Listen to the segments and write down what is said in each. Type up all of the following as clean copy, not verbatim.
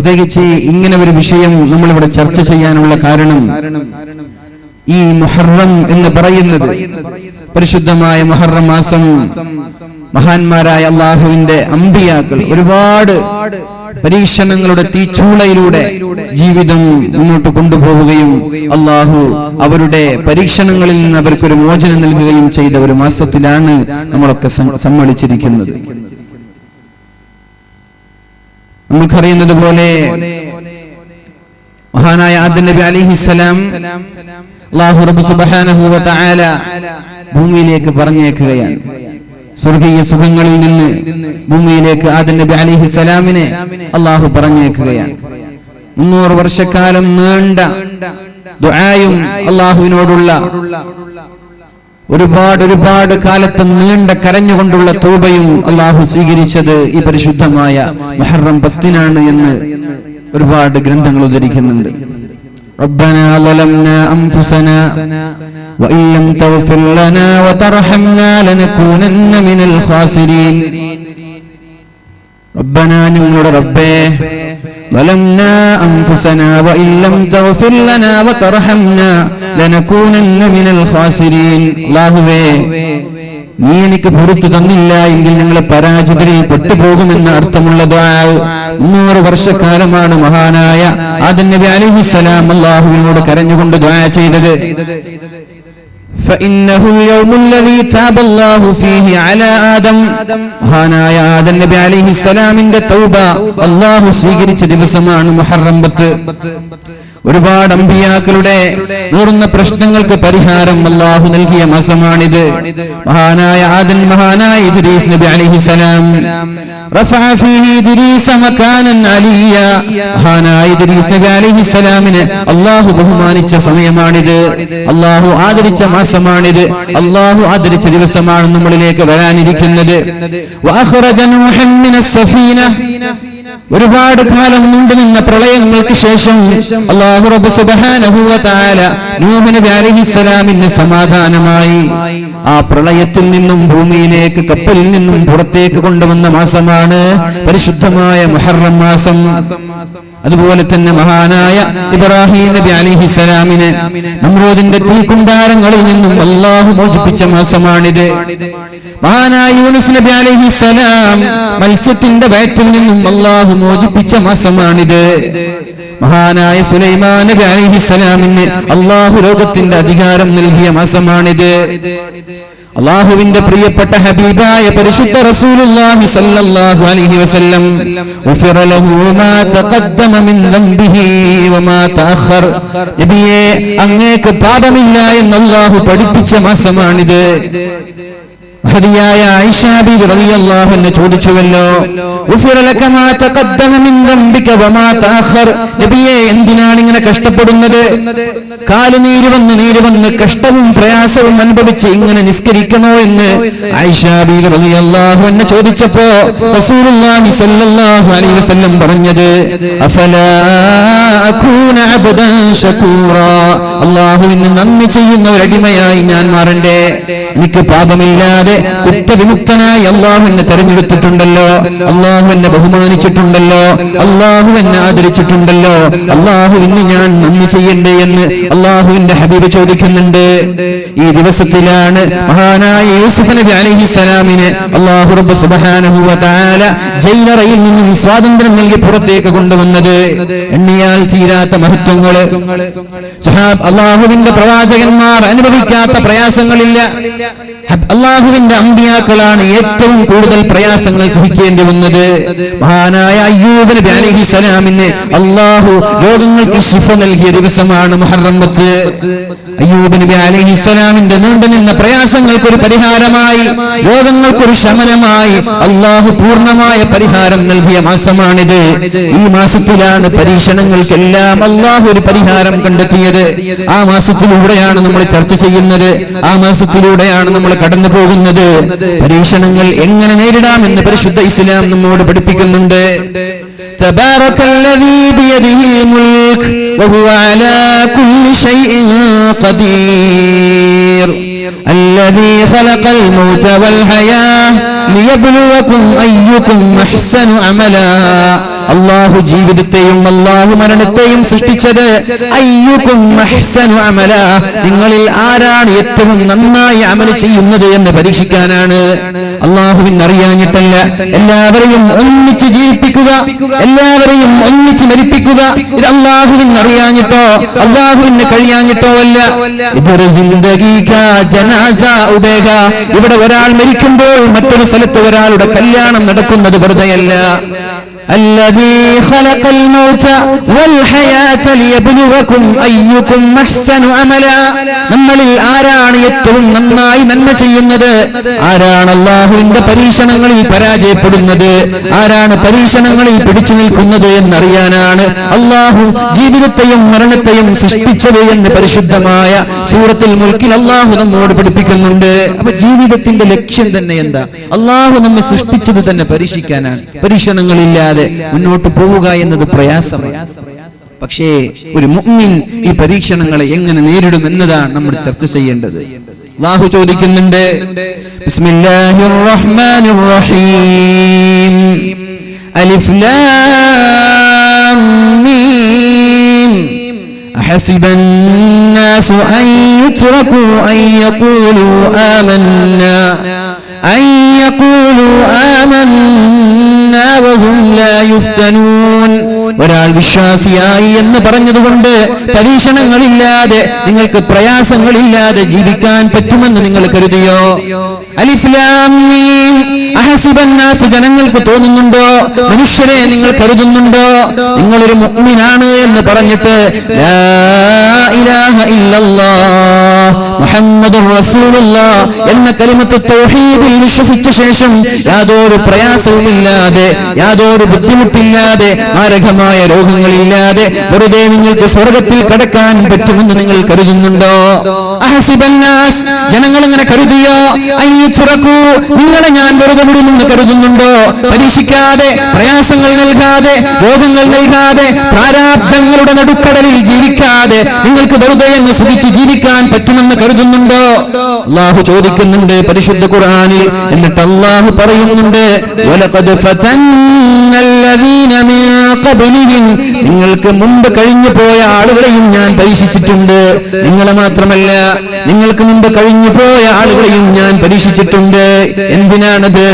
പ്രത്യേകിച്ച് ഇങ്ങനെ ഒരു വിഷയം നമ്മളിവിടെ ചർച്ച ചെയ്യാനുള്ള കാരണം, ഈ മുഹറം എന്ന് പറയുന്നത്, പരിശുദ്ധമായ മുഹറം മാസം മഹാന്മാരായ അള്ളാഹുവിന്റെ അമ്പിയാക്കൾ ഒരുപാട് പരീക്ഷണങ്ങളുടെ തീച്ചൂളയിലൂടെ ജീവിതം മുന്നോട്ട് കൊണ്ടുപോവുകയും അള്ളാഹു അവരുടെ പരീക്ഷണങ്ങളിൽ നിന്ന് അവർക്കൊരു മോചനം നൽകുകയും ചെയ്ത ഒരു മാസത്തിലാണ് നമ്മളൊക്കെ സമ്മേളിച്ചിരിക്കുന്നത്. നമുക്കറിയുന്നത് പോലെ മഹാനായ ആദം നബി അലൈഹിസ്സലാം അല്ലാഹു റബ്ബ് സുബ്ഹാനഹു വ തആല ഭൂമിയിലേക്ക് പറഞ്ഞേക്കുകയാണ്. സ്വർഗീയ സുഖങ്ങളിൽ നിന്ന് ഭൂമിയിലേക്ക് ആദം നബി അലൈഹിസ്സലാമിനെ അല്ലാഹു പറഞ്ഞേക്കുകയാണ്. 300 വർഷക്കാലം നീണ്ട ദുആയും അല്ലാഹുവിനോടുള്ള ഒരുപാട് കാലത്ത് നീണ്ട കരഞ്ഞുകൊണ്ടുള്ള തൗബയും അല്ലാഹു സ്വീകരിച്ചത് ഈ പരിശുദ്ധമായ മുഹറം 10 എന്ന് ഒരുപാട് ഗ്രന്ഥങ്ങൾ ഉദ്ധരിക്കുന്നുണ്ട്. ربنا ظلمنا أنفسنا وإن لم تغفر لنا وترحمنا لنكونن من الخاسرين. ربنا ഞങ്ങളുടെ റബ്ബേ ظلمنا أنفسنا وإن لم تغفر لنا وترحمنا لنكونن من الخاسرين. അല്ലാഹുവേ, നീ എനിക്ക് പുറത്തു തന്നില്ല എങ്കിൽ ഞങ്ങൾ പരാജിതരിൽ പെട്ടുപോകുമെന്ന അർത്ഥമുള്ള ദുആ 300 വർഷക്കാലമാണ് മഹാനായ ആദം നബി അലൈഹിസ്സലാം അല്ലാഹുവിനോട് കരഞ്ഞുകൊണ്ട് ദുആ ചെയ്തത്. فإنه اليوم الذي تاب الله فيه على آدم. മഹാനായ ആദം നബി അലൈഹിസ്സലാമിന്റെ തൗബ അല്ലാഹു സ്വീകരിച്ച ദിവസമാണ് മുഹറം 10. ഒരുപാട് അമ്പിയാക്കളുടെ നൂറുന്ന പ്രശ്നങ്ങൾക്ക് പരിഹാരം അല്ലാഹു നൽകിയ മാസമാണിത്. മഹാനായ ആദം, മഹാനായ ഇദ്രീസ് നബി അലൈഹിസ്സലാം റഫഅ ഫീഹി ഇദ്രീസ മകാനൻ അലിയ. മഹാനായ ഇദ്രീസ് നബി അലൈഹിസ്സലാമിനെ അല്ലാഹു ബഹുമാനിച്ച സമയമാണിത്. അല്ലാഹു ആദരിച്ച മാസമാണിത്. അല്ലാഹു ആദരിച്ച ദിവസമാണ് നമ്മളിലേക്ക് വരാനിരിക്കുന്നത്. വഅഖറജ നൂഹൻ മിനസ് സഫീന. ഒരുപാട് കാലം നീണ്ടുനിന്ന പ്രളയങ്ങൾക്ക് ശേഷം അല്ലാഹു റബ്ബ് സുബ്ഹാനഹു വ തആല നൂഹ് നബി അലൈഹിസ്സലാമിന് സമാധാനമായി ആ പ്രളയത്തിൽ നിന്നും ഭൂമിയിലേക്ക് കപ്പലിൽ നിന്നും പുറത്തേക്ക് കൊണ്ടുവന്ന മാസമാണ് പരിശുദ്ധമായ മുഹറം മാസം. അതുപോലെ തന്നെ മഹാനായ ഇബ്രാഹിം നബി അലൈഹിസ്സലാമിനെ നമ്രൂദിന്റെ തീക്കുണ്ടാരങ്ങളിൽ നിന്നും അല്ലാഹു മോചിപ്പിച്ച മാസമാണിത്. മഹാനായ യൂനുസ് നബി അലൈഹിസ്സലാം മത്സ്യത്തിന്റെ വയറ്റിൽ നിന്നും അല്ലാഹു മോചിപ്പിച്ച മാസമാണിത്. മഹാനായ സുലൈമാൻ നബി അലൈഹിസ്സലാമിന് അല്ലാഹു ലോകത്തിന്റെ അധികാരം നൽകിയ മാസമാണിത്. അല്ലാഹുവിന്റെ പ്രിയപ്പെട്ട ഹബീബായ പരിശുദ്ധ റസൂലുള്ളാഹി സ്വല്ലല്ലാഹു അലൈഹി വസല്ലം ഉഫിറ ലഹു മാ തഖദ്ദമ മിൻ ദംബിഹി വമാ തഅഖർ. നബിയേ, അങ്ങേക്ക് പാപമില്ല എന്ന് അല്ലാഹു പഠിപ്പിച്ച മാസമാണിത്. മഹദിയായ ആയിഷ ബീവി റളിയല്ലാഹു അൻഹ ചോദിച്ചുവല്ലോ, ഉഫിറ ലക മാ തഖദ്ദമ മിൻ ദംബിക വമാ തഅഖർ. നബിയേ, എന്തിനാണ് ഇങ്ങനെ കഷ്ടപ്പെടുന്നത്? കാലുനീര് വന്ന് കഷ്ടവും പ്രയാസവും അനുഭവിച്ച് ഇങ്ങനെ നിസ്കരിക്കണോ എന്ന് ആയിഷ ബീവി റളിയല്ലാഹു അൻഹ ചോദിച്ചപ്പോ റസൂലുള്ളാഹി സ്വല്ലല്ലാഹു അലൈഹി വസല്ലം പറഞ്ഞത്, അഫലാ അകൂന അബ്ദൻ ശകൂറാ. അല്ലാഹുവിന് നന്ദി ചെയ്യുന്ന ഒരു അടിമയായി ഞാൻ മാറണ്ടേ? എനിക്ക് പാപമില്ലാതെ കുറ്റവിമുക്തനായി അല്ലാഹു എന്നെ തെരഞ്ഞെടുത്തിട്ടുണ്ടല്ലോ, അല്ലാഹു എന്നെ ബഹുമാനിച്ചിട്ടുണ്ടല്ലോ, അല്ലാഹു എന്നെ ആദരിച്ചിട്ടുണ്ടല്ലോ, അല്ലാഹുവിന് ഞാൻ നന്ദി ചെയ്യണ്ടേ എന്ന് അല്ലാഹുവിന്റെ ഹബീബ് ചോദിക്കുന്നുണ്ട്. ഈ ദിവസത്തിലാണ് മഹാനായ യൂസുഫ് നബി അലൈഹിസ്സലാമിനെ അല്ലാഹു റബ്ബ് സുബ്ഹാനഹു വ തആല ജയിലറയിൽ നിന്നും സ്വാതന്ത്ര്യം നൽകി പുറത്തേക്ക് കൊണ്ടുവന്നത്. എണ്ണിയാൽ തീരാത്ത മഹത്വങ്ങൾ. അല്ലാഹുവിന്റെ പ്രവാചകന്മാർ അനുഭവിക്കാത്ത പ്രയാസങ്ങളില്ല. അല്ലാഹുവിന്റെ അമ്പിയാക്കളാണ് ഏറ്റവും കൂടുതൽ പ്രയാസങ്ങൾ സഹിക്കേണ്ടി വന്നത്. മഹാനായ അയ്യൂബ് നബി അലൈഹിസ്സലാമിന് അല്ലാഹു രോഗങ്ങൾക്ക് ശിഫ നൽകിയ ദിവസമാണ് മുഹറം 10. അയ്യൂബ് നബി അലൈഹിസ്സലാമിന്റെ നീണ്ടുനിന്ന പ്രയാസങ്ങൾക്കൊരു പരിഹാരമായി, രോഗങ്ങൾക്കൊരു ശമനമായി അല്ലാഹു പൂർണ്ണമായ പരിഹാരം നൽകിയ മാസമാണിത്. ഈ മാസത്തിലാണ് പരീക്ഷണങ്ങൾക്കെല്ലാം അല്ലാഹു ഒരു പരിഹാരം കണ്ടെത്തിയത്. ആ മാസത്തിലൂടെയാണ് നമ്മൾ ചർച്ച ചെയ്യുന്നത്. ആ മാസത്തിലൂടെയാണ് നമ്മൾ കടന്നു പോകുന്നത്. പരീക്ഷണങ്ങൾ എങ്ങനെ നേരിടാമെന്ന് പരിശുദ്ധ ഇസ്ലാം നമ്മോട് പഠിപ്പിക്കുന്നുണ്ട്. തബാറകല്ലദീ ബിയദിഹിൽ മുൽക് വഹുവ അലാ കുല്ലി ശൈഇൻ ഖദീർ الذي خلق الموت والحياة ليبلوكم أيكم أحسن عملا അല്ലാഹു ജീവിതത്തെയും അല്ലാഹു മരണത്തെയും സൃഷ്ടിച്ചത് അയ്യുകും അഹ്സനു അമല, നിങ്ങളിൽ ആരാണ് ഏറ്റവും നന്നായി അമൽ ചെയ്യുന്നത് എന്ന് പരീക്ഷിക്കാനാണ്. അല്ലാഹുവിനെ അറിയാഞ്ഞിട്ടല്ല, എല്ലാവരെയും ഒന്നിച്ച് ജീവിപ്പിക്കുക, എല്ലാവരെയും ഒന്നിച്ച് മരിപ്പിക്കുക. ഇത് അല്ലാഹുവിനെ അറിയാഞ്ഞിട്ടോ അല്ലാഹുവിന് കഴിയാഞ്ഞിട്ടോ അല്ല. ഇതൊരു ജിന്ദഗി കാ ജനാസ ഉബേഗ, ഇവിടെ ഒരാൾ മരിക്കുമ്പോൾ മറ്റൊരു സ്ഥലത്ത് ഒരാളുടെ കല്യാണം നടക്കുന്നത് വെറുതെയല്ല. الذي خلق الموت والحياة ليبلوكم أيكم أحسن عملا. നമ്മളിൽ ആരാണ് ഏറ്റവും നന്നായി നന്മ ചെയ്യുന്നത്, ആരാണ് അല്ലാഹുവിന്റെ പരീക്ഷണങ്ങളിൽ പരാജയപ്പെടുന്നത്, ആരാണ് പരീക്ഷണങ്ങളിൽ പിടിച്ചു നിൽക്കുന്നത് എന്നറിയാനാണ് അല്ലാഹു ജീവിതത്തെയും മരണത്തെയും സൃഷ്ടിച്ചത് എന്ന് പരിശുദ്ധമായ സൂറത്തുൽ മുൽക്കിൽ അല്ലാഹു നമ്മോട് പഠിപ്പിക്കുന്നുണ്ട്. അപ്പൊ ജീവിതത്തിന്റെ ലക്ഷ്യം തന്നെ എന്താ? അല്ലാഹു നമ്മെ സൃഷ്ടിച്ചത് തന്നെ പരീക്ഷിക്കാനാണ്. പരീക്ഷണങ്ങളില്ലാതെ മുന്നോട്ട് പോവുക എന്നത് പ്രയാസമാണ്. പക്ഷേ ഒരു മുഅ്മിൻ ഈ പരീക്ഷണങ്ങളെ എങ്ങനെ നേരിടും എന്നതാണ് നമ്മൾ ചർച്ച ചെയ്യേണ്ടത്. അല്ലാഹു ചോദിക്കുന്നുണ്ട്, ബിസ്മില്ലാഹിർ റഹ്മാനിർ റഹീം, അലിഫ് ലാം മീം, അഹസിബൻ നാസു അൻ യുത്റകൂ അൻ യഖൂലൂ ആമന്നാ വഹും ലാ യുഫ്തനൂൻ. ഒരാൾ വിശ്വാസിയായി എന്ന് പറഞ്ഞതുകൊണ്ട് പരീക്ഷണങ്ങളില്ലാതെ, നിങ്ങൾക്ക് പ്രയാസങ്ങളില്ലാതെ ജീവിക്കാൻ പറ്റുമെന്ന് നിങ്ങൾ കരുതിയോ? അലിഫ് ലാം മീം, അഹസിബൻ നാസ്, ജനങ്ങൾക്ക് തോന്നുന്നുണ്ടോ, മനുഷ്യരെ നിങ്ങൾ കരുതുന്നുണ്ടോ നിങ്ങളൊരു മുഅ്മിനാണ് എന്ന് പറഞ്ഞിട്ട് ലാ ഇലാഹ ഇല്ലല്ലാഹ് മുഹമ്മദുർ റസൂലുള്ളാഹ് എന്ന കലിമത്ത് തൗഹീദിൽ വിശ്വസിച്ച ശേഷം യാതൊരു പ്രയാസവുമില്ലാതെ, യാതൊരു ബുദ്ധിമുട്ടില്ലാതെ, മാരകമായ രോഗങ്ങളില്ലാതെ വെറുതെ നിങ്ങൾക്ക് സ്വർഗത്തിൽ കടക്കാൻ പറ്റുമെന്ന് നിങ്ങൾ കരുതുന്നുണ്ടോ? അഹസിബൻ നാസ്, ജനങ്ങൾ ഇങ്ങനെ കരുതിയോ? അയ്യുറക്കൂ, നിങ്ങളെ ഞാൻ വെറുതെ വിടുമെന്ന് കരുതുന്നുണ്ടോ? പരീക്ഷിക്കാതെ, പ്രയാസങ്ങൾ നൽകാതെ, രോഗങ്ങൾ നൽകാതെ, പ്രാരാബ്ധങ്ങളുടെ നടുക്കടലിൽ ജീവിക്കാതെ നിങ്ങൾക്ക് വെറുതെ അങ്ങ് സുഖിച്ച് ജീവിക്കാൻ പറ്റുമെന്ന് കരുതുന്നുണ്ടോ? അല്ലാഹു ചോദിക്കുന്നുണ്ട് പരിശുദ്ധ ഖുർആനിൽ. എന്നിട്ട് അല്ലാഹു പറയുന്നുണ്ട്, വലഖദ് ഫതന്നല്ലദീന മിൻ ഖബ്ലിഹിം, നിങ്ങൾക്ക് മുമ്പ് കഴിഞ്ഞു പോയ ആളുകളെയും ഞാൻ പരീക്ഷിച്ചിട്ടുണ്ട്. നിങ്ങളെ മാത്രമല്ല, നിങ്ങൾക്ക് മുമ്പ് കഴിഞ്ഞു പോയ ആളുകളെയും ഞാൻ പരീക്ഷിച്ചിട്ടുണ്ട്. എന്തിനാണത്?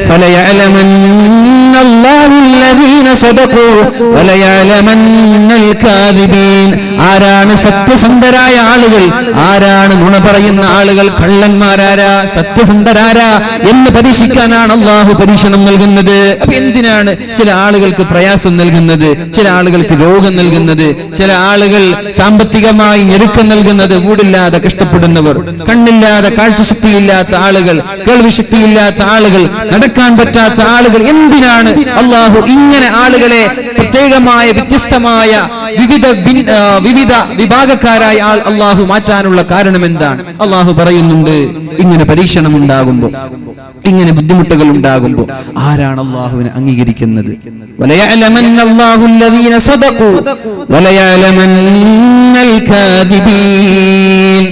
ഫലയഅലമന്നല്ലാഹുല്ലദീന സദഖൂ വലയഅലമന്നൽ കാദിബീൻ. ആരാണ് സത്യസന്ധരായ ആളുകൾ, ആരാണ് നുണ പറയുന്ന ആളുകൾ, കള്ളന്മാരാരാ, സത്യസന്ധരാരാ എന്ന് പരീക്ഷിക്കാനാണ് അല്ലാഹു പരീക്ഷണം നൽകുന്നത്. അപ്പൊ എന്തിനാണ് ചില ആളുകൾക്ക് പ്രയാസം നൽകുന്നത്, ചില ആളുകൾക്ക് രോഗം നൽകുന്നത്, ചില ആളുകൾ സാമ്പത്തികമായി ഞെരുക്കം നൽകുന്നത്? വീടില്ലാതെ കഷ്ടപ്പെടുന്നവർ, കണ്ണില്ലാതെ കാഴ്ചശക്തിയില്ലാത്ത ആളുകൾ, കേൾവിശക്തിയില്ലാത്ത ആളുകൾ, നടക്കാൻ പറ്റാത്ത ആളുകൾ, എന്തിനാണ് അല്ലാഹു ഇങ്ങനെ ആളുകളെ പ്രത്യേകമായ വ്യത്യസ്തമായ വിവിധ വിഭാഗക്കാരായ അല്ലാഹു മാറ്റാനുള്ള കാരണം എന്താണ്? അല്ലാഹു പറയുന്നുണ്ട്, ഇങ്ങനെ പരീക്ഷണം ഉണ്ടാകുമ്പോൾ, ഇങ്ങനെ ബുദ്ധിമുട്ടുകൾ ഉണ്ടാകുമ്പോൾ ആരാണ് അല്ലാഹുവിനെ അംഗീകരിക്കുന്നത്? വലയഅലമന്നല്ലാഹുല്ലദീന സദഖൂ വലയഅലമന്നൽ കാദിബീൻ.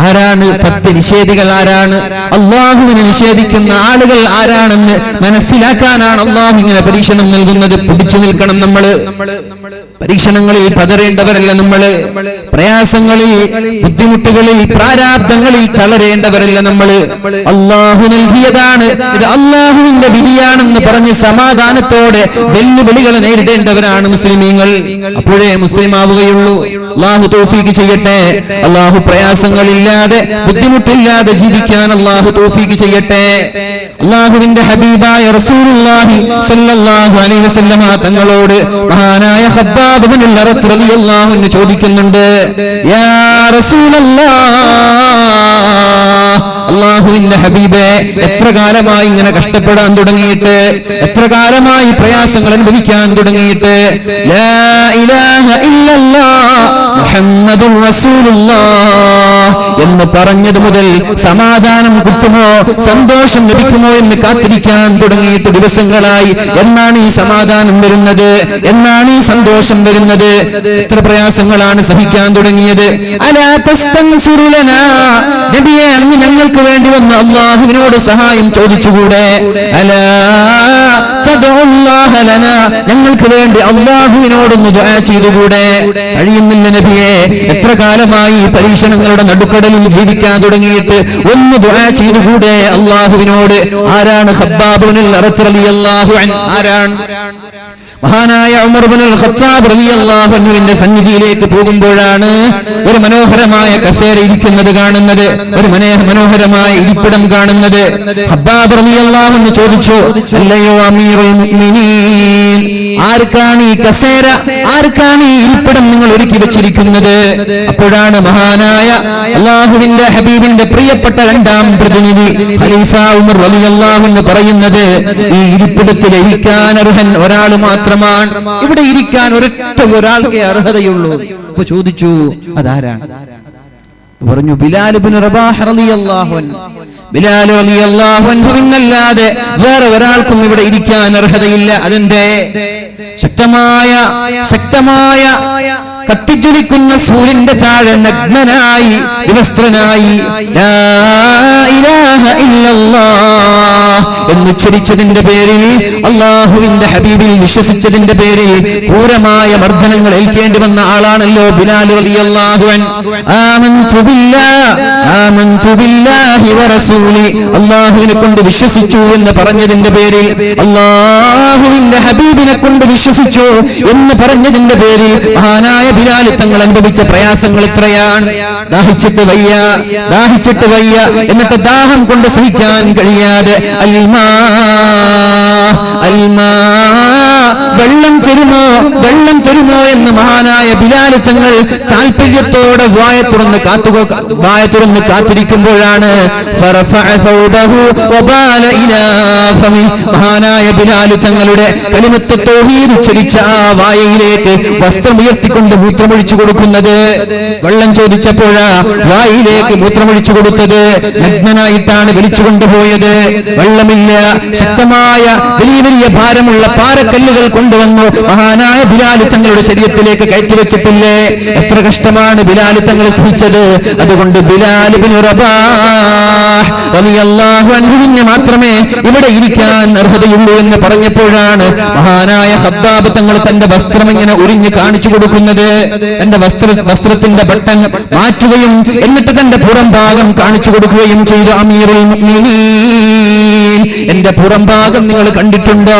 ആരാണ് സത്യനിഷേധികൾ, ആരാണ് അല്ലാഹുവിനെ നിഷേധിക്കുന്ന ആളുകൾ ആരാണെന്ന് മനസ്സിലാക്കാനാണ് അല്ലാഹു ഇങ്ങനെ പരീക്ഷണം നൽകുന്നത്. പിടിച്ചു നിൽക്കണം നമ്മള്. പരീക്ഷണങ്ങളിൽ പതറേണ്ടവരല്ല നമ്മള്. പ്രയാസങ്ങളിൽ, ബുദ്ധിമുട്ടുകളിൽ, പ്രാരാബ്ധങ്ങളിൽ തളരേണ്ടവരല്ല നമ്മള്. അല്ലാഹു നൽകിയതാണ്, ഇത് അല്ലാഹുവിന്റെ വിധിയാണെന്ന് പറഞ്ഞ് സമാധാനത്തോടെ വെല്ലുവിളികളെ നേരിടേണ്ടവരാണ് മുസ്ലിമീങ്ങൾ. അപ്പോഴേ മുസ്ലിം ആവുകയുള്ളൂ. അല്ലാഹു തൗഫീഖ് ചെയ്യട്ടെ. അല്ലാഹു പ്രയാസങ്ങളില്ലാതെ, ബുദ്ധിമുട്ടില്ലാതെ ജീവിക്കാൻ അല്ലാഹു തൗഫീഖ് ചെയ്യട്ടെ. അല്ലാഹുവിന്റെ ഹബീബായ റസൂലുള്ളാഹി സ്വല്ലല്ലാഹു അലൈഹി വസല്ലമ തങ്ങളോട് മഹാനായ ഖബ്ബാബ് ഇബ്നുൽ അറത്ത് റളിയല്ലാഹു അൻഹു ചോദിക്കുന്നുണ്ട്, യാ റസൂലല്ലാഹ്, അല്ലാഹുവിന്റെ ഹബീബേ, എത്ര കാലമായി ഇങ്ങനെ കഷ്ടപ്പെടാൻ തുടങ്ങിയിട്ട്, എത്ര കാലമായി പ്രയാസങ്ങൾ അനുഭവിക്കാൻ തുടങ്ങിയിട്ട്? ലാ ഇലാഹ ഇല്ലല്ലാഹ് മുഹമ്മദുർ റസൂലുള്ളാഹ് എന്ന് പറഞ്ഞത് മുതൽ സമാധാനം കിട്ടുമോ, സന്തോഷം ലഭിക്കുമോ എന്ന് കാത്തിരിക്കാൻ തുടങ്ങിയിട്ട് ദിവസങ്ങളായി. എന്നാണ് ഈ സമാധാനം വരുന്നത്, എന്നാണ് ഈ സന്തോഷം വരുന്നത്? എത്ര പ്രയാസങ്ങളാണ് സഹിക്കാൻ തുടങ്ങിയത്. അലാ തസ്തൻസിറു ലനാ, നബിയെ അങ്ങ് ഞങ്ങൾക്ക് വേണ്ടി വന്ന് അല്ലാഹുവിനോട് സഹായം ചോദിച്ചുകൂടെ? അലാ തദഉല്ലാഹ ലനാ, ഞങ്ങൾക്ക് വേണ്ടി അല്ലാഹുവിനോടൊന്ന് ദുആ ചെയ്തുകൂടെ? കഴിയുന്നില്ല നബിയെ, എത്ര കാലമായി പരീക്ഷണങ്ങളുടെ നടുക്കടലിൽ ജീവിക്കാൻ തുടങ്ങിയിട്ട് ഒന്ന് ദുആ ചെയ്തുകൂടെ അല്ലാഹുവിനോട്? ആരാണ് ഖബ്ബാബ് ഇബ്നുൽ അറത്ത് റളിയല്ലാഹു അൻഹു? ആരാണ്? മഹാനായ ഉമർ ഇബ്നുൽ ഖത്താബ് റളിയല്ലാഹു അൻഹുവിന്റെ സന്നിധിയിലേക്ക് പോകുമ്പോഴാണ് ഒരു മനോഹരമായ കസേര ഇരിക്കുന്നത് കാണുന്നത്, ഒരു മനോഹരമായ ഇരിപ്പിടം കാണുന്നത്. ഖബ്ബാബ് റളിയല്ലാഹു അൻഹു ചോദിച്ചു, അല്ലയോ അമീറുൽ മുഅ്മിനീൻ, ആർക്കാണ് ഈ കസേര, ആർക്കാണ് ഈ ഇരിപ്പിടം നിങ്ങൾ ഒരുക്കി വെച്ചിരിക്കുന്നത്? അപ്പോഴാണ് മഹാനായ അല്ലാഹുവിന്റെ ഹബീബിന്റെ പ്രിയപ്പെട്ട രണ്ടാം പ്രതിനിധി ഖലീഫ ഉമർ റളിയല്ലാഹു അൻഹു പറയുന്നത്, ഈ ഇരിപ്പിടത്തിൽ ഇരിക്കാൻ അർഹൻ ഒരാൾ മാത്രമാണ്, ഇവിടെ ഇരിക്കാൻ ഒരൊറ്റ ഒരാൾക്കേ അർഹതയുള്ളൂ. അപ്പൊ ചോദിച്ചു, അതാരാണ്? പറഞ്ഞു, ബിലാൽ ഇബ്നു റബാഹ് റളിയല്ലാഹു അൻഹു. ബിലാൽ റളിയല്ലാഹു അൻഹുവിനല്ലാതെ വേറെ ഒരാൾക്കും ഇവിടെ ഇരിക്കാൻ അർഹതയില്ല. അതെന്തേ? ശക്തമായ കത്തിജ്വലിക്കുന്ന സൂര്യന്റെ താഴെ നഗ്നനായി വിവസ്ത്രനായി ലാ ഇലാഹ ഇല്ലല്ലാഹ് എന്നുച്ചരിച്ചതിന്റെ പേരിൽ, അല്ലാഹുവിന്റെ ഹബീബിൽ വിശ്വസിച്ചതിന്റെ പേരിൽ ക്രൂരമായ മർദ്ദനങ്ങൾ ഏൽക്കേണ്ടി വന്ന ആളാണല്ലോ ബിലാൽ റളിയല്ലാഹു അൻഹു. ആമൻതു ബില്ലാഹി വറസൂലി, അല്ലാഹുവിനെ കൊണ്ട് വിശ്വസിച്ചു എന്ന് പറഞ്ഞതിന്റെ പേരിൽ, അല്ലാഹുവിന്റെ ഹബീബിനെ കൊണ്ട് വിശ്വസിച്ചു എന്ന് പറഞ്ഞതിന്റെ പേരിൽ മഹാനായ ബിലാൽ തങ്ങൾ അനുഭവിച്ച പ്രയാസങ്ങൾ എത്രയാണ്. ദാഹിച്ചിട്ട് വയ്യ, എന്നിട്ട് ദാഹം കൊണ്ട് സഹിക്കാൻ കഴിയാതെ അൽമാ വെള്ളം തരുമോ എന്ന് മഹാനായ ബിലാൽ തങ്ങൾ താല്പര്യത്തോടെ വായ തുറന്ന് കാത്തിരിക്കുമ്പോഴാണ് മഹാനായ ബിലാൽ തങ്ങളുടെ കലിമത്ത് തൗഹീദ് ഉച്ചരിച്ച ആ വായയിലേക്ക് വസ്ത്രം ഉയർത്തിക്കൊണ്ട് മൂത്രമൊഴിച്ചു കൊടുക്കുന്നത്. വെള്ളം ചോദിച്ചപ്പോഴാ വായിലേക്ക് മൂത്രമൊഴിച്ചു കൊടുത്തത്. നഗ്നനായിട്ടാണ് വലിച്ചു കൊണ്ടുപോയത്. വെള്ളമില്ല, ശക്തമായ വലിയ ഭാരമുള്ള പാറക്കല്ലുകൾ കൊണ്ടുവന്നു മഹാനായ ബിലാൽ തങ്ങളുടെ ശരീരത്തിലേക്ക് കയറ്റിവെച്ചിട്ടില്ലേ? എത്ര കഷ്ടമാണ് ബിലാൽ തങ്ങൾ സഹിച്ചത്. അതുകൊണ്ട് ബിലാൽ ഇബ്നു റബാഹ് റളിയല്ലാഹു അൻഹുവിന് മാത്രമേ ഇവിടെ ഇരിക്കാൻ അർഹതയുള്ളൂ എന്ന് പറഞ്ഞപ്പോഴാണ് മഹാനായ ഖബ്ബാബ് തങ്ങൾ തന്റെ വസ്ത്രം ഇങ്ങനെ ഉരിഞ്ഞ് കാണിച്ചു കൊടുക്കുന്നത്. തന്റെ വസ്ത്രത്തിന്റെ ബട്ടൺ മാറ്റുകയും എന്നിട്ട് തന്റെ പുറം ഭാഗം കാണിച്ചു കൊടുക്കുകയും ചെയ്തു. അമീറുൽ മുഅ്മിനീൻ, എന്റെ പുറം ഭാഗം നിങ്ങൾ കണ്ടിട്ടുണ്ടോ?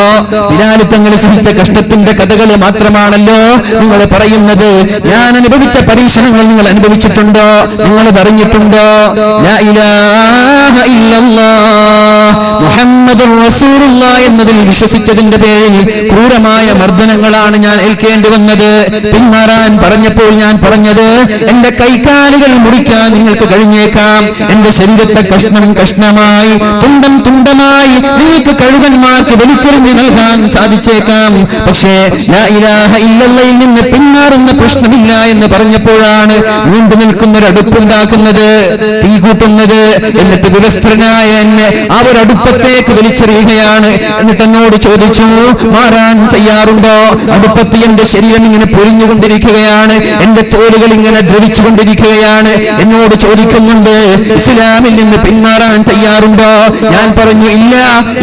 ബിലാൽ തങ്ങൾ സഹിച്ച കഷ്ടത്തിന്റെ കഥകൾ മാത്രമാണല്ലോ നിങ്ങൾ പറയുന്നത്. ഞാൻ അനുഭവിച്ച പരീക്ഷണങ്ങൾ നിങ്ങൾ അനുഭവിച്ചിട്ടുണ്ടോ? നിങ്ങളത് അറിഞ്ഞിട്ടുണ്ടോ? ലാ ഇലാഹ ഇല്ലല്ലാഹ് മുഹമ്മദുർ റസൂലുള്ളാഹ് എന്നതിൽ വിശ്വസിച്ചതിന്റെ പേരിൽ ക്രൂരമായ മർദ്ദനങ്ങളാണ് ഞാൻ ഏൽക്കേണ്ടി വന്നത്. പിന്മാറാൻ പറഞ്ഞപ്പോൾ ഞാൻ പറഞ്ഞത്, എന്റെ കൈകാലുകൾ മുറിക്കാൻ നിങ്ങൾക്ക് കഴിഞ്ഞേക്കാം, എന്റെ ശരീരത്തെ കഷ്ണമായി തുണ്ടമായി നിങ്ങൾക്ക് കഴുകന്മാർക്ക് വലിച്ചെറിഞ്ഞ് നൽകാൻ സാധിച്ചേക്കാം. പക്ഷേ ലാ ഇലാഹ ഇല്ലല്ലാഹയിൽ നിന്ന് പിന്മാറുന്ന പ്രശ്നമില്ല എന്ന് പറഞ്ഞപ്പോഴാണ് നീണ്ടു നിൽക്കുന്നൊരു അടുപ്പുണ്ടാക്കുന്നത്, തീ കൂട്ടുന്നത്. എന്നിട്ട് വിവസ്ത്രനായ എന്നെ ആ ഒരു അടുപ്പത്തേക്ക് വലിച്ചെറിയുകയാണ്. എന്നിട്ട് എന്നോട് ചോദിച്ചു, മാറാൻ തയ്യാറുണ്ടോ? അടുപ്പത്ത് എന്റെ ശരീരം ഇങ്ങനെ പൊരിഞ്ഞുകൊണ്ടിരിക്കുകയാണ്, എന്റെ തോലുകൾ ഇങ്ങനെ ദ്രവിച്ചുകൊണ്ടിരിക്കുകയാണ്. എന്നോട് ചോദിക്കുന്നുണ്ട്, ഇസ്ലാമിൽ നിന്ന് പിന്മാറാൻ തയ്യാറുണ്ടോ? ഞാൻ പറഞ്ഞു, ഇല്ല,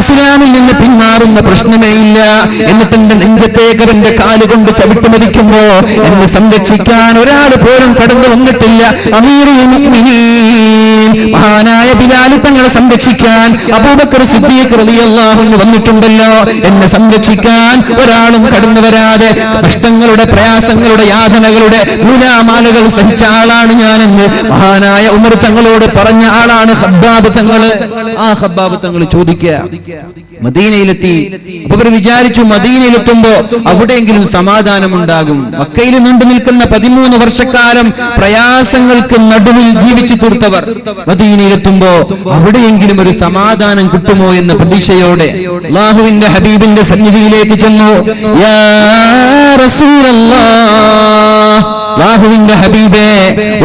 ഇസ്ലാമിൽ നിന്ന് പിന്മാറുന്ന പ്രശ്നമേ ഇല്ല. എന്നിട്ട് എന്റെ നെഞ്ചത്തേക്ക് എന്റെ കാലുകൊണ്ട് ചവിട്ടുമതിക്കുമ്പോ എന്നെ സംരക്ഷിക്കാൻ ഒരാൾ പോലും കടന്നു വന്നിട്ടില്ല. അമീറുൽ മുഅ്മിനീൻ മഹാനായ ബിലാൽ തങ്ങളെ സംരക്ഷിക്കാൻ അബൂബക്കർ സിദ്ദീഖ് റളിയല്ലാഹു അൻഹു വന്നിട്ടുണ്ടല്ലോ. എന്നെ സംരക്ഷിക്കാൻ ഒരാളും കടന്നു വരാതെ കഷ്ടങ്ങളുടെ, പ്രയാസങ്ങളുടെ, യാതനകളുടെ നൂലാമാലകൾ സഹിച്ച ആളാണ് ഞാനെന്ന് മഹാനായ ഉമർ തങ്ങളോട് പറഞ്ഞ ആളാണ് ഖബ്ബാബ് തങ്ങള്. ആ ഖബ്ബാബ് തങ്ങൾ ചോദിക്കുക, മദീനയിലെത്തി. അപ്പൊ അവർ വിചാരിച്ചു മദീനയിലെത്തുമ്പോ അവിടെയെങ്കിലും സമാധാനമുണ്ടാകും. മക്കയിൽ നീണ്ടു നിൽക്കുന്ന 13 വർഷക്കാലം പ്രയാസങ്ങൾക്ക് നടുവിൽ ജീവിച്ചു തീർത്തവർ മദീനയിലെത്തുമ്പോ അവിടെയെങ്കിലും ഒരു സമാധാനം കിട്ടുമോ എന്ന പ്രതീക്ഷയോടെ അല്ലാഹുവിന്റെ ഹബീബിന്റെ സന്നിധിയിലേക്ക് ചെന്നു. യാ റസൂലല്ലാഹ്, അല്ലാഹുവിന്റെ ഹബീബേ,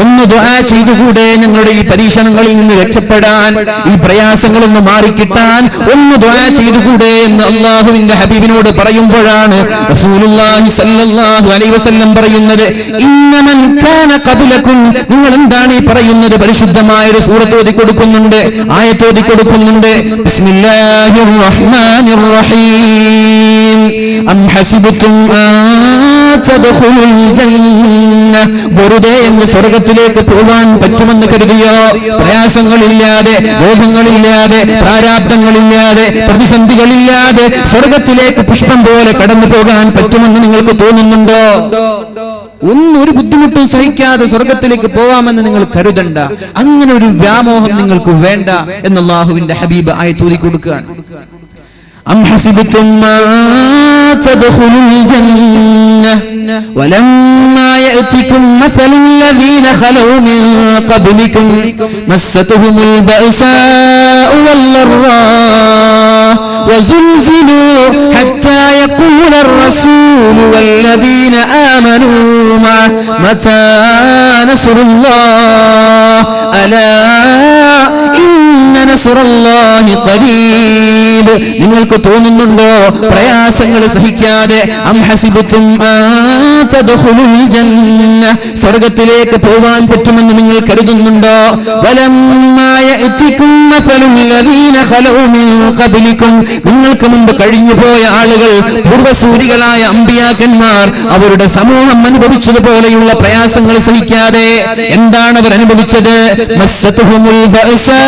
ഒന്ന് ദുആ ചെയ്തുകൂടെ? ഞങ്ങളുടെ ഈ പരീക്ഷണങ്ങളിൽ നിന്ന് രക്ഷപ്പെടാൻ, ഈ പ്രയാസങ്ങളിൽ നിന്ന് മാറിക്കിട്ടാൻ ഒന്ന് ദുആ ചെയ്തുകൂടെ എന്ന് അല്ലാഹുവിന്റെ ഹബീബിനോട് പറയുമ്പോഴാണ് റസൂലുള്ളാഹി സ്വല്ലല്ലാഹു അലൈഹി വസല്ലം പറയുന്നത്, ഇന്നമൻ കാന ഖബലകും, നിങ്ങൾ എന്താണ് ഈ പറയുന്നത്? പരിശുദ്ധമായ ഒരു സൂറത്ത് ഓതി കൊടുക്കുന്നുണ്ട്, ആയത്ത് ഓതി കൊടുക്കുന്നുണ്ട്. ബിസ്മില്ലാഹിർ റഹ്മാനിർ റഹീം. അം ഹസിബതും തദ്ഖുലുൽ ജന്ന, വെറുതെ എന്ന് സ്വർഗ്ഗത്തിലേക്ക് പോകാൻ പറ്റുമെന്ന് കരുതിയോ? പ്രയാസങ്ങളില്ലാതെ, രോഗങ്ങളില്ലാതെ, പ്രാരാബ്ദങ്ങളില്ലാതെ, പ്രതിസന്ധികളില്ലാതെ സ്വർഗ്ഗത്തിലേക്ക് പുഷ്പം പോലെ കടന്നു പോകാൻ പറ്റുമെന്ന് നിങ്ങൾക്ക് തോന്നുന്നുണ്ടോ? ഒരു ബുദ്ധിമുട്ടും സഹിക്കാതെ സ്വർഗത്തിലേക്ക് പോവാമെന്ന് നിങ്ങൾ കരുതണ്ട. അങ്ങനെ ഒരു വ്യാമോഹം നിങ്ങൾക്ക് വേണ്ട എന്ന് അല്ലാഹുവിന്റെ ഹബീബ് ആയത്തൂതി കൊടുക്കുകയാണ്. أم حسبتم ما تدخلوا الجنة ولما يأتكم مثل الذين خلوا من قبلكم مستهم البأساء والضراء وزلزلوا حتى يقول الرسول والذين آمنوا معه متى نصر الله ألا إن نصر الله قريب. നിങ്ങൾക്ക് തോന്നുന്നുണ്ടോ പ്രയാസങ്ങൾ സഹിക്കാതെ അം ഹസിബതും തദ്ഖുലുൽ ജന്ന, സ്വർഗ്ഗത്തിലേക്ക് പോകാൻ പറ്റുമെന്ന് നിങ്ങൾ കരുതുന്നുണ്ടോ? വലമ്മാ യഅതികും മസലുൽ ലദീന ഖലൂ മിൻ ഖബ്ലികും, നിങ്ങൾക്ക് മുമ്പ് കഴിഞ്ഞുപോയ ആളുകൾ, പൂർവ്വസൂരികളായ അമ്പിയാക്കന്മാർ, അവരുടെ സമൂഹം അനുഭവിച്ചതുപോലെയുള്ള പ്രയാസങ്ങൾ സഹിക്കാതെ എന്താണ് അവർ അനുഭവിച്ചത്? മസ്സതുഹുമുൽ ബഅസാ,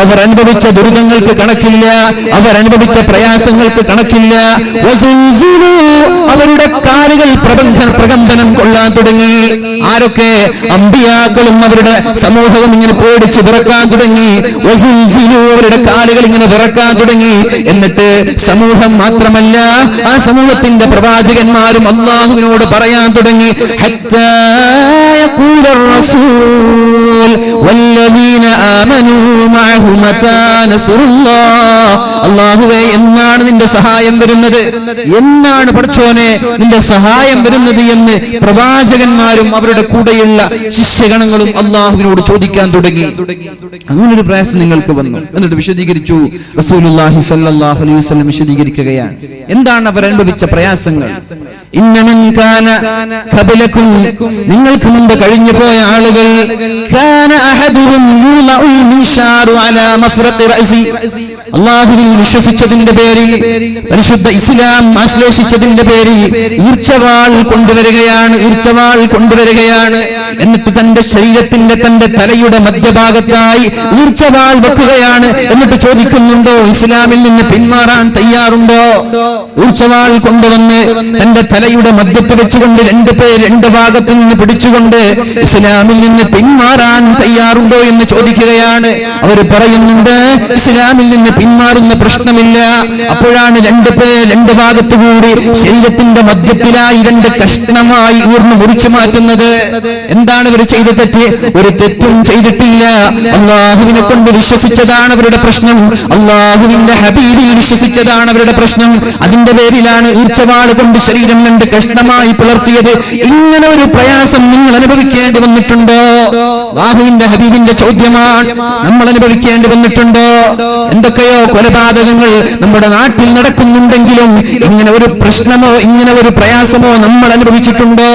അവർ അനുഭവിച്ച ദുരിതങ്ങൾക്ക് കണക്കില്ല, അവർ അനുഭവിച്ച പ്രയാസങ്ങൾക്ക് കണക്കില്ല. വസുൽസിലു, അവരുടെ കാലുകൾ പ്രകമ്പനം കൊള്ളാൻ തുടങ്ങി. ആരൊക്കെ? അമ്പിയാക്കളും അവരുടെ സമൂഹവും ഇങ്ങനെ പേടിച്ച് വിറക്കാൻ തുടങ്ങി. വസുൽസിലു, അവരുടെ കാലുകൾ ഇങ്ങനെ വിറക്കാൻ തുടങ്ങി. എന്നിട്ട് സമൂഹം മാത്രമല്ല, ആ സമൂഹത്തിന്റെ പ്രവാചകന്മാരും അല്ലാഹുവിനോട് പറയാൻ തുടങ്ങി, ഹത്താ യഖൂലർ റസൂൽ വല്ലദീന ആമനൂ മഅഹു മതാ നസ്റുല്ലാഹ്, അല്ലാഹുവേ എന്നാണ് നിന്റെ സഹായം വരുന്നത്, എന്നാണ് പടച്ചോനെ നിന്റെ സഹായം വരുന്നത് എന്ന് പ്രവാചകന്മാരും അവരുടെ കൂടെയുള്ള ശിഷ്യഗണങ്ങളും അല്ലാഹുവിനോട് ചോദിക്കാൻ തുടങ്ങി. അങ്ങനൊരു പ്രയാസം നിങ്ങൾക്ക് വന്നു. എന്നിട്ട് വിശദീകരിച്ചു റസൂലുള്ളാഹി സ്വല്ലല്ലാഹു അലൈഹി വസല്ലം വിശദീകരിക്കുകയാണ് എന്താണ് അവർ അനുഭവിച്ച പ്രയാസങ്ങൾ. ഇന്നമൻ കാന ഖബലകും, നിങ്ങൾക്ക് മുമ്പ് കഴിഞ്ഞു പോയ ആളുകൾ, കാന അഹദുഹും യൂലഉൽ മിൻശാറു അലാ മഫ്റഖി റഅസി, അല്ലാഹുവിൽ വിശ്വസിച്ചതിന്റെ പേരിൽ, പരിശുദ്ധ ഇസ്ലാം ആശ്ലേഷിച്ചതിന്റെ പേരിൽ ഈർച്ചവാൾ കൊണ്ടുവരികയാണ്. എന്നിട്ട് തന്റെ ശരീരത്തിന്റെ, തന്റെ തലയുടെ മധ്യഭാഗത്തായി ഈർച്ചവാൾ വെക്കുകയാണ്. എന്നിട്ട് ചോദിക്കുന്നുണ്ടോ, ഇസ്ലാമിൽ നിന്ന് പിന്മാറാൻ തയ്യാറുണ്ടോ? ഈർച്ചവാൾ കൊണ്ടുവന്ന് തന്റെ തലയുടെ മധ്യത്ത് വെച്ചുകൊണ്ട് രണ്ട് ഭാഗത്ത് നിന്ന് പിടിച്ചുകൊണ്ട് ഇസ്ലാമിൽ നിന്ന് പിന്മാറാൻ തയ്യാറുണ്ടോ എന്ന് ചോദിക്കുകയാണ്. അവർ പറയുന്നുണ്ട്, ഇസ്ലാമിൽ നിന്ന് പിന്മാറുന്ന പ്രശ്നമില്ല. അപ്പോഴാണ് രണ്ട് ഭാഗത്തുകൂടി ശരീരത്തിന്റെ മധ്യത്തിലായി രണ്ട് കഷ്ണമായി മുറിച്ചു മാറ്റുന്നത്. എന്താണ് ഇവർ ചെയ്ത തെറ്റ്? ഒരു തെറ്റും ചെയ്തിട്ടില്ല. അല്ലാഹുവിനെ കൊണ്ട് വിശ്വസിച്ചതാണ് അവരുടെ പ്രശ്നം, അല്ലാഹുവിന്റെ ഹബീബിൽ വിശ്വസിച്ചതാണ് അവരുടെ പ്രശ്നം. അതിന്റെ പേരിലാണ് ഈർച്ചവാൾ കൊണ്ട് ശരീരം രണ്ട് കഷ്ണമായി പിളർത്തിയത്. ഇങ്ങനെ ഒരു പ്രയാസം നിങ്ങൾ അനുഭവിക്കേണ്ടി വന്നിട്ടുണ്ടോ? അല്ലാഹുവിന്റെ ഹബീബിന്റെ ചോദ്യമാണ്. നമ്മൾ അനുഭവിക്കേണ്ടി വന്നിട്ടുണ്ടോ? എന്തൊക്കെയോ കൊലപാതകങ്ങൾ നമ്മുടെ നാട്ടിൽ നടക്കുന്നുണ്ടെങ്കിലും ഇങ്ങനെ ഒരു പ്രശ്നമോ ഇങ്ങനെ ഒരു പ്രയാസമോ നമ്മൾ അനുഭവിച്ചിട്ടുണ്ടോ?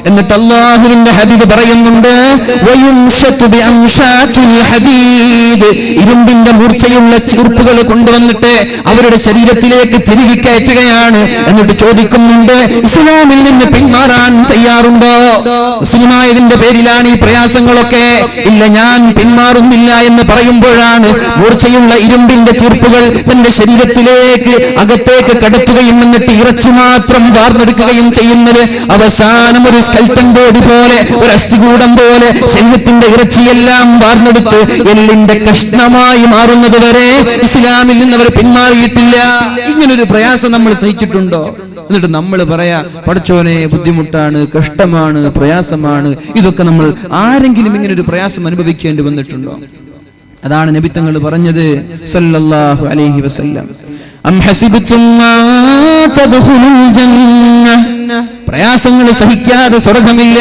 എന്നിട്ട് അല്ലാഹുവിന്റെ ഹബീബ് പറയുന്നുണ്ട്, വയുൻശതു ബിഅംശാതിൽ ഹദീദ്, ഇരുമ്പിന്റെ മൂർച്ചയുള്ള ചീർപ്പുകൾ കൊണ്ടുവന്നിട്ട് അവരുടെ ശരീരത്തിലേക്ക് തിരികെ കയറ്റുകയാണ്. എന്നിട്ട് ചോദിക്കുന്നുണ്ട്, ഇസ്ലാമിൽ നിന്ന് പിന്മാറാൻ തയ്യാറുണ്ടോ? മുസ്ലിമായതിന്റെ പേരിലാണ് ഈ പ്രയാസങ്ങളൊക്കെ. ഇല്ല, ഞാൻ പിന്മാറുന്നില്ല എന്ന് പറയുമ്പോഴാണ് മൂർച്ചയുള്ള ഇരുമ്പിന്റെ ചീർപ്പുകൾ തന്റെ ശരീരത്തിലേക്ക് അകത്തേക്ക് കടത്തുകയും എന്നിട്ട് ഇറച്ചി മാത്രം വാർന്നെടുക്കുകയും ചെയ്യുന്നത്. അവസാനം ഒരു സ്കെൽട്ടൻ ബോഡി പോലെ, ഒരു അസ്ഥികൂടം പോലെ ശരീരത്തിന്റെ ഇറച്ചിയെല്ലാം വാർന്നെടുത്ത് എല്ലിന്റെ കഷ്ണമായി മാറുന്നത് വരെ ഇസ്ലാമിൽ നിന്ന് അവർ പിന്മാറിയിട്ടില്ല. ഇങ്ങനൊരു പ്രയാസം നമ്മൾ സഹിച്ചിട്ടുണ്ടോ? എന്നിട്ട് നമ്മൾ പറയാ, പടച്ചോനെ ബുദ്ധിമുട്ടാണ്, കഷ്ടമാണ്, പ്രയാസമാണ്. ഇതൊക്കെ നമ്മൾ ആരെങ്കിലും ഇങ്ങനെ ഒരു പ്രയാസം അനുഭവിക്കേണ്ടി വന്നിട്ടുണ്ടോ? അതാണ് നബി തങ്ങൾ പറഞ്ഞത് സല്ലല്ലാഹു അലൈഹി വസല്ലം, അം ഹസിബതും മാ തദ്ഖുലുൽ ജന്ന, പ്രയാസങ്ങൾ സഹിക്കാതെ സ്വർഗമില്ല.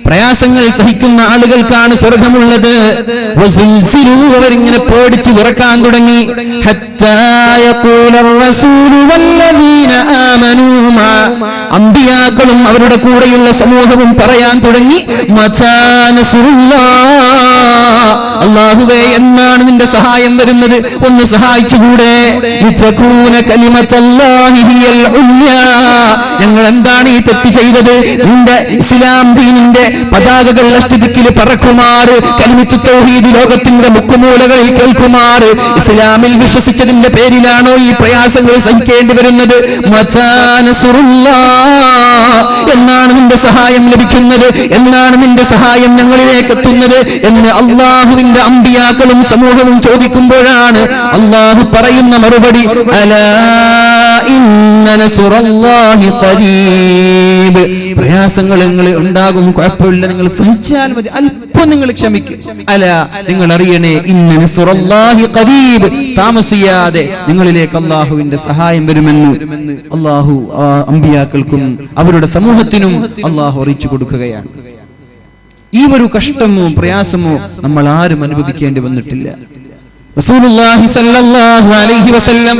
പ്രയാസങ്ങൾ സഹിക്കുന്ന ആളുകൾക്കാണ് സ്വർഗമുള്ളത്. അവരിങ്ങനെ പേടിച്ച് വിറക്കാൻ തുടങ്ങി. അമ്പിയാക്കളും അവരുടെ കൂടെയുള്ള സമൂഹവും പറയാൻ തുടങ്ങി, അല്ലാഹുവേ, എന്നാണ് നിന്റെ സഹായം വരുന്നത്? ഒന്ന് സഹായിച്ചുകൂടെ? ഞങ്ങൾ എന്താണ് ഈ തെറ്റ് ചെയ്തത്? നിന്റെ ഇസ്ലാം ദീനിന്റെ പതാകകൾ അഷ്ടിദിക്കിൽ പറക്കുമാറ്, കലിമത്ത് തൗഹീദ് ലോകത്തിന്റെ മുക്കുമൂലകളിൽ കേൾക്കുമാറ്, ഇസ്ലാമിൽ വിശ്വസിച്ചതിന്റെ പേരിലാണോ ഈ പ്രയാസങ്ങൾ സഹിക്കേണ്ടി വരുന്നത്? എന്നാണ് നിന്റെ സഹായം ലഭിക്കുന്നത്? എന്നാണ് നിന്റെ സഹായം ഞങ്ങളിലേക്ക് എത്തുന്നത് എന്ന് അള്ളാഹുവിന്റെ അമ്പിയാക്കളും സമൂഹവും ചോദിക്കുമ്പോഴാണ് അള്ളാഹു പറയുന്ന മറുപടി, അലാ ഇന്ന നസ്റല്ലാഹി ഖരീബ്. പ്രയാസങ്ങൾ നിങ്ങൾ ഉണ്ടാകും, കുഴപ്പമില്ല, നിങ്ങൾ സഹിച്ചാൽ മതി, അല്പം നിങ്ങൾ ക്ഷമിക്കും. അലാ, നിങ്ങൾ അറിയണേ, ഇന്ന നസ്റല്ലാഹി ഖരീബ്, താമസിയാതെ നിങ്ങളിലേക്ക് അള്ളാഹുവിന്റെ സഹായം വരുമെന്ന് അള്ളാഹു അമ്പിയാക്കൾക്കും അവരുടെ സമൂഹത്തിനും അള്ളാഹു അറിയിച്ചു കൊടുക്കുകയാണ്. ഈ ഒരു കഷ്ടമോ പ്രയാസമോ നമ്മൾ ആരും അനുഭവിക്കേണ്ടി വന്നിട്ടില്ല. റസൂലുള്ളാഹി സ്വല്ലല്ലാഹു അലൈഹി വസല്ലം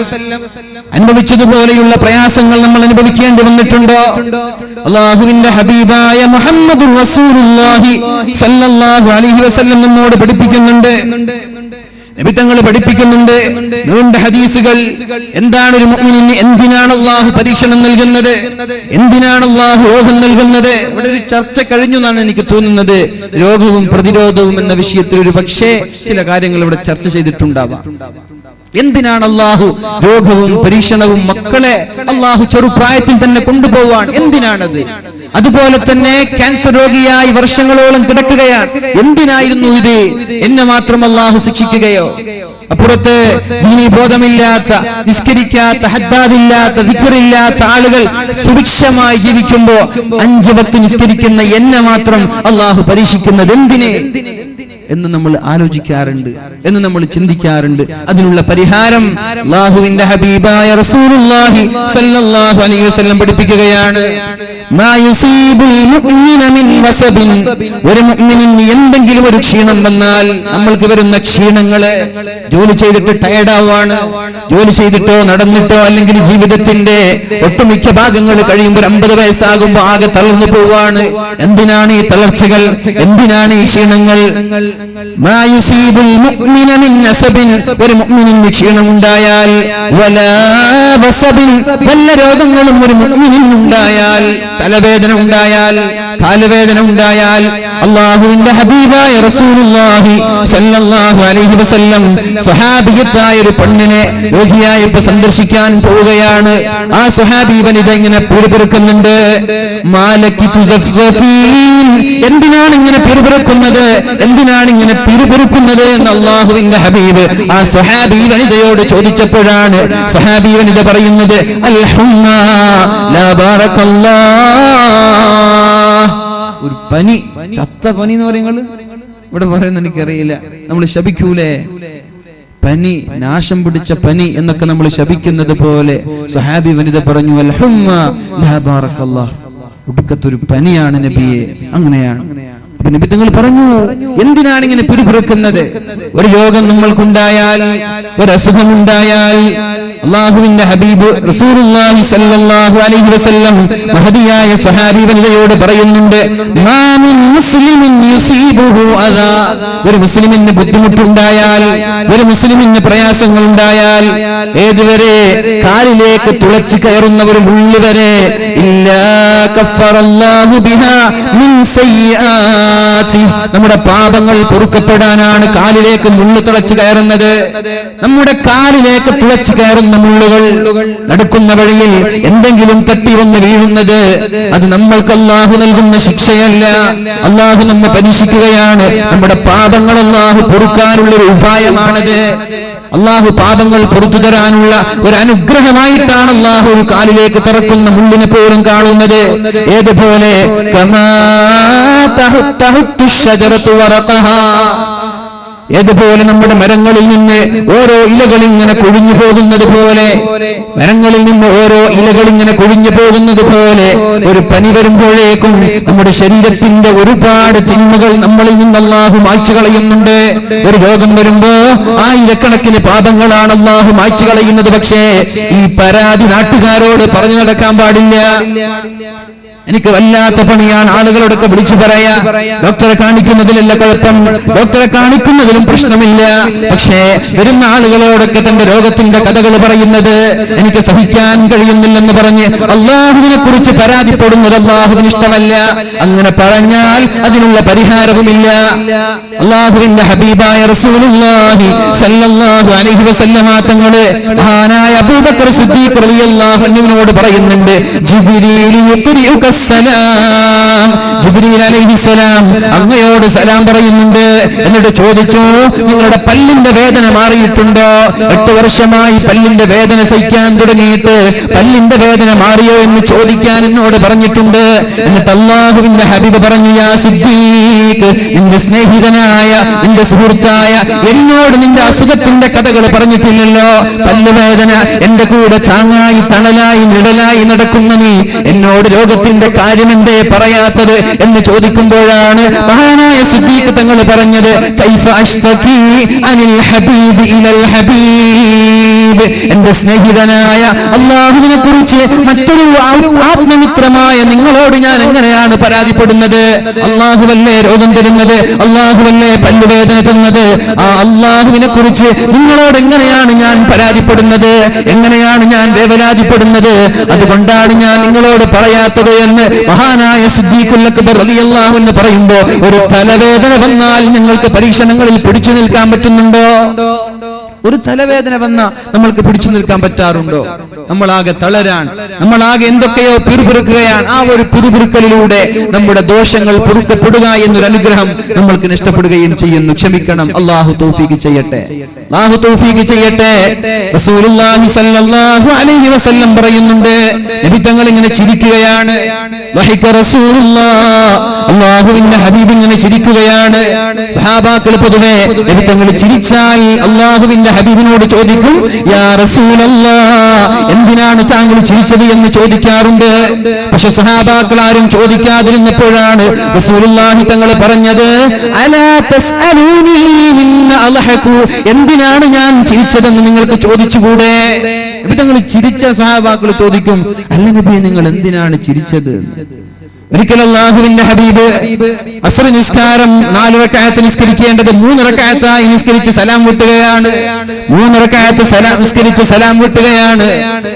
അനുഭവിച്ചതുപോലെയുള്ള പ്രയാസങ്ങൾ നമ്മൾ അനുഭവിക്കേണ്ടി വന്നിട്ടുണ്ടോ? അല്ലാഹുവിന്റെ ഹബീബായ മുഹമ്മദുർ റസൂലുള്ളാഹി സ്വല്ലല്ലാഹു അലൈഹി വസല്ലം നമ്മോട് പഠിപ്പിക്കുന്നുണ്ട്, നബി തങ്ങൾ പഠിപ്പിക്കുന്നുണ്ട് നീണ്ട ഹദീസുകൾ. എന്താണ് ഒരു മുഅ്മിനിന്? എന്തിനാണ് അല്ലാഹു പരീക്ഷണം നൽകുന്നത്? എന്തിനാണ് അല്ലാഹു രോഗം നൽകുന്നത്? ഇവിടെ ഒരു ചർച്ച കഴിഞ്ഞു എന്നാണ് എനിക്ക് തോന്നുന്നത്. രോഗവും പ്രതിരോധവും എന്ന വിഷയത്തിൽ ഒരു പക്ഷേ ചില കാര്യങ്ങൾ ഇവിടെ ചർച്ച ചെയ്തിട്ടുണ്ടാവാം. എന്തിനാണ് അല്ലാഹു രോഗവും പരീക്ഷണവും? മക്കളെ അല്ലാഹു ചെറുപ്രായത്തിൽ തന്നെ കൊണ്ടുപോവാൻ എന്തിനാണത്? അതുപോലെ തന്നെ ക്യാൻസർ രോഗിയായി വർഷങ്ങളോളം കിടക്കുകയാണ്. എന്തിനായിരുന്നു ഇത്? എന്നെ മാത്രം അല്ലാഹു ശിക്ഷിക്കുകയോ? അപ്പുറത്ത് ദീനി ബോധമില്ലാത്ത, നിസ്കരിക്കാത്ത, ഹദ്ദാദില്ലാത്ത, ദിക്റില്ലാത്ത ആളുകൾ സുഭിക്ഷമായി ജീവിക്കുമ്പോ 5 വക്ത് നിസ്കരിക്കുന്ന എന്നെ മാത്രം അല്ലാഹു പരീക്ഷിക്കുന്നത് എന്തിനെ എന്ന് നമ്മൾ ആലോചിക്കാറുണ്ട്, എന്ന് നമ്മൾ ചിന്തിക്കാറുണ്ട്. അതിനുള്ള പരിഹാരം അല്ലാഹുവിന്റെ ഹബീബായ റസൂലുള്ളാഹി സ്വല്ലല്ലാഹു അലൈഹി വസല്ലം പഠിപ്പിക്കുകയാണ്. മാ യുസീബുൽ മുഅ്മിന മിൻ വസബിൻ, ഒരു മുഅ്മിനിന് എന്തെങ്കിലും ഒരു ക്ഷീണം വന്നാൽ, നമ്മൾക്ക് വരുന്ന ക്ഷീണങ്ങളെ, ജോലി ചെയ്തിട്ട് ടയർഡാവാണ്, ജോലി ചെയ്തിട്ടോ നടന്നിട്ടോ അല്ലെങ്കിൽ ജീവിതത്തിന്റെ ഒട്ടുമിക്ക ഭാഗങ്ങൾ കഴിയുമ്പോൾ 50 വയസ്സാകുമ്പോൾ ആകെ തളർന്നു പോവാണ്. എന്തിനാണ് ഈ തളർച്ചകൾ? എന്തിനാണ് ഈ ക്ഷീണങ്ങൾ? മാ യുസീബുൽ മുഅ്മിന മിൻ നസബിൻ, ഒരു മുഅ്മിനിന് ക്ഷീണമുണ്ടായാൽ, വലാ വസബിൻ, വല്ല രോഗങ്ങളും ഒരു മുഅ്മിനിന് ഉണ്ടായാൽ, തലവേദന ഉണ്ടായാൽ, കാലുവേദന ഉണ്ടായാൽ, അല്ലാഹുവിന്റെ ഹബീബായ റസൂലുള്ളാഹി സ്വല്ലല്ലാഹു അലൈഹി വസല്ലം സ്വഹാബിയത്തായ ഒരു പെണ്ണിനെ രോഗിയായപ്പോൾ സന്ദർശിക്കാൻ പോവുകയാണ്. ആ സ്വഹാബി വനിത ഇങ്ങനെ പിറുപിറുക്കുന്നുണ്ട്. മാലക്കി തുസഫീൻ, എന്തിനാണ് ഇങ്ങനെ പിറുപിറുക്കുന്നത്? എന്തിനാണ് ഇങ്ങനെ പിറുപിറുക്കുന്നത് എന്ന് അല്ലാഹുവിന്റെ ഹബീബ് ആ സ്വഹാബി വനിതയോട് ചോദിച്ചപ്പോഴാണ് സ്വഹാബി വനിത പറയുന്നത്, അൽഹുമ്മാ ലാ ബാറകല്ലാഹ്, ഒരു പനി, ചത്ത പനി എന്ന് പറയുന്നത് ഇവിടെ പറയുന്നത് എനിക്കറിയില്ല. നമ്മൾ ശപിക്കൂലേ? പനി, നാശം പിടിച്ച പനി എന്നൊക്കെ നമ്മൾ ശപിക്കുന്നത് പോലെ സ്വഹാബി വനിത പറഞ്ഞു, അൽഹുമ്മാ ലാ ബാറകല്ലാഹ്, ഒടുക്കത്തൊരു പനിയാണ് നബിയെ. അങ്ങനെയാണ്. അപ്പൊ നബി തങ്ങൾ പറഞ്ഞു, എന്തിനാണ് ഇങ്ങനെ പിറുപിറുക്കുന്നത്? ഒരു രോഗം നമ്മൾക്കുണ്ടായാൽ, ഒരു അസുഖമുണ്ടായാൽ, അല്ലാഹുവിന്റെ ഹബീബ് റസൂലുള്ളാഹി സ്വല്ലല്ലാഹു അലൈഹി വസല്ലം മഹദിയായ സ്വഹാബി വനിതയോട് പറയുന്നുണ്ട്, മാ മിൻ മുസ്ലിമിൻ യുസീബുഹു അദാ, ഒരു മുസ്ലിമിന് ബുദ്ധിമുട്ടുണ്ടായാൽ, ഒരു മുസ്ലിമിന് പ്രയാസങ്ങൾ ഉണ്ടായാൽ, ഏതുവരെ? കാലിലേക്ക് തുളച്ചു കയറുന്ന ഒരു മുള്ള് വരെ, ഇല്ലാ കഫറല്ലാഹു ബിഹാ മിൻ സയ്യിആതി, നമ്മുടെ പാപങ്ങൾ പൊറുക്കപ്പെടാനാണ് കാലിലേക്ക് മുള്ള് തുളച്ചു കയറുന്നത്. നമ്മുടെ കാലിലേക്ക് തുളച്ചു കയറുന്ന മുള്ളുകൾ, നടക്കുന്ന വഴിയിൽ എന്തെങ്കിലും തട്ടി വന്ന് വീഴുന്നത്, അത് നമ്മൾക്ക് അല്ലാഹു നൽകുന്ന ശിക്ഷയല്ല. അല്ലാഹു നമ്മെ പരീക്ഷിക്കുകയാണ്. നമ്മുടെ പാപങ്ങൾ അല്ലാഹു പൊറുക്കാനുള്ള ഒരു ഉപായമാണത്. അല്ലാഹു പാപങ്ങൾ പൊറുത്തു തരാനുള്ള ഒരു അനുഗ്രഹമായിട്ടാണ് അല്ലാഹു ഒരു കാലിലേക്ക് തറക്കുന്ന മുള്ളിനെ പോലും കാണുന്നത്. ഏതുപോലെ? കമാ തഹുത്തു ശജറതു വറഖഹാ, ഏതുപോലെ നമ്മുടെ മരങ്ങളിൽ നിന്ന് ഓരോ ഇലകൾ ഇങ്ങനെ കൊഴിഞ്ഞു പോകുന്നത് പോലെ, മരങ്ങളിൽ നിന്ന് ഓരോ ഇലകൾ ഇങ്ങനെ കൊഴിഞ്ഞു പോകുന്നത് പോലെ ഒരു പനി വരുമ്പോഴേക്കും നമ്മുടെ ശരീരത്തിന്റെ ഒരുപാട് തിന്മകൾ നമ്മളിൽ നിന്ന് അല്ലാഹു മായ്ച്ചു കളയുന്നുണ്ട്. ഒരു രോഗം വരുമ്പോ ആയിരക്കണക്കിന് പാപങ്ങളാണ് അല്ലാഹു മായ്ച്ചു കളയുന്നത്. പക്ഷേ ഈ പരാതി നാട്ടുകാരോട് പറഞ്ഞു നടക്കാൻ പാടില്ല. എനിക്ക് വല്ലാത്ത പണിയാണ് ആളുകളോടൊക്കെ വിളിച്ചു പറയാ. ഡോക്ടറെ കാണിക്കുന്നതിലല്ല കുഴപ്പം, ഡോക്ടറെ കാണിക്കുന്നതിലും പ്രശ്നമില്ല. പക്ഷേ വരുന്ന ആളുകളോടൊക്കെ തന്റെ രോഗത്തിന്റെ കഥകൾ പറയുന്നത് എനിക്ക് സഹിക്കാൻ കഴിയുന്നില്ലെന്ന് പറഞ്ഞ് അള്ളാഹുവിനെ കുറിച്ച് പരാതിപ്പെടുന്നത് അള്ളാഹുവിന് ഇഷ്ടമല്ല. അങ്ങനെ പറഞ്ഞാൽ അതിനുള്ള പരിഹാരവുമില്ല. അള്ളാഹുവിന്റെ ഹബീബായ റസൂലുള്ളാഹി സ്വല്ലല്ലാഹു അലൈഹി വസല്ലമ തങ്ങള് മഹാനായ അബൂബക്കർ സിദ്ദീഖ് റളിയല്ലാഹു അൻഹുവിനോട് പറയുന്നുണ്ട്, ജിബ്രീൽ യുഖരിഉക സലാം, ജിബ്രീൽ അലൈഹിസ്സലാം അങ്ങയോട് സലാം പറയുന്നുണ്ട്. എന്നിട്ട് ചോദിച്ചു, നിങ്ങളുടെ പല്ലിന്റെ വേദന മാറിയിട്ടുണ്ടോ? 8 വർഷമായി പല്ലിന്റെ വേദന സഹിക്കാൻ തുടങ്ങിയിട്ട് പല്ലിന്റെ വേദന മാറിയോ എന്ന് ചോദിക്കാൻ എന്നോട് പറഞ്ഞിട്ടുണ്ട്. എന്നിട്ട് അല്ലാഹുവിന്റെ ഹബീബ് പറഞ്ഞു, യാ സിദ്ദീഖ്, നിന്റെ സ്നേഹിതനായ നിന്റെ സുഹൃത്തായ എന്നോട് നിന്റെ അസുഖത്തിന്റെ കഥകൾ പറഞ്ഞിട്ടില്ലല്ലോ. പല്ലുവേദന എന്റെ കൂടെ ചാങ്ങായി തണലായി നിഴലായി നടക്കുന്ന നീ എന്നോട് രോഗത്തിന്റെ കാര്യം എന്തേ പറയാത്തത് എന്ന് ചോദിക്കുമ്പോഴാണ് മഹാനായ സിദ്ദീഖ് തങ്ങൾ പറഞ്ഞത്, കൈഫ അഷ്തകി അനിൽ ഹബീബ് ഇലൽ ഹബീബ്, എന്റെ സ്നേഹിതനായ അല്ലാഹുവിനെ കുറിച്ച് മറ്റൊരു ആത്മമിത്രമായ നിങ്ങളോട് ഞാൻ എങ്ങനെയാണ് പരാതിപ്പെടുന്നത്? അല്ലാഹുവല്ലേ രോഗം തരുന്നത്, അല്ലാഹുവല്ലേ പല്ലുവേദന തന്നത്. ആ അല്ലാഹുവിനെ കുറിച്ച് നിങ്ങളോട് എങ്ങനെയാണ് ഞാൻ പരാതിപ്പെടുന്നത്, എങ്ങനെയാണ് ഞാൻ വേവലാതിപ്പെടുന്നത്? അതുകൊണ്ടാണ് ഞാൻ നിങ്ങളോട് പറയാത്തത് എന്ന് മഹാനായ സിദ്ദീഖുൽ അക്ബർ റളിയല്ലാഹു അൻഹു പറയുമ്പോൾ, ഒരു തലവേദന വന്നാൽ നിങ്ങൾക്ക് പരീക്ഷണങ്ങളിൽ പിടിച്ചു നിൽക്കാൻ പറ്റുന്നുണ്ടോ? ഒരു തലവേദന വന്ന നമ്മൾക്ക് പിടിച്ചു നിൽക്കാൻ പറ്റാറുണ്ടോ? നമ്മളാകെ തളരാൻ, നമ്മളാകെ എന്തൊക്കെയോ പിറുപിറുക്കുകയാണ്. ആ ഒരു പിറുപിറുക്കലിലൂടെ നമ്മുടെ ദോഷങ്ങൾ പൊറുക്കപ്പെടുക എന്നൊരു അനുഗ്രഹം നമ്മൾക്ക് നഷ്ടപ്പെടുകയും ചെയ്യുന്നു. ക്ഷമിക്കണം. അല്ലാഹു തൗഫീഖ് ചെയ്യട്ടെ, അല്ലാഹു തൗഫീഖ് ചെയ്യട്ടെ. റസൂലുള്ളാഹി സ്വല്ലല്ലാഹു അലൈഹി വസല്ലം പറയുന്നുണ്ട്, നബി തങ്ങൾ ഇങ്ങനെ ചിരിക്കുകയാണ്. വഹിക റസൂലുള്ളാഹ്, അല്ലാഹുവിന്റെ ഹബീബ് ഇങ്ങനെ ചിരിക്കുകയാണ്. സഹാബാക്കൾ പൊതുവെ നബി തങ്ങൾ ചിരിച്ചാൽ അല്ലാഹുവിന്റെ ഹബീബിനോട് ചോദിക്കും, യാ റസൂലല്ലാഹ്, എന്തിനാണ് താങ്കൾ ചിരിച്ചത് എന്ന് ചോദിക്കാറുണ്ട്. പക്ഷെ സഹാബാക്കൾ ആരും ചോദിക്കാതിരുന്നപ്പോഴാണ് റസൂലുള്ളാഹി തങ്ങൾ പറഞ്ഞത്, അലാ തസ്അലൂനി മിന്ന അൽഹഖു, എന്തിനാണ് ഞാൻ ചിരിച്ചതെന്ന് നിങ്ങൾക്ക് ചോദിച്ചുകൂടെ? നബി തങ്ങൾ ചിരിച്ച സഹാബാക്കൾ ചോദിക്കും, അല്ല നബിയെ നിങ്ങൾ എന്തിനാണ് ചിരിച്ചത്? ഒരിക്കൽ അല്ലാഹുവിന്റെ ഹബീബ് അസ്ർ നിസ്കാരം 4 റക്അത്ത് നിസ്കരിക്കേണ്ടത് 3 റക്അത്തായി നിസ്കരിച്ച് സലാം വിട്ടുകയാണ്. 3 റക്അത്ത് നിസ്കരിച്ച് സലാം വിട്ടുകയാണ്.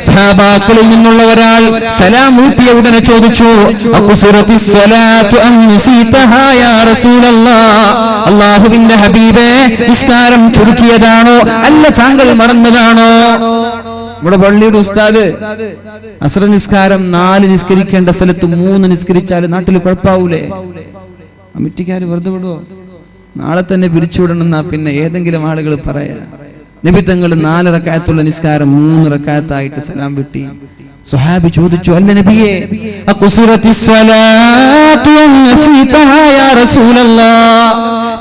സഹാബാക്കളിൽ നിന്നുള്ള ഒരാൾ സലാം വീട്ടിയ ഉടനെ ചോദിച്ചു, അഖ്സുറത്തിസ് സ്വലാത്തു അം നസീതഹാ യാ റസൂലല്ലാഹ്, അല്ലാഹുവിന്റെ ഹബീബേ, നിസ്കാരം ചുരുക്കിയതാണോ അല്ല താങ്കൾ മറന്നതാണോ? നമ്മുടെ പള്ളിയുടെ ഉസ്താദ് അസ്ർ നിസ്കാരം 4 നിസ്കരിക്കേണ്ട സ്ഥലത്ത് 3 നിസ്കരിച്ചാൽ നാട്ടിൽ കുഴപ്പാവൂലേ? കമ്മിറ്റിക്കാർ വെറുതെ വിടുവോ? നാളെ തന്നെ പിരിച്ചുവിടണമെന്നാ പിന്നെ ഏതെങ്കിലും ആളുകൾ പറയാ. നബി തങ്ങൾ 4 റക്അത്തുള്ള നിസ്കാരം 3 റക്അത്തായിട്ട് സലാം വിട്ടി. സ്വഹാബി ചോദിച്ചു, അല്ല നബിയേ, അഖ്സുറത്തിസ് സ്വലാത്തു നസീതഹാ യാ റസൂലല്ലാഹ്,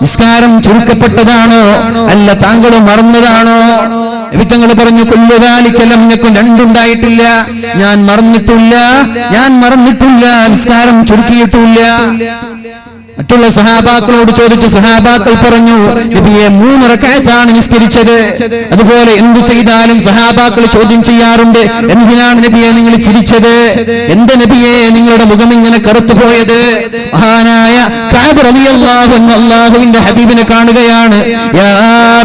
നിസ്കാരം ചുരുക്കപ്പെട്ടതാണോ അല്ല താങ്കൾ മറന്നതാണോ? നബി തങ്ങൾ പറഞ്ഞു, കുല്ലു ദാലിക ലം യകുൻ, രണ്ടുണ്ടായിട്ടില്ല. ഞാൻ മറന്നിട്ടില്ല, നിസ്കാരം ചുരുക്കിയിട്ടില്ല. മറ്റുള്ള സഹാബാക്കളോട് ചോദിച്ചു. സഹാബാക്കൾ പറഞ്ഞു, നബിയെ 3 റക്അത്താണ് നിസ്കരിച്ചത്. അതുപോലെ എന്തു ചെയ്താലും സഹാബാക്കൾ ചോദ്യം ചെയ്യാറുണ്ട്, എന്തിനാണ് നബിയെ നിങ്ങൾ ചിരിച്ചത്? എന്ത് നബിയെ നിങ്ങളുടെ മുഖം ഇങ്ങനെ കറുത്തുപോയത്? മഹാനായ കഅബ് റളിയല്ലാഹു അൻഹു അല്ലാഹുവിന്റെ ഹബീബിനെ കാണുകയാണ്. യാ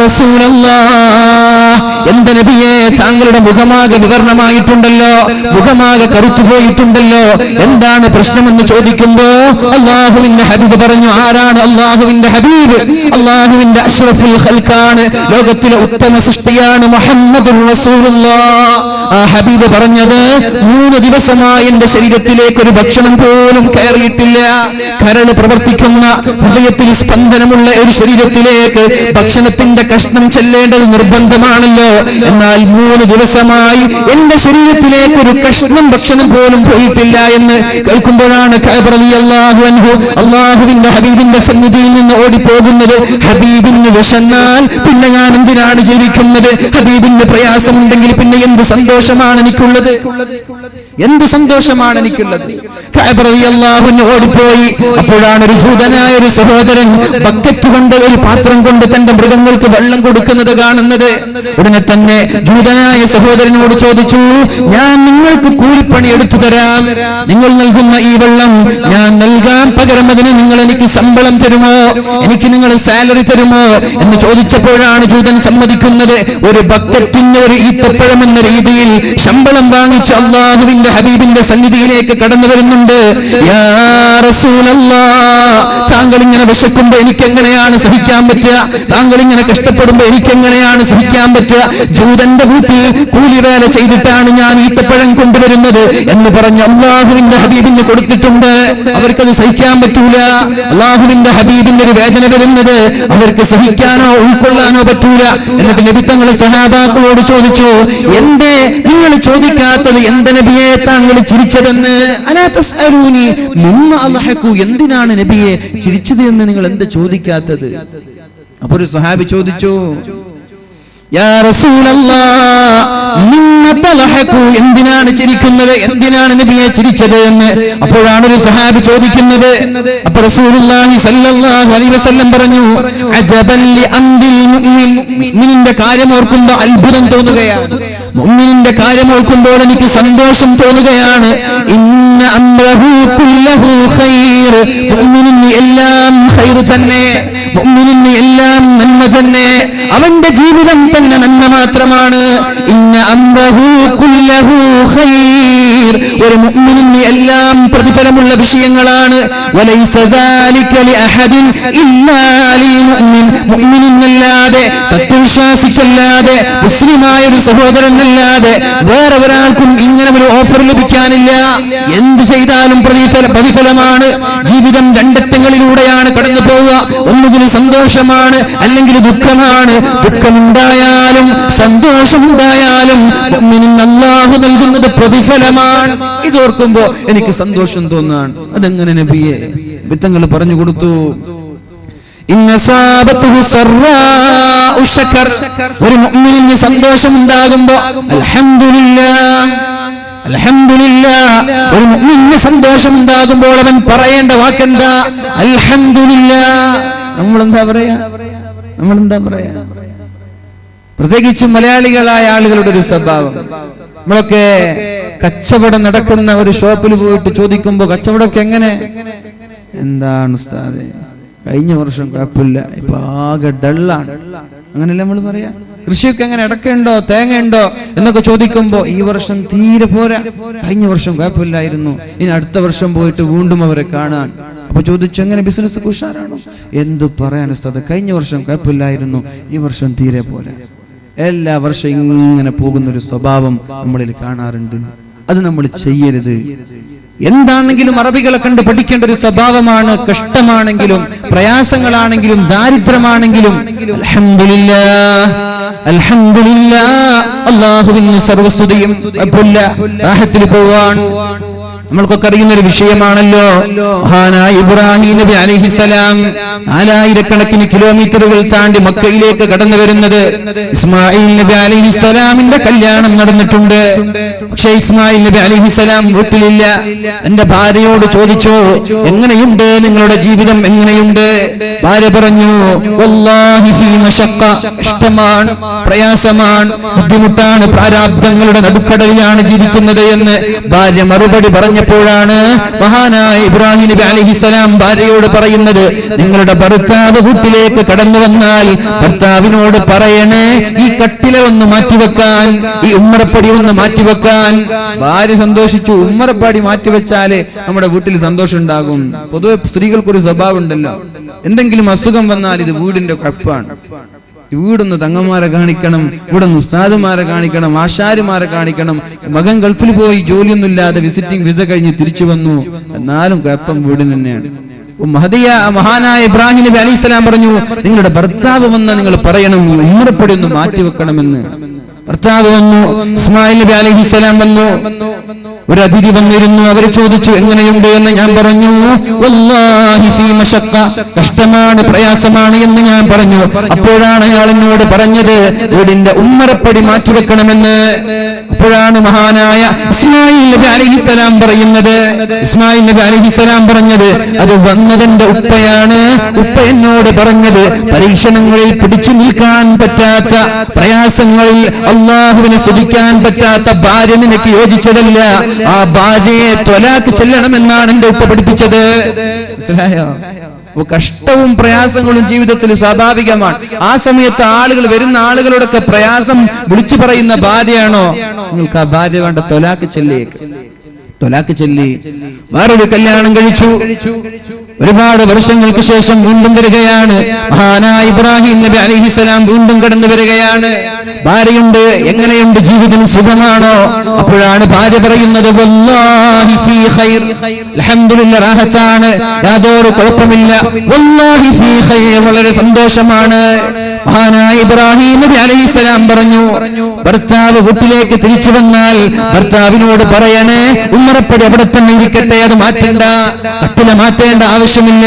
റസൂലല്ലാഹ്, എന്ത് നബിയെ താങ്കളുടെ മുഖമാകെ വിവർണമായിട്ടുണ്ടല്ലോ, മുഖമാകെ കറുത്തുപോയിട്ടുണ്ടല്ലോ, എന്താണ് പ്രശ്നമെന്ന് ചോദിക്കുമ്പോ അല്ലാഹുവിന്റെ ഹബീബ് പറഞ്ഞു, ആരാണ് അല്ലാഹുവിന്റെ ഹബീബ്? അല്ലാഹുവിന്റെ അഷ്റഫുൽ ഖൽഖാണ്, ലോകത്തിലെ ഉത്തമ സൃഷ്ടിയാണ് മുഹമ്മദുർ റസൂലുള്ളാഹ്. ആ ഹബീബ് പറഞ്ഞത് 3 ദിവസമായി എന്റെ ശരീരത്തിലേക്ക് ഒരു ഭക്ഷണം പോലും കയറിയിട്ടില്ല. കരൾ പ്രവർത്തിക്കുന്ന ഹൃദയത്തിൽ സ്പന്ദനമുള്ള ഒരു ശരീരത്തിലേക്ക് ഭക്ഷണത്തിന്റെ കഷ്ണം ചെല്ലേണ്ടത് നിർബന്ധമാണല്ലോ. എന്നാൽ 3 ദിവസമായി എന്റെ ശരീരത്തിലേക്ക് ഒരു കഷ്ണം ഭക്ഷണം പോലും പോയിട്ടില്ല എന്ന് കേൾക്കുമ്പോഴാണ് കഅബ് റളിയല്ലാഹു അൻഹു അല്ലാഹുവിന്റെ ഹബീബിന്റെ സന്നിധിയിൽ നിന്ന് ഓടിപ്പോകുന്നത്. ഹബീബിന് വിശന്നാൽ പിന്നെ ഞാൻ എന്തിനാണ് ജീവിക്കുന്നത്? ഹബീബിന് പ്രയാസമുണ്ടെങ്കിൽ പിന്നെ എന്ത് സന്തോഷമാണ് എനിക്കുള്ളത്? എന്ത് സന്തോഷമാണ് എനിക്കുള്ളത്? കഅബ് റളിയല്ലാഹു അൻഹു ഓടിപ്പോയി. അപ്പോഴാണ് ഒരു ജൂതനായ ഒരു സഹോദരൻ ബക്കറ്റ് കൊണ്ട്, ഒരു പാത്രം കൊണ്ട് തന്റെ മൃഗങ്ങൾക്ക് വെള്ളം കൊടുക്കുന്നത് കാണുന്നത്. ഉടനെ തന്നെ ജൂതനായ സഹോദരനോട് ചോദിച്ചു, ഞാൻ നിങ്ങൾക്ക് കൂലിപ്പണി എടുത്തു തരാം, നിങ്ങൾ നൽകുന്ന ഈ വെള്ളം ഞാൻ നൽകാം, പകരം അതിന് നിങ്ങൾ എനിക്ക് ശമ്പളം തരുമോ, എനിക്ക് നിങ്ങൾ സാലറി തരുമോ എന്ന് ചോദിച്ചപ്പോഴാണ് ജൂതൻ സമ്മതിക്കുന്നത്. ഒരു ബക്കറ്റിന് ഒരു ഈത്തപ്പഴം എന്ന രീതിയിൽ ശമ്പളം വാങ്ങിച്ച് അല്ലാഹുവിന്റെ ഹബീബിന്റെ സന്നിധിയിലേക്ക് കടന്നു വരുന്നുണ്ട്. യാ റസൂലല്ലാഹ്, താങ്കൾ ഇങ്ങനെ വിശക്കുമ്പോ എനിക്ക് എങ്ങനെയാണ് സഹിക്കാൻ പറ്റുക? താങ്കൾ ഇങ്ങനെ കഷ്ടപ്പെടുമ്പോ എനിക്ക് എങ്ങനെയാണ് സഹിക്കാൻ പറ്റുക? ജൂതന്റെ വീട്ടിൽ കൂലിവേല ചെയ്തിട്ടാണ് ഞാൻ ഈത്തപ്പഴം കൊണ്ടുവരുന്നത് എന്ന് പറഞ്ഞ് അല്ലാഹുവിന്റെ ഹബീബിന് കൊടുത്തിട്ടുണ്ട്. അവർക്കത് സഹിക്കാൻ പറ്റൂല. അല്ലാഹുവിന്റെ ഹബീബിന്റെ ഒരു വേദന വരുന്നത് അവർക്ക് സഹിക്കാനോ ഉൾക്കൊള്ളാനോ പറ്റൂല. എന്നിട്ട് നബി തങ്ങൾ സഹാബാക്കളോട് ചോദിച്ചു, എന്തേ നിങ്ങൾ ചോദിക്കാത്തത്? എന്ത് നബിയെ താങ്കൾ ചിരിച്ചതെന്ന്? അലാ തസ്അലൂനി മിമ്മ അൽഹഖു, എന്തിനാണ് നബിയെ ചിരിച്ചത് എന്ന് നിങ്ങൾ എന്താ ചോദിക്കാത്തത്? അപ്പോൾ ഒരു സ്വഹാബി ചോദിച്ചു, യാ റസൂലല്ലാഹ് മിമ്മ തൽഹഖു, എന്തിനാണ് ചിരിക്കുന്നത്? എന്തിനാണ് നബിയെ ചിരിച്ചത് എന്ന്. അപ്പോഴാണ് ഒരു സഹാബി ചോദിക്കുന്നത്. അപ്പോൾ റസൂലുള്ളാഹി സ്വല്ലല്ലാഹു അലൈഹി വസല്ലം പറഞ്ഞു, അജബൻ ലി അംദിൽ മുഅ്മിൻ, മുഅ്മിനിന്റെ കാര്യം ഓർക്കുമ്പോൾ അത്ഭുതം തോന്നുകയാണ്. മുഅ്മിനിന്റെ കാര്യം ഓർക്കുമ്പോൾ എനിക്ക് സന്തോഷം തോന്നുകയാണ്. ഇന്ന അംറഹു കുല്ലഹു ഖൈർ, മുഅ്മിനിന് എല്ലാം ഖൈർ തന്നെ, മുഅ്മിനിന് എല്ലാം നന്മ തന്നെ, അവന്റെ ജീവിതം തന്നെ നന്മ മാത്രമാണ്. ഇന്ന അംറഹു കുല്ലഹു ഖൈർ, ഒരു മുഅ്മിനിന് എല്ലാം പ്രതിഫലമുള്ള വിഷയങ്ങളാണ്. വലൈസ ദാലിക ലിഅഹദിൻ ഇല്ലാ ലിൽ മുഅ്മിൻ, മുഅ്മിനിനല്ലാതെ, സത്യവിശ്വാസിക്കല്ലാതെ, മുസ്ലിമായ ഒരു സഹോദരനല്ലാതെ വേറെ ഒരാൾക്കും ഇങ്ങനെ ഒരു ഓഫർ ലഭിക്കാനില്ല. എന്ത് ചെയ്താലും പ്രതിഫലമാണ്. ജീവിതം രണ്ടറ്റങ്ങളിലൂടെയാണ് കടന്നു പോവുക. ഒന്നുകിൽ സന്തോഷമാണ്, അല്ലെങ്കിൽ ദുഃഖമാണ്. ദുഃഖമുണ്ടായാലും സന്തോഷമുണ്ടായാലും മുഅ്മിനിന് അല്ലാഹു നൽകുന്നത് പ്രതിഫലമാണ്. ഇതോർക്കുമ്പോ എനിക്ക് സന്തോഷം തോന്നാണ്. അതെങ്ങനെ നബിയെ? തങ്ങൾ പറഞ്ഞു കൊടുത്തു, ഒരു മുഅ്മിനിന് സന്തോഷം ഉണ്ടാകുമ്പോ അൽഹംദുലില്ലാഹ്, അൽഹംദുലില്ലാഹ്. ഒരു മുഅ്മിനിന് സന്തോഷം ഉണ്ടാകുമ്പോൾ അവൻ പറയേണ്ട വാക്കെന്താ? അൽഹംദുലില്ലാഹ്. നമ്മളെന്താ പറയാ? പ്രത്യേകിച്ച് മലയാളികളായ ആളുകളുടെ ഒരു സ്വഭാവം, നമ്മളൊക്കെ കച്ചവടം നടക്കുന്ന ഒരു ഷോപ്പിൽ പോയിട്ട് ചോദിക്കുമ്പോ കച്ചവടമൊക്കെ എങ്ങനെ? എന്താണ് ഉസ്താദേ, കഴിഞ്ഞ വർഷം കുഴപ്പമില്ല, ഇപ്പൊ ആകെ ഡള്ളാണ്. അങ്ങനെയല്ല നമ്മൾ പറയാ. കൃഷിയൊക്കെ എങ്ങനെ, അടക്കയുണ്ടോ, തേങ്ങയുണ്ടോ എന്നൊക്കെ ചോദിക്കുമ്പോ ഈ വർഷം തീരെ പോരാ, കഴിഞ്ഞ വർഷം കുഴപ്പമില്ലായിരുന്നു, ഇനി അടുത്ത വർഷം പോയിട്ട് വീണ്ടും അവരെ കാണാൻ. അപ്പൊ ചോദിച്ചു, എങ്ങനെ ബിസിനസ് ഉഷാറാണോ? എന്ത് പറയാൻ ഉസ്താദ്, കഴിഞ്ഞ വർഷം കുഴപ്പമില്ലായിരുന്നു, ഈ വർഷം തീരെ പോരാ. എല്ലാ വർഷവും ഇങ്ങനെ പോകുന്നൊരു സ്വഭാവം നമ്മളിൽ കാണാറുണ്ട്. അത് നമ്മൾ ചെയ്യരുത്. എന്താണെങ്കിലും അറബികളെ കണ്ട് പഠിക്കേണ്ട ഒരു സ്വഭാവമാണ്. കഷ്ടമാണെങ്കിലും പ്രയാസങ്ങളാണെങ്കിലും ദാരിദ്ര്യമാണെങ്കിലും അൽഹംദുലില്ലാഹ്, അൽഹംദുലില്ലാഹ്, അല്ലാഹുവിന് സർവസ്തുതിയും. റാഹത്തിൽ പോവാൻ നമ്മൾക്കൊക്കെ അറിയുന്ന ഒരു വിഷയമാണല്ലോ. മഹാനായ ഇബ്രാഹിം നബി അലൈഹിസ്സലാം 4000 കിലോമീറ്ററുകൾ താണ്ടി മക്കയിലേക്ക് കടന്നു വരുന്നത്. ഇസ്മായിൽ നബി അലൈഹിസ്സലാമിന്റെ കല്യാണം നടന്നിട്ടുണ്ട്. പക്ഷേ ഇസ്മായിൽ നബി അലൈഹിസ്സലാം വീട്ടിലില്ല. എന്റെ ഭാര്യയോട് ചോദിച്ചു, എങ്ങനെയുണ്ട് നിങ്ങളുടെ ജീവിതം, എങ്ങനെയുണ്ട്? ഭാര്യ പറഞ്ഞു, വല്ലാഹി ഫീ മശഖ, കഷ്ടമാണ്, പ്രയാസമാണ്, ബുദ്ധിമുട്ടാണ്, പ്രാരാബ്ധങ്ങളുടെ നടുക്കടലിലാണ് ജീവിക്കുന്നത് എന്ന് ഭാര്യ മറുപടി പറഞ്ഞപ്പോഴാണ് മഹാനായ ഇബ്രാഹിം നബി അലൈഹിസ്സലാം ഭാര്യയോട് പറയുന്നത്, നിങ്ങളുടെ ഭർത്താവ് വീട്ടിലേക്ക് കടന്നു വന്നാൽ ഭർത്താവിനോട് പറയണേ ഈ കട്ടില ഒന്ന് മാറ്റിവെക്കാൻ, ഈ ഉമ്മറപ്പടി ഒന്ന് മാറ്റിവെക്കാൻ. ഭാര്യ സന്തോഷിച്ചു. ഉമ്മറപ്പടി മാറ്റിവെച്ചാലേ നമ്മുടെ വീട്ടിൽ സന്തോഷം ഉണ്ടാകും. പൊതുവെ സ്ത്രീകൾക്കൊരു സ്വഭാവം ഉണ്ടല്ലോ, എന്തെങ്കിലും അസുഖം വന്നാൽ ഇത് വീടിന്റെ കുഴപ്പമാണ്, ഇവിടുന്ന് തങ്ങന്മാരെ കാണിക്കണം, ഇവിടുന്ന് ഉസ്താദുമാരെ കാണിക്കണം, ആശാരിമാരെ കാണിക്കണം. മകൻ ഗൾഫിൽ പോയി ജോലിയൊന്നും ഇല്ലാതെ വിസിറ്റിംഗ് വിസ കഴിഞ്ഞ് തിരിച്ചു വന്നു, എന്നാലും കുഴപ്പം വീടിന് തന്നെയാണ്. മഹാനായ ഇബ്രാഹിം നബി അലൈഹിസ്സലാം പറഞ്ഞു, നിങ്ങളുടെ ഭർത്താവ് വന്ന് നിങ്ങൾ പറയണം ഈ ഉംറപ്പടി ഒന്ന് മാറ്റിവെക്കണമെന്ന്. ഭർത്താവ് വന്നു, ഇസ്മായിൽ നബി അലൈഹിസ്സലാം വന്നു. ഒരു അതിഥി വന്നിരുന്നു. അവർ ചോദിച്ചു എങ്ങനെയുണ്ട് എന്ന്. ഞാൻ പറഞ്ഞു വല്ലാഹി ഫീ മശഖ, കഷ്ടമാണ്, പ്രയാസമാണ് എന്ന് ഞാൻ പറഞ്ഞു. അപ്പോഴാണ് അയാൾ എന്നോട് പറഞ്ഞത് വീടിന്റെ ഉമ്മറപ്പടി മാറ്റിവെക്കണമെന്ന്. അപ്പോഴാണ് മഹാനായ ഇസ്മായിൽ നബി അലൈഹിസ്സലാം പറഞ്ഞത് അത് വന്നതെന്റെ ഉപ്പയാണ്. ഉപ്പ എന്നോട് പറഞ്ഞത് പരീക്ഷണങ്ങളിൽ പിടിച്ചു നിൽക്കാൻ പറ്റാത്ത, പ്രയാസങ്ങളിൽ അള്ളാഹുവിനെ സ്തുതിക്കാൻ പറ്റാത്ത ഭാര്യ നിനക്ക് യോജിച്ചതല്ല, ആ ഭാര്യയെ ത്വലാഖ് ചെല്ലണമെന്നാണ് എന്റെ ഉപ്പ പഠിപ്പിച്ചത്. മനസ്സിലായോ? കഷ്ടവും പ്രയാസങ്ങളും ജീവിതത്തിൽ സ്വാഭാവികമാണ്. ആ സമയത്ത് വരുന്ന ആളുകളോടൊക്കെ പ്രയാസം വിളിച്ചു പറയുന്ന ഭാര്യയാണോ, നിങ്ങൾക്ക് ആ ഭാര്യ വേണ്ട, ത്വലാഖ് ചൊല്ലി വേറൊരു കല്യാണം കഴിച്ചു. ഒരുപാട് വർഷങ്ങൾക്ക് ശേഷം വീണ്ടും വരികയാണ്. മഹാനായ ഇബ്രാഹിം നബി അലൈഹിസ്സലാം വീണ്ടും കടന്നു വരികയാണ്. ഭാര്യയുണ്ട്, എങ്ങനെയുണ്ട്, ജീവിതം സുഖമാണോ? അപ്പോഴാണ് ഭാര്യ പറയുന്നത് വല്ലാഹി ഫീ ഖൈർ, അൽഹംദുലില്ലാഹ് റാഹത്താണ്, യാതൊരു കുഴപ്പമില്ല, വല്ലാഹി ഫീ ഖൈർ, വളരെ സന്തോഷമാണ്. മഹാനായ ഇബ്രാഹിം നബി അലൈഹിസ്സലാം പറഞ്ഞു, ഭർത്താവ് വീട്ടിലേക്ക് തിരിച്ചു വന്നാൽ ഭർത്താവിനോട് പറയണേ ഉമ്മറപ്പടി അവിടെ തന്നെ ഇരിക്കട്ടെ, അത് മാറ്റേണ്ട, കട്ടില മാറ്റേണ്ട ആവശ്യമില്ല.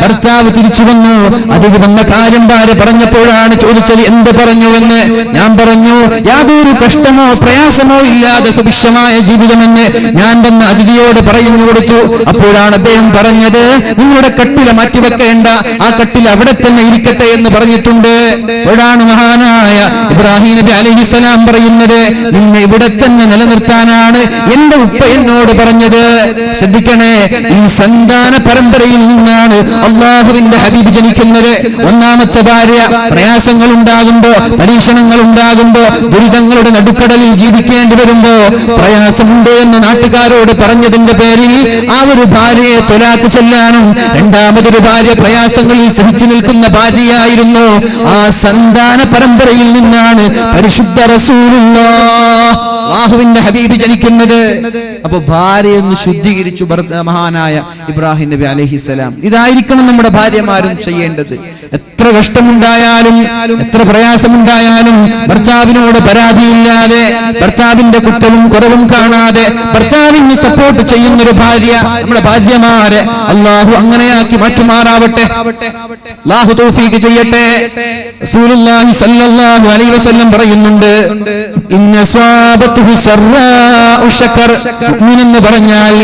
ഭർത്താവ് തിരിച്ചു വന്നു. അതിഥി വന്ന കാര്യം ഭാര്യ പറഞ്ഞപ്പോഴാണ് ചോദിച്ചത് എന്ത് പറഞ്ഞുവെന്ന്. ഞാൻ പറഞ്ഞു യാതൊരു കഷ്ടമോ പ്രയാസമോ ഇല്ലാതെ സുഭിക്ഷമായ ജീവിതമെന്ന് ഞാൻ വന്ന അതിഥിയോട് പറഞ്ഞു കൊടുത്തു. അപ്പോഴാണ് അദ്ദേഹം പറഞ്ഞത് നിങ്ങളുടെ കട്ടില മാറ്റിവെക്കേണ്ട, ആ കട്ടില അവിടെ തന്നെ ഇരിക്കട്ടെ എന്ന് പറഞ്ഞിട്ടുണ്ട്. അപ്പോഴാണ് മഹാനായ ഇബ്രാഹിം നബി അലൈഹിസ്സലാം പറയുന്നത് നിന്നെ ഇവിടെ തന്നെ നിലനിർത്താനാണ് എന്റെ ഉപ്പ എന്നോട് പറഞ്ഞത്. ശ്രദ്ധിക്കണേ, ഈ സന്താന പരമ്പരയിൽ നിന്നാണ് അള്ളാഹുവിന്റെ ഹബീബ് ജനിക്കുന്നത്. ഒന്നാമത്തെ ഭാര്യ പ്രയാസങ്ങൾ ഉണ്ടാകുമ്പോ, പരീക്ഷണങ്ങൾ ഉണ്ടാകുമ്പോ, ദുരിതങ്ങളുടെ നടുക്കടലിൽ ജീവിക്കേണ്ടി വരുമ്പോ, പ്രയാസമുണ്ട് എന്ന് നാട്ടുകാരോട് പറഞ്ഞതിന്റെ പേരിൽ ആ ഒരു ഭാര്യയെ ത്വലാഖ് ചെല്ലാനും, രണ്ടാമതൊരു ഭാര്യ പ്രയാസങ്ങളിൽ സഹിച്ചു നിൽക്കുന്ന ഭാര്യയായിരുന്നു. ആ സന്താന പരമ്പരയിൽ നിന്നാണ് പരിശുദ്ധ റസൂലുള്ളാഹ് അല്ലാഹുവിന്റെ ഹബീബ് ജനിക്കുന്നത്. അപ്പൊ ഭാര്യയൊന്ന് ശുദ്ധീകരിച്ചു മഹാനായ ഇബ്രാഹിം നബി അലൈഹിസ്സലാം. ഇതായിരിക്കണം നമ്മുടെ ഭാര്യമാരും ചെയ്യേണ്ടത്. എത്ര കഷ്ടമുണ്ടായാലും, എത്ര പ്രയാസമുണ്ടായാലും ഭർത്താവിനോട് പരാതിയില്ലാതെ, ഭർത്താവിന്റെ കുറ്റവും കുറവും കാണാതെ ഭർത്താവിന് സപ്പോർട്ട് ചെയ്യുന്നൊരു ഭാര്യ, നമ്മുടെ ഭാര്യമാരെ അല്ലാഹു അങ്ങനെയാക്കി മാറ്റുമാറാവട്ടെ. അല്ലാഹു തൗഫീഖ് ചെയ്യട്ടെ. റസൂലുള്ളാഹി സ്വല്ലല്ലാഹു അലൈഹി വസല്ലം പറയുന്നുണ്ട്, ഇന്ന സ്വാബത്തുഹു ശർറാഉ ശകർ. മുഅ്മിൻ എന്ന് പറഞ്ഞാൽ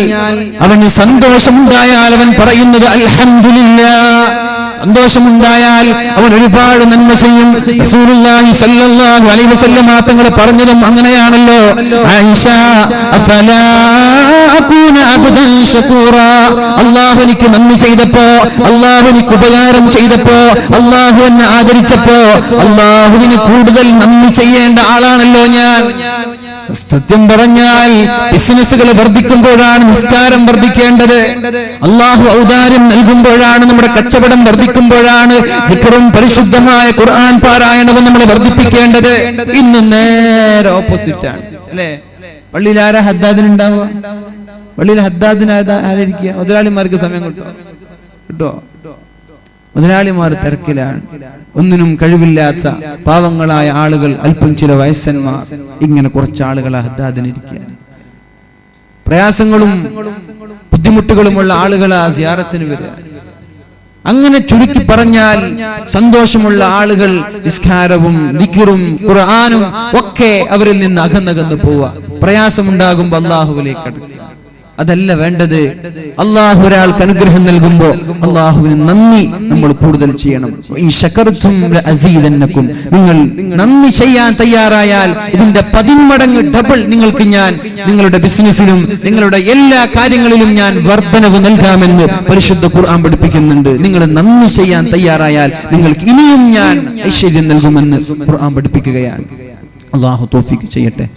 അവന് സന്തോഷമുണ്ടായാൽ അവൻ പറയുന്നത് അൽഹംദുലില്ലാഹ്. സന്തോഷമുണ്ടായാൽ അവൻ ഒരുപാട് നന്മ ചെയ്യും. റസൂലുള്ളാഹി സ്വല്ലല്ലാഹു അലൈഹി വസല്ലം തങ്ങൾ പറഞ്ഞതും അങ്ങനെയാണല്ലോ. ആയിഷ അഫലാ അകൂന അബ്ദൻ ശകൂറാ, അല്ലാഹു എനിക്ക് നന്ദി ചെയ്തപ്പോ, അല്ലാഹു എനിക്ക് ഉപകാരം ചെയ്തപ്പോ, അല്ലാഹു എന്നെ ആദരിച്ചപ്പോ അല്ലാഹുവിന് കൂടുതൽ നന്ദി ചെയ്യേണ്ട ആളാണല്ലോ ഞാൻ. സത്യം പറഞ്ഞാൽ ബിസിനസ്സുകൾ വർദ്ധിക്കുമ്പോഴാണ് നിസ്കാരം വർദ്ധിക്കേണ്ടത്. അല്ലാഹു ഔദാര്യം നൽകുമ്പോഴാണ് നമ്മുടെ കച്ചവടം വർദ്ധിക്കുമ്പോഴാണ് ദിക്റും പരിശുദ്ധമായ ഖുർആൻ പാരായണവും നമ്മൾ വർദ്ധിപ്പിക്കേണ്ടത്. ഇന്ന് നേരെ ഓപ്പോസിറ്റ് ആണ് അല്ലേ? പള്ളിയിൽ ആരാ ഹദ്ദാദിനുണ്ടാവുക? പള്ളിയിൽ ഹദ്ദാദിന് ആരായിരിക്കുക? മുതലാളിമാർക്ക് സമയം കിട്ടോ? മുതലാളിമാർ തിരക്കിലാണ്. ഒന്നിനും കഴിവില്ലാത്ത പാവങ്ങളായ ആളുകൾ, അല്പം ചില വയസ്സന്മാർ, ഇങ്ങനെ കുറച്ച് ആളുകൾ ഹദ്ദാദിനിരിക്കുകയാണ്. പ്രയാസങ്ങളും ബുദ്ധിമുട്ടുകളുമുള്ള ആളുകൾ ആ സിയാറത്തിന് വരിക. അങ്ങനെ ചുരുക്കി പറഞ്ഞാൽ സന്തോഷമുള്ള ആളുകൾ നിസ്കാരവും ദിക്റും ഖുർആനും ഒക്കെ അവരിൽ നിന്ന് അകന്നകന്ന് പോവുക. പ്രയാസമുണ്ടാകുമ്പോൾ അല്ലാഹുവിലേക്ക് അടുക്കുക. അതല്ല വേണ്ടത്. അല്ലാഹു ഒരാൾക്ക് അനുഗ്രഹം നൽകുമ്പോൾ അല്ലാഹുവിന് നന്ദി നമ്മൾ കൂടുതൽ ചെയ്യണം. ഇൻ ശകർതും ലഅസീദന്നകും, നിങ്ങൾ നന്ദി ചെയ്യാൻ തയ്യാറായാൽ ഇതിന്റെ 10 മടങ്ങ് ഡബിൾ നിങ്ങൾക്ക് ഞാൻ നിങ്ങളുടെ ബിസിനസ്സിലും നിങ്ങളുടെ എല്ലാ കാര്യങ്ങളിലും ഞാൻ വർധനവ് നൽകാമെന്ന് പരിശുദ്ധ ഖുർആൻ പഠിപ്പിക്കുന്നുണ്ട്. നിങ്ങൾ നന്ദി ചെയ്യാൻ തയ്യാറായാൽ നിങ്ങൾക്ക് ഇനിയും ഞാൻ ഐശ്വര്യം നൽകുമെന്ന് ഖുർആൻ പഠിപ്പിക്കുകയാണ്. അല്ലാഹു തൗഫീഖ് ചെയ്യട്ടെ.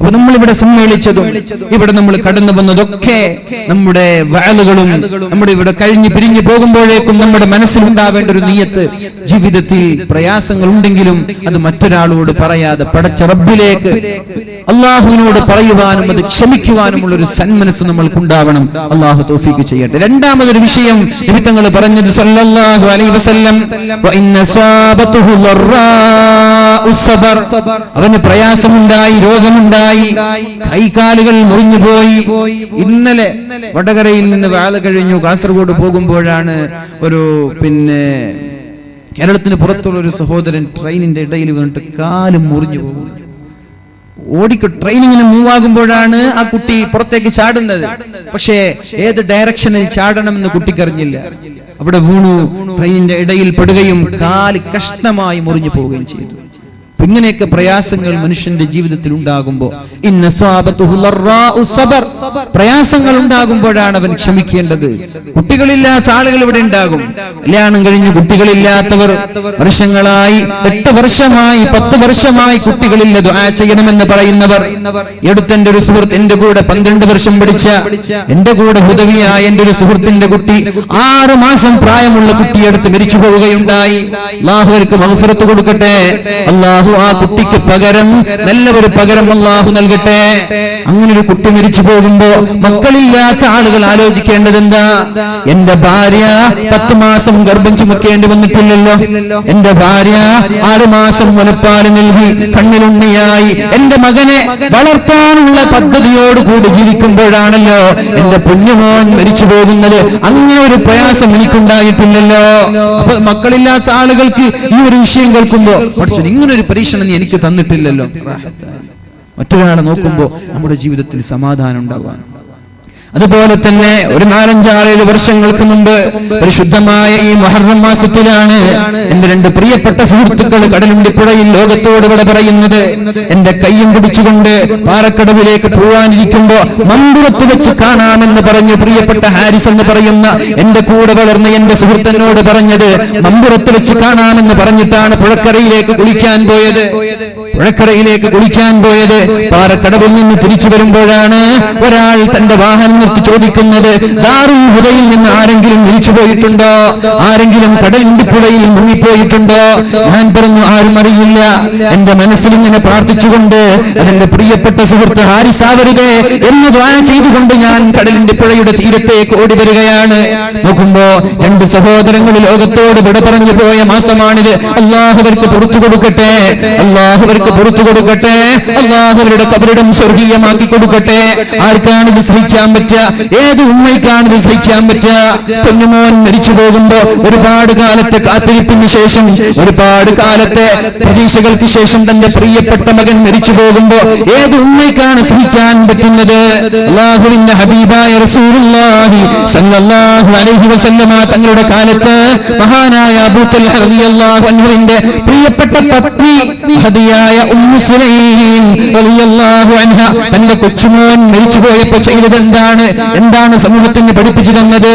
അപ്പൊ നമ്മളിവിടെ സമ്മേളിച്ചതും ഇവിടെ നമ്മൾ കടന്നു വന്നതൊക്കെ നമ്മുടെ വഅലുകളും നമ്മുടെ ഇവിടെ കഴിഞ്ഞ് പിരിഞ്ഞു പോകുമ്പോഴേക്കും നമ്മുടെ മനസ്സിലുണ്ടാവേണ്ട ഒരു നിയ്യത്ത്, ജീവിതത്തിൽ പ്രയാസങ്ങൾ ഉണ്ടെങ്കിലും അത് മറ്റൊരാളോട് പറയാതെ പടച്ച റബ്ബിലേക്ക് അള്ളാഹുവിനോട് പറയുവാനും അത് ക്ഷമിക്കുവാനുമുള്ള ഒരു സന്മനസ് നമ്മൾക്കുണ്ടാവണം. അള്ളാഹു തൗഫീഖ് ചെയ്യട്ടെ. രണ്ടാമതൊരു വിഷയം നബി തങ്ങൾ പറഞ്ഞത് സല്ലല്ലാഹു അലൈഹി വസല്ലം, വഇന്ന സാബതുഹു ദർറാഉ സബർ, അവന് പ്രയാസമുണ്ടായി, രോഗമുണ്ടായി, കൈകാലുകൾ മുറിഞ്ഞു പോയി. ഇന്നലെ വടകരയിൽ നിന്ന് വാള കഴിഞ്ഞു കാസർഗോഡ് പോകുമ്പോഴാണ് ഒരു കേരളത്തിന് പുറത്തുള്ള ഒരു സഹോദരൻ ട്രെയിനിന്റെ ഇടയിൽ വന്നിട്ട് കാല് മുറിഞ്ഞു പോകും. ട്രെയിനിങ്ങിന് മൂവ് ആകുമ്പോഴാണ് ആ കുട്ടി പുറത്തേക്ക് ചാടുന്നത്. പക്ഷേ ഏത് ഡയറക്ഷനിൽ ചാടണം എന്ന് കുട്ടിക്കറിഞ്ഞില്ല. അവിടെ വീണു, ട്രെയിനിന്റെ ഇടയിൽ പെടുകയും കാല് കഷ്ണമായി മുറിഞ്ഞു പോവുകയും ചെയ്തു. ഇങ്ങനെയൊക്കെ പ്രയാസങ്ങൾ മനുഷ്യന്റെ ജീവിതത്തിൽ ഉണ്ടാകുമ്പോൾ പ്രയാസങ്ങൾ ഉണ്ടാകുമ്പോഴാണ് അവൻ ക്ഷമിക്കേണ്ടത്. കുട്ടികളില്ലാത്ത ആളുകൾ ഇവിടെ ഉണ്ടാകും. കല്യാണം കഴിഞ്ഞ് കുട്ടികളില്ലാത്തവർ വർഷങ്ങളായി, 8 വർഷമായി, 10 വർഷമായി കുട്ടികളില്ല, ദുആ ചെയ്യണമെന്ന് പറയുന്നവർ. എടുത്തെന്റെ ഒരു സുഹൃത്ത്, എന്റെ കൂടെ 12 വർഷം പഠിച്ച, എന്റെ കൂടെ ഹുദവിയായ എന്റെ ഒരു സുഹൃത്തിന്റെ കുട്ടി 6 മാസം പ്രായമുള്ള കുട്ടിയെടുത്ത് മരിച്ചു പോവുകയുണ്ടായി. അല്ലാഹു അവർക്ക് മഗ്ഫിറത്ത് കൊടുക്കട്ടെ. അല്ലാഹു ആ കുട്ടിക്ക് പകരം നല്ല ഒരു പകരം അല്ലാഹു നൽകട്ടെ. അങ്ങനെ ഒരു കുട്ടി മരിച്ചു പോകുമ്പോ മക്കളില്ലാത്ത ആളുകൾ ആലോചിക്കേണ്ടത് എന്താ? എന്റെ ഭാര്യ 10 മാസം ഗർഭം ചുമക്കേണ്ടി വന്നിട്ടില്ലല്ലോ, എന്റെ ഭാര്യ 6 മാസം മുലപ്പാല് നൽകി കണ്ണിലുണ്ണിയായി എന്റെ മകനെ വളർത്താനുള്ള പദ്ധതിയോടുകൂടി ജീവിക്കുമ്പോഴാണല്ലോ എന്റെ കുഞ്ഞുമോൻ മരിച്ചു പോകുന്നത്. അങ്ങനെ ഒരു പ്രയാസം എനിക്കുണ്ടായിട്ടില്ലല്ലോ. അപ്പൊ മക്കളില്ലാത്ത ആളുകൾക്ക് ഈ ഒരു വിഷയം കേൾക്കുമ്പോ പഠിച്ചു, ഇങ്ങനൊരു പരീക്ഷണം നീ എനിക്ക് തന്നിട്ടില്ലല്ലോ. മറ്റൊരാളെ നോക്കുമ്പോ നമ്മുടെ ജീവിതത്തിൽ സമാധാനം ഉണ്ടാവാൻ. അതുപോലെ തന്നെ ഒരു 4-5-7 വർഷങ്ങൾക്ക് മുമ്പ് പരിശുദ്ധമായ ഈ മുഹറം മാസത്തിലാണ് എന്റെ 2 പ്രിയപ്പെട്ട സുഹൃത്തുക്കൾ കടലുണ്ടിപ്പുഴയിൽ ലോകത്തോട് ഇവിടെ പറയുന്നത്. എന്റെ കയ്യും പിടിച്ചുകൊണ്ട് പാറക്കടവിലേക്ക് പോവാനിരിക്കുമ്പോ മമ്പുറത്ത് വെച്ച് കാണാമെന്ന് പറഞ്ഞു പ്രിയപ്പെട്ട ഹാരിസ് എന്ന് പറയുന്ന എന്റെ കൂടെ വളർന്ന എന്റെ സുഹൃത്തിനോട് പറഞ്ഞത്. മമ്പുറത്ത് വെച്ച് കാണാമെന്ന് പറഞ്ഞിട്ടാണ് പുഴക്കരയിലേക്ക് കുളിക്കാൻ പോയത്. പാറക്കടവിൽ നിന്ന് തിരിച്ചു വരുമ്പോഴാണ് ഒരാൾ തന്റെ വാഹനം നിർത്തി ചോദിക്കുന്നത്, ദാറുൽ ഹുദയിൽ നിന്ന് ആരെങ്കിലും മരിച്ചു പോയിട്ടുണ്ടോ? ആരെങ്കിലും കടലിണ്ടിപ്പുഴയിൽ മുങ്ങിപ്പോയിട്ടുണ്ടോ? ഞാൻ പറഞ്ഞു, ആരും അറിയില്ല. എന്റെ മനസ്സിൽ ഇങ്ങനെ പ്രാർത്ഥിച്ചുകൊണ്ട് അതെന്റെ പ്രിയപ്പെട്ട സുഹൃത്ത് ഹാരിസാവരുതേ എന്ന് ദുആ ചെയ്തുകൊണ്ട് ഞാൻ കടലിണ്ടിപ്പുഴയുടെ തീരത്തേക്ക് ഓടി വരികയാണ്. നോക്കുമ്പോ 2 സഹോദരങ്ങൾ ലോകത്തോട് വിട പറഞ്ഞു പോയ മാസമാണിത്. അല്ലാഹു അവർക്ക് പുറത്തു കൊടുക്കട്ടെ, അല്ലാഹു അവർക്ക് പുറത്തു കൊടുക്കട്ടെ, അല്ലാഹു അവരുടെ ഖബറിടം സ്വർഗീയമാക്കി കൊടുക്കട്ടെ. ആർക്കാണ് ഇത് സഹിക്കാൻ പറ്റുക? ഏത് ഉമ്മയ്ക്കാണ് ഇത് സഹിക്കാൻ പറ്റുക? കുഞ്ഞുമോൻ മരിച്ചു പോകുമ്പോ ഒരുപാട് കാലത്തെ കാത്തിരിപ്പിന് ശേഷം, ഒരുപാട് കാലത്തെ പ്രതീക്ഷകൾക്ക് ശേഷം തന്റെ പ്രിയപ്പെട്ട മകൻ മരിച്ചു പോകുമ്പോ ഏത് ഉമ്മയ്ക്കാണ് സഹിക്കാൻ പറ്റുന്നത്? അല്ലാഹുവിന്റെ ഹബീബായ റസൂലുള്ളാഹി സ്വല്ലല്ലാഹു അലൈഹി വസല്ലമ തങ്ങളുടെ കാലത്ത് മഹാനായ അബൂ തൽഹ റളിയല്ലാഹു അൻഹുവിന്റെ പ്രിയപ്പെട്ട പത്നി ഹദിയായ ഉമ്മു സുലൈം റളിയല്ലാഹു അൻഹ തന്റെ കൊച്ചുമോൻ മരിച്ചു പോയപ്പോ ചെയ്തത് എന്താണ് സമൂഹത്തിന് പഠിപ്പിച്ചു തന്നത്?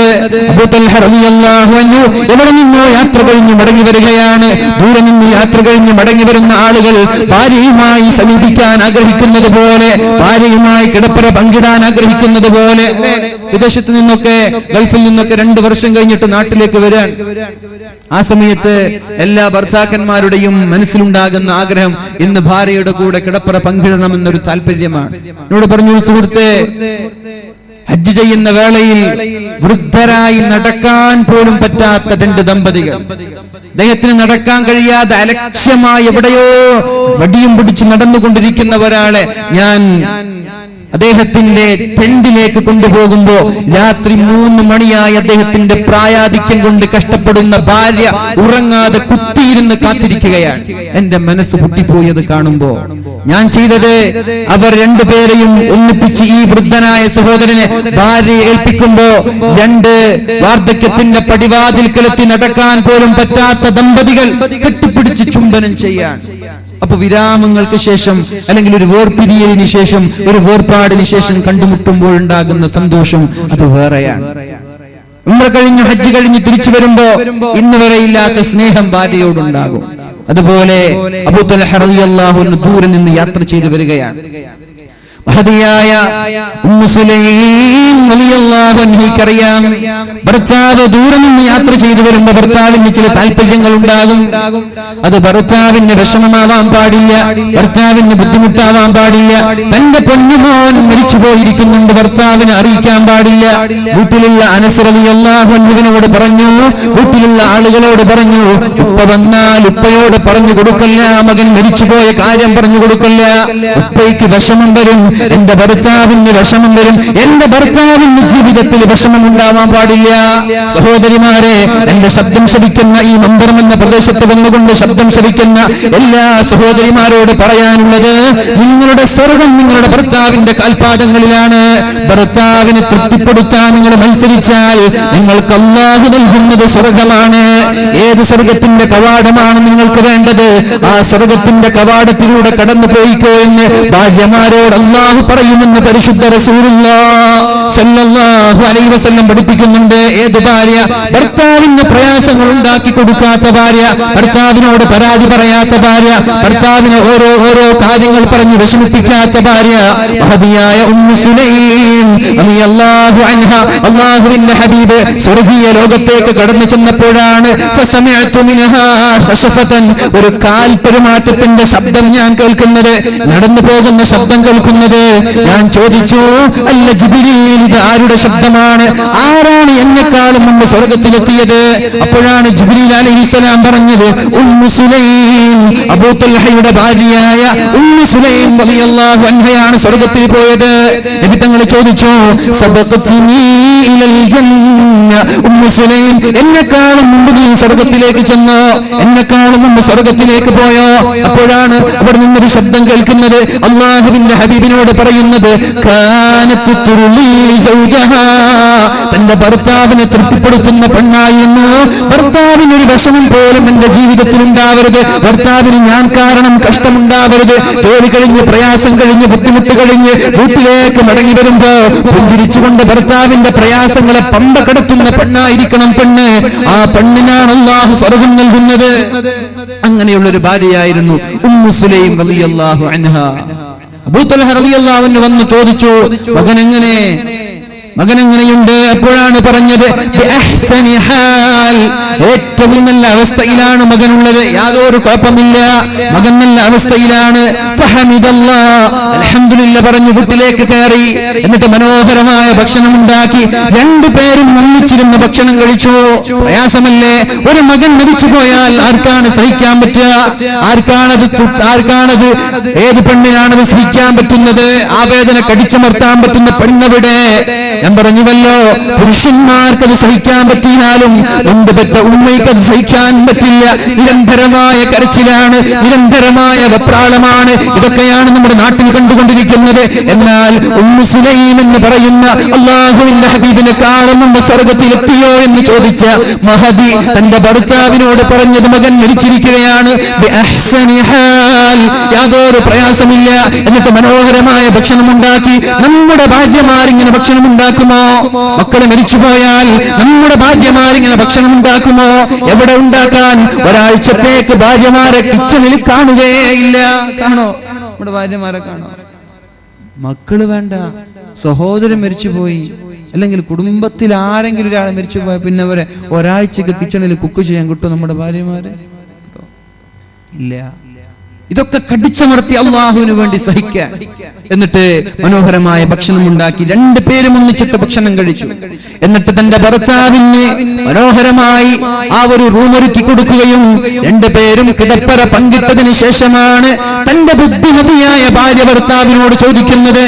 അബൂ തൽഹ റളിയല്ലാഹു അൻഹു എവിടെ നിന്നോ യാത്ര കഴിഞ്ഞ് മടങ്ങി വരികയാണ്. ദൂരെ നിന്ന് യാത്ര കഴിഞ്ഞ് മടങ്ങി വരുന്ന ആളുകൾ ഭാര്യയുമായി സമീപിക്കാൻ ആഗ്രഹിക്കുന്നത് പോലെ, ഭാര്യയുമായി കിടപ്പറ പങ്കിടാൻ ആഗ്രഹിക്കുന്നത് പോലെ, വിദേശത്ത് നിന്നൊക്കെ ഗൾഫിൽ നിന്നൊക്കെ 2 വർഷം കഴിഞ്ഞിട്ട് നാട്ടിലേക്ക് വരാൻ, ആ സമയത്ത് എല്ലാ ഭർത്താക്കന്മാരുടെയും മനസ്സിലുണ്ടാകുന്ന ആഗ്രഹം ഇന്ന് ഭാര്യയുടെ കൂടെ കിടപ്പറ പങ്കിടണമെന്നൊരു താല്പര്യമാണ്. എന്നോട് പറഞ്ഞു, സുഹൃത്തെ, ഹജ്ജ് ചെയ്യുന്ന വേളയിൽ വൃദ്ധരായി നടക്കാൻ പോലും പറ്റാത്ത 2 ദമ്പതികൾ, അദ്ദേഹത്തിന് നടക്കാൻ കഴിയാതെ അലക്ഷ്യമായി എവിടെയോ വടിയും പിടിച്ച് നടന്നുകൊണ്ടിരിക്കുന്ന ഒരാളെ ഞാൻ അദ്ദേഹത്തിന്റെ ടെന്റിലേക്ക് കൊണ്ടുപോകുമ്പോ രാത്രി 3 മണിയായി അദ്ദേഹത്തിന്റെ പ്രായാധിക്യം കൊണ്ട് കഷ്ടപ്പെടുന്ന ഭാര്യ ഉറങ്ങാതെ കുത്തിയിരുന്ന് കാത്തിരിക്കുകയാണ്. എന്റെ മനസ്സ് പൊട്ടിപ്പോയത് കാണുമ്പോ ഞാൻ ചെയ്തത്, അവർ 2 പേരെയും ഒന്നിപ്പിച്ച് ഈ വൃദ്ധനായ സഹോദരനെ ഭാര്യയെ ഏൽപ്പിക്കുമ്പോ 2 വാർദ്ധക്യത്തിന്റെ പടിവാതിൽക്കലെത്തി നടക്കാൻ പോലും പറ്റാത്ത ദമ്പതികൾ കെട്ടിപ്പിടിച്ച് ചുംബനം ചെയ്യാൻ. അപ്പൊ വിരാമങ്ങൾക്ക് ശേഷം, അല്ലെങ്കിൽ ഒരു വേർപിരിയലിന് ശേഷം, ഒരു വേർപാടിന് ശേഷം കണ്ടുമുട്ടുമ്പോഴുണ്ടാകുന്ന സന്തോഷം അത് വേറെയാണ്. ഉംറ കഴിഞ്ഞ് ഹജ്ജ് കഴിഞ്ഞ് തിരിച്ചു വരുമ്പോ ഇന്ന് വരെ ഇല്ലാത്ത സ്നേഹം ഭാര്യയോടുണ്ടാകും. അതുപോലെ അബൂ തൽഹ റളിയല്ലാഹു അൻഹു ദൂരെ നിന്ന് യാത്ര ചെയ്തു വരികയാണ്. മഹദിയായ ഉമ്മു സുലൈം റളിയല്ലാഹു അൻഹയ്ക്കറിയാം, ഭർത്താവ് ദൂരെ നിന്ന് യാത്ര ചെയ്തു വരുമ്പോൾ ഭർത്താവിന് ചില താല്പര്യങ്ങൾ ഉണ്ടാകും. അത് ഭർത്താവിന് വിഷമമാവാൻ പാടില്ല, ഭർത്താവിന് ബുദ്ധിമുട്ടാവാൻ പാടില്ല. തന്റെ പൊന്നുമോൻ മരിച്ചു പോയിരിക്കുന്നുണ്ട്, ഭർത്താവിനെ അറിയിക്കാൻ പാടില്ല. വീട്ടിലുള്ള അനസ് റളിയല്ലാഹു അൻഹുവിനോട് പറഞ്ഞു, വീട്ടിലുള്ള ആളുകളോട് പറഞ്ഞു, ഉപ്പ വന്നാൽ ഉപ്പയോട് പറഞ്ഞു കൊടുക്കല്ല, മകൻ മരിച്ചുപോയ കാര്യം പറഞ്ഞു കൊടുക്കല്ല. ഉപ്പയ്ക്ക് വിഷമം വരും, എന്റെ ഭർത്താവിന് വിഷമം വരും, എന്റെ ഭർത്താവിന് ജീവിതത്തിൽ വിഷമം ഉണ്ടാവാൻ പാടില്ല. സഹോദരിമാരെ, എന്റെ ശബ്ദം ശ്രവിക്കുന്ന ഈ മമ്പറം എന്ന പ്രദേശത്ത് വന്നുകൊണ്ട് ശബ്ദം ശ്രവിക്കുന്ന എല്ലാ സഹോദരിമാരോട് പറയാനുള്ളത്, നിങ്ങളുടെ സ്വർഗം നിങ്ങളുടെ ഭർത്താവിന്റെ കാൽപാദങ്ങളിലാണ്. ഭർത്താവിനെ തൃപ്തിപ്പെടുത്താൻ നിങ്ങൾ മത്സരിച്ചാൽ നിങ്ങൾക്ക് അല്ലാഹു നൽകുന്നത് സ്വർഗമാണ്. ഏത് സ്വർഗത്തിന്റെ കവാടമാണ് നിങ്ങൾക്ക് വേണ്ടത്, ആ സ്വർഗത്തിന്റെ കവാടത്തിലൂടെ കടന്നു പോയിക്കോ എന്ന് ഭാര്യമാരോട് അല്ലാഹു പറയുമെന്ന് പരിശുദ്ധ റസൂലുള്ളാഹി സ്വല്ലല്ലാഹു അലൈഹി വസല്ലം പഠിപ്പിക്കുന്നുണ്ട്. ഏത് ഭാര്യ ഭർത്താവിന് പ്രയാസങ്ങൾ ഉണ്ടാക്കി കൊടുക്കാത്ത ഭാര്യ, ഭർത്താവിനോട് പരാതി പറയാത്ത ഭാര്യ, ഭർത്താവിന് ഓരോ കാര്യങ്ങൾ പറഞ്ഞ് വിഷമിപ്പിക്കാത്ത ഭാര്യ, മഹദിയായ ഉമ്മു സുലൈം റളിയല്ലാഹു അൻഹ, അല്ലാഹുവിന്റെ ഹബീബ് സ്വർഗീയ ലോകത്തേക്ക് കടന്നു ചെന്നപ്പോഴാണ് ഫസമിഅതു മിൻഹാ ഖശഫതൻ, ഒരു കാൽ പെരുമാറ്റത്തിന്റെ ശബ്ദം ഞാൻ കേൾക്കുന്നത്, നടന്നു പോകുന്ന ശബ്ദം കേൾക്കുന്നത്. ഞാൻ ചോദിച്ചു, അല്ല ജിബ്രീൽ, ഇത് ആരുടെ ശബ്ദമാണ്? ആരാണ് എന്നെക്കാളും മുമ്പ് സ്വർഗത്തിലെത്തിയത്? അപ്പോഴാണ് ജിബ്രീൽ അലൈഹിസ്സലാം പറഞ്ഞത്, ഉമ്മു സുലൈം, അബൂ തൽഹയുടെ ഭാര്യയായ ഉമ്മു സുലൈം റളിയല്ലാഹു അൻഹയാണ് സ്വർഗത്തിൽ പോയത്. നബി തങ്ങൾ ചോദിച്ചു, സബഖ്തിനി ഇലൽ ജന്ന, ഉമ്മു സുലൈം, എന്നെക്കാളും മുമ്പ് നീ സ്വർഗത്തിലേക്ക് ചെന്നോ? എന്നെക്കാളും മുമ്പ് സ്വർഗത്തിലേക്ക് പോയോ? അപ്പോഴാണ് അവിടെ നിന്നൊരു ശബ്ദം കേൾക്കുന്നത്, അല്ലാഹുവിന്റെ ഹബീബിനോട് പറയുന്നത്, കാനത്ത് തുർലി സൗജഹാ, തന്റെ ഭർത്താവിനെ തൃപ്തിപ്പെടുത്തുന്ന പെണ്ണായിരുന്നു. ഭർത്താവിന് ഒരു വിഷമം പോലും എന്റെ ജീവിതത്തിൽ ഉണ്ടാവരുത്, ഭർത്താവിന് ഞാൻ കാരണം കഷ്ടമുണ്ടാവരുത്. ജോലി കഴിഞ്ഞ്, പ്രയാസം കഴിഞ്ഞ്, ബുദ്ധിമുട്ട് കഴിഞ്ഞ് വീട്ടിലേക്ക് മടങ്ങി വരുമ്പോ പുഞ്ചിരിച്ചുകൊണ്ട് ഭർത്താവിന്റെ പ്രയാസങ്ങളെ പമ്പ കടത്തുന്ന പെണ്ണായിരിക്കണം പെണ്ണ്. ആ പെണ്ണിനാണ് അല്ലാഹു സ്വർഗ്ഗം നൽകുന്നത്. അങ്ങനെയുള്ളൊരു ഭാര്യയായിരുന്നു ഉമ്മു സുലൈം റളിയല്ലാഹു അൻഹ. അബൂ തൽഹ റളിയല്ലാഹു അൻഹു വന്ന് ചോദിച്ചു, മകനെങ്ങനെയുണ്ട്? അപ്പോഴാണ് പറഞ്ഞത്, ബിഅഹ്സനി ഹാൽ, ഏറ്റവും നല്ല അവസ്ഥയിലാണ് മകനുള്ളത്, യാതൊരു കുഴപ്പമില്ല, മകൻ നല്ല അവസ്ഥയിലാണ്. ഫഹമിദല്ലാഹ്, അൽഹംദുലില്ലാഹ് പറഞ്ഞു വീട്ടിലേക്ക് കയറി. എന്നിട്ട് മനോഹരമായ ഭക്ഷണം ഉണ്ടാക്കി രണ്ടുപേരും ഒന്നിച്ചിരുന്ന് ഭക്ഷണം കഴിച്ചു. പ്രയാസമല്ലേ? ഒരു മകൻ മരിച്ചു പോയാൽ ആർക്കാണ് സഹിക്കാൻ പറ്റുക? ആർക്കാണത് ഏത് പെണ്ണിനാണത് സഹിക്കാൻ പറ്റുന്നത്? ആ വേദന കടിച്ചമർത്താൻ പറ്റുന്ന പെണ്ണെവിടെ? ഞാൻ പറഞ്ഞുവല്ലോ, പുരുഷന്മാർക്കത് സഹിക്കാൻ പറ്റിയാലും എന്ത് പെറ്റ ഉമ്മയ്ക്കത് സഹിക്കാൻ പറ്റില്ല. നിരന്തരമായ കരച്ചിലാണ്, നിരന്തരമായ വെപ്രാളമാണ്. ഇതൊക്കെയാണ് നമ്മുടെ നാട്ടിൽ കണ്ടുകൊണ്ടിരിക്കുന്നത്. എന്നാൽ ഉമ്മു സുലൈം എന്ന് പറയുന്ന അല്ലാഹുവിന്റെ ഹബീബിനെക്കാളും മുമ്പ് സ്വർഗ്ഗത്തിലെത്തിയോ എന്ന് ചോദിച്ച മഹദി തന്റെ ഭർത്താവിനോട് പറഞ്ഞത്, മകൻ മരിച്ചിരിക്കുകയാണ്, ബിഅഹ്സനി ഹാൽ, യാതൊരു പ്രയാസമില്ല. എന്നിട്ട് മനോഹരമായ ഭക്ഷണം ഉണ്ടാക്കി. നമ്മുടെ ഭാര്യമാരിങ്ങനെ ഭക്ഷണം ഉണ്ടാക്കുമോ? മക്കളെ മരിച്ചുപോയാൽ നമ്മുടെ ഭാര്യമാരിങ്ങനെ ഭക്ഷണം ഉണ്ടാക്കുമോ? എവിടെ ഉണ്ടാക്കാൻ? ഒരാഴ്ചത്തേക്ക് ഭാര്യമാരെ കിച്ചണിൽ കാണുകയില്ല. കാണോ നമ്മുടെ ഭാര്യമാരെ? കാണോ? മക്കള് വേണ്ട, സഹോദരൻ മരിച്ചുപോയി, അല്ലെങ്കിൽ കുടുംബത്തിൽ ആരെങ്കിലും ഒരാൾ മരിച്ചുപോയ പിന്നെ അവരെ ഒരാഴ്ചക്ക് കിച്ചണിൽ കുക്ക് ചെയ്യാൻ കിട്ടും നമ്മുടെ ഭാര്യമാരെ? ഇല്ല. ഇതൊക്കെ കടിച്ചമർത്തി അള്ളാഹുവിന് വേണ്ടി സഹിക്കാൻ. എന്നിട്ട് മനോഹരമായ ഭക്ഷണം ഉണ്ടാക്കി രണ്ടുപേരും ഒന്നിച്ചിട്ട് ഭക്ഷണം കഴിച്ചു. എന്നിട്ട് തന്റെ ഭർത്താവിന് മനോഹരമായി ആ ഒരു റൂം ഒരുക്കി കൊടുക്കുകയും രണ്ടുപേരും കിടപ്പറ പങ്കിട്ടതിന് ശേഷമാണ് തന്റെ ബുദ്ധിമതിയായ ഭാര്യ ഭർത്താവിനോട് ചോദിക്കുന്നത്,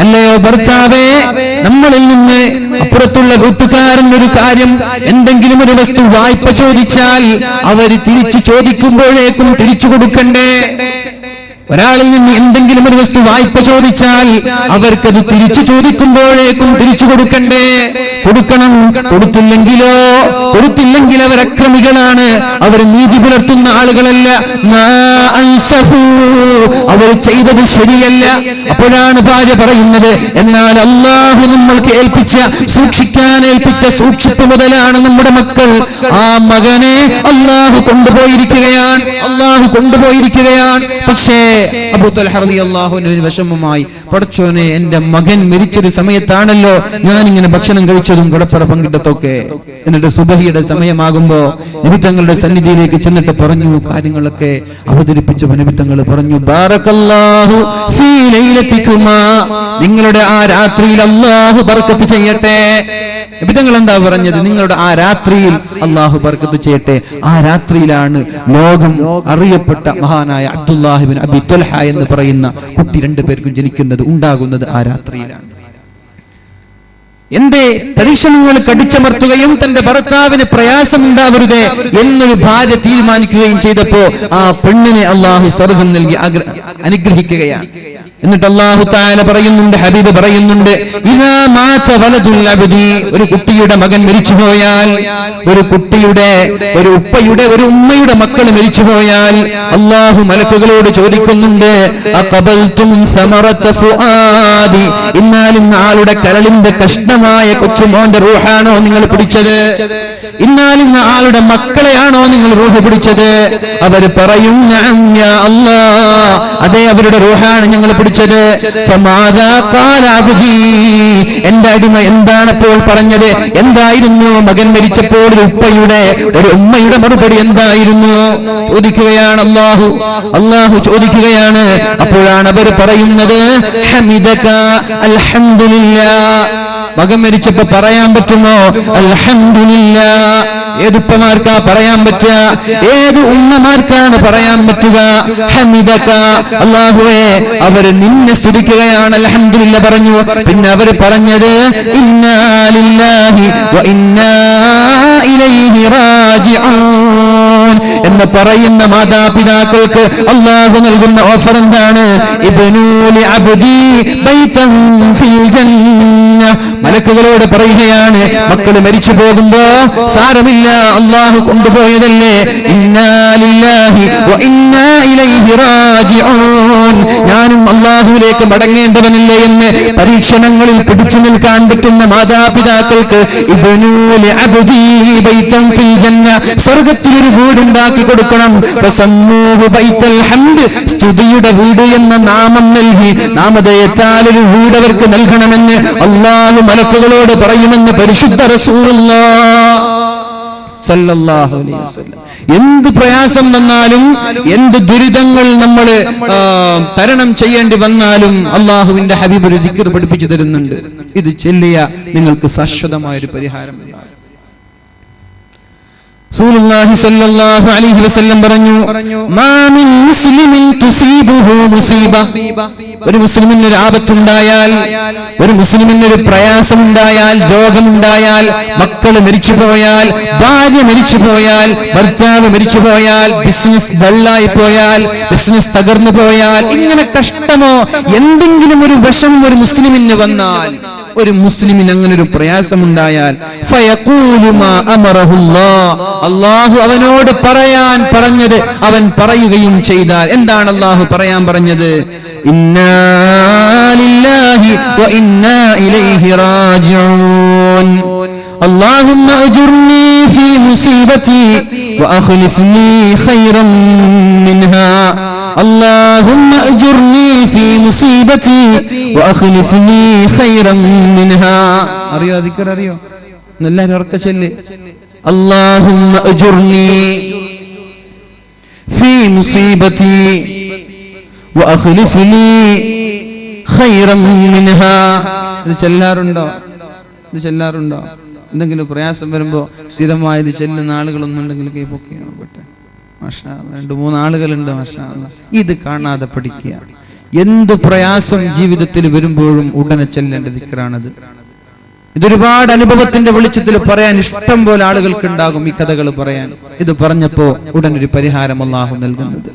അല്ലയോ ഭർത്താവേ, നമ്മളിൽ നിന്ന് അപ്പുറത്തുള്ള വീട്ടുകാരൻ ഒരു കാര്യം, എന്തെങ്കിലും ഒരു വസ്തു വായ്പ ചോദിച്ചാൽ അവര് തിരിച്ചു ചോദിക്കുമ്പോഴേക്കും തിരിച്ചു കൊടുക്കണ്ടേ? ഒരാളിൽ നിന്ന് എന്തെങ്കിലും ഒരു വസ്തു വായ്പ ചോദിച്ചാൽ അവർക്കത് തിരിച്ചു ചോദിക്കുമ്പോഴേക്കും തിരിച്ചു കൊടുക്കണ്ടേ? കൊടുക്കണം. കൊടുത്തില്ലെങ്കിൽ അവർ അക്രമികളാണ്, അവർ നീതി പുലർത്തുന്ന ആളുകളല്ല. അവർ ചെയ്തത് ശരിയല്ല. അപ്പോഴാണ് ഭാര്യ പറയുന്നത്, എന്നാൽ അല്ലാഹു നമ്മൾക്ക് സൂക്ഷിക്കാൻ ഏൽപ്പിച്ച സൂക്ഷിപ്പ് മുതലാണ് നമ്മുടെ മക്കൾ. ആ മകനെ അല്ലാഹു കൊണ്ടുപോയിരിക്കുകയാണ്. പക്ഷേ അബൂ തൽഹ റളിയല്ലാഹു അൻഹു വിഷമമായി പടച്ചോനെ എന്റെ മകൻ മരിച്ചൊരു സമയത്താണല്ലോ ഞാൻ ഇങ്ങനെ ഭക്ഷണം കഴിച്ചതും കടപ്പറ പങ്കിട്ടതൊക്കെ. എന്നിട്ട് സുബഹിയുടെ സമയമാകുമ്പോ നബി തങ്ങളുടെ സന്നിധിയിലേക്ക് ചെന്നിട്ട് പറഞ്ഞു, കാര്യങ്ങളൊക്കെ അവതരിപ്പിച്ചു. നബി തങ്ങൾ പറഞ്ഞു, ബാറകല്ലാഹു ഫീ ലൈലതികുമാ, നിങ്ങളുടെ ആ രാത്രിയിൽ അല്ലാഹു ബർക്കത്ത് ചെയ്യട്ടെ. നബി തങ്ങൾ എന്താ പറഞ്ഞത്? നിങ്ങളുടെ ആ രാത്രിയിൽ അല്ലാഹു ബർക്കത്ത് ചെയ്യട്ടെ. ആ രാത്രിയിലാണ് ലോകം അറിയപ്പെട്ട മഹാനായ അബ്ദുല്ലാഹി ഇബ്നു അബി ത്വൽഹ എന്ന് പറയുന്ന കുട്ടി രണ്ടുപേർക്കും ജനിക്കുന്നത്, ഉണ്ടാകുന്നത് ആ രാത്രിയിലാണ്. എന്തേ പരീക്ഷണങ്ങൾ കടിച്ചമർത്തുകയും തന്റെ ഭർത്താവിന് പ്രയാസമുണ്ടാവരുത് എന്നൊരു ഭാര്യ തീരുമാനിക്കുകയും ചെയ്തപ്പോ ആ പെണ്ണിനെ അള്ളാഹു സ്വർഗ്ഗം നൽകി അനുഗ്രഹിക്കുകയാണ്. എന്നിട്ട് അല്ലാഹു തആല പറയുന്നുണ്ട്, ഹബീബ് പറയുന്നുണ്ട്, ഇദാ മാത വലദുൽ അബ്ദി, ഒരു കുട്ടിയുടെ മകൻ മരിച്ചുപോയാൽ, ഒരു കുട്ടിയുടെ, ഒരു ഉപ്പയുടെ, ഒരു ഉമ്മയുടെ മക്കൾ മരിച്ചുപോയാൽ അല്ലാഹു മലക്കുകളോട് ചോദിക്കുന്നുണ്ട്, അഖബൽതും സമറത ഫുആദി, ഇന്നാലും ആളുടെ കരളിന്റെ കഷ്ണമായ കൊച്ചുമോന്റെ റൂഹാണോ നിങ്ങൾ പിടിച്ചത്? ഇന്നാലും ആളുടെ മക്കളെയാണോ നിങ്ങൾ റൂഹ് പിടിച്ചത്? അവർ പറയും, നഅം യാ അല്ലാഹ്, അതെ അവരുടെ റൂഹാണ് ഞങ്ങൾ പിടിച്ചത്. എന്റെ അടിമ എന്താണ് അപ്പോൾ പറഞ്ഞത്? എന്തായിരുന്നു മകൻ മരിച്ചപ്പോൾ ഒരു ഉപ്പയുടെ, ഒരു ഉമ്മയുടെ മറുപടി എന്തായിരുന്നു? ചോദിക്കുകയാണ് അല്ലാഹു ചോദിക്കുകയാണ്. അപ്പോഴാണ് അവർ പറയുന്നത്, ഹമിദക അൽഹംദുലില്ലാഹ്. മകൻ മരിച്ചപ്പോ പറയാൻ പറ്റുമോ അൽഹംദുലില്ലാഹ്? ഏതുപ്പമാർക്കാ പറയാൻ പറ്റുക? ഏത് ഉമ്മമാർക്കാണ് പറയാൻ പറ്റുക? ഹമിദക, അല്ലാഹുവേ അവർ നിന്നെ സ്തുതിക്കുകയാണ്, അൽഹംദുലില്ലാഹ് പറഞ്ഞു. പിന്നെ അവർ പറഞ്ഞത്, ഇന്നാ ലില്ലാഹി വ ഇന്നാ ഇലൈഹി റാജിഊൻ എന്ന് പറയുന്ന മാതാപിതാക്കൾക്ക് അല്ലാഹു നൽകുന്ന ഓഫർ എന്താണ്? ഇബ്നു ലി അബ്ദി ബൈതൻ ഫിൽ ജന്ന. മലക്കുകളോട് പറയുകയാണ്, മക്കൾ മരിച്ചു പോകുമ്പോ സാരമില്ല, അല്ലാഹു കൊണ്ടുപോയതല്ലേ, ഇന്നാ ലില്ലാഹി വ ഇന്നാ ഇലൈഹി റാജിഊൻ, ഞാനും അല്ലാഹുവിലേക്ക് മടങ്ങേണ്ടവനല്ലേ എന്ന് പരീക്ഷണങ്ങളിൽ പിടിച്ചു നിൽക്കാൻ പറ്റുന്ന മാതാപിതാക്കൾക്ക് ഇബ്നു ലി അബ്ദി ബൈതൻ ഫിൽ ജന്ന, സ്വർഗ്ഗത്തിൽ ഒരു വീടുണ്ടാക്കി കൊടുക്കണം. ഫസമ്മൂഹു ബൈത്തൽ ഹംദ്, സ്തുതിയുടെ വീട് എന്ന നാമം നൽകി നാമധേയത്താൽ ഒരു വീട് അവർക്ക് നൽകണമെന്ന് അല്ലാഹു മലക്കുകളോട് പറയുമെന്ന് പരിശുദ്ധ റസൂലുള്ളാഹ് സല്ലല്ലാഹു അലൈഹി വസല്ലം. എന്ത് പ്രയാസം വന്നാലും, എന്ത് ദുരിതങ്ങൾ നമ്മൾ തരണം ചെയ്യേണ്ടി വന്നാലും അല്ലാഹുവിന്റെ ഹബീബ് ഒരു ദിക്ർ പഠിപ്പിച്ചു തരുന്നുണ്ട്. ഇത് ചൊല്ലിയ നിങ്ങൾക്ക് ശാശ്വതമായ ഒരു പരിഹാരം. റസൂലുള്ളാഹി സ്വല്ലല്ലാഹു അലൈഹി വസല്ലം പറഞ്ഞു, മാ മിൻ മുസ്ലിമിൻ തുസീബുഹു മുസീബ, ഒരു മുസ്ലിമിന് ഒരു ആപത്തുണ്ടായാൽ, ഒരു മുസ്ലിമിന് ഒരു പ്രയാസമുണ്ടായാൽ, രോഗമുണ്ടായാൽ, മക്കൾ മരിച്ചുപോയാൽ, ഭാര്യ മരിച്ചുപോയാൽ, ഭർത്താവ് മരിച്ചുപോയാൽ, ബിസിനസ് ഡള്ളായി പോയാൽ, ബിസിനസ് തകർന്നു പോയാൽ, ഇങ്ങനെ കഷ്ടമോ എന്തെങ്കിലും ഒരു വിഷം ഒരു മുസ്ലിമിന് വന്നാൽ, ഒരു മുസ്ലിമിന് അങ്ങനെ ഒരു പ്രയാസമുണ്ടായാൽ, ഫയഖൂലു മാ അമറഹുല്ലാഹ്, അല്ലാഹു അവനോട് പറയാൻ പറഞ്ഞത് അവൻ പറയുകയും ചെയ്താൽ, എന്താണ് അല്ലാഹു പറയാൻ പറഞ്ഞത്? ഇന്നാ ലില്ലാഹി വ ഇന്നാ ഇലൈഹി റാജിഊൻ, اللهم أجرني في مصيبتي وأخلفني خيرا منها اللهم أجرني في مصيبتي وأخلفني خيرا منها. അറിയോ ദിക്ർ? അറിയോ? എല്ലാവരും ഉറക്കെ ചൊല്ല്, اللهم أجرني في مصيبتي وأخلفني خيرا منها. ഇത് ചെല്ലാറുണ്ടോ? ഇത് ചെല്ലാറുണ്ടോ? എന്തെങ്കിലും പ്രയാസം വരുമ്പോ സ്ഥിരമായത് ചെല്ലുന്ന ആളുകളൊന്നുണ്ടെങ്കിൽ കൈ പൊക്കിയാട്ടെ. മാഷാ അല്ലാഹ്, 2-3 ആളുകളുണ്ട്. മാഷാ അല്ലാഹ്, ഇത് കാണാതെ പഠിക്കുക. എന്ത് പ്രയാസം ജീവിതത്തിൽ വരുമ്പോഴും ഉടനെ ചെല്ലേണ്ട ദിക്റാണത്. ഇതൊരുപാട് അനുഭവത്തിന്റെ വെളിച്ചത്തിൽ പറയാൻ ഇഷ്ടം പോലെ ആളുകൾക്ക് ഉണ്ടാകും ഈ കഥകൾ പറയാൻ. ഇത് പറഞ്ഞപ്പോ ഉടനൊരു പരിഹാരം അല്ലാഹു നൽകുന്നത്.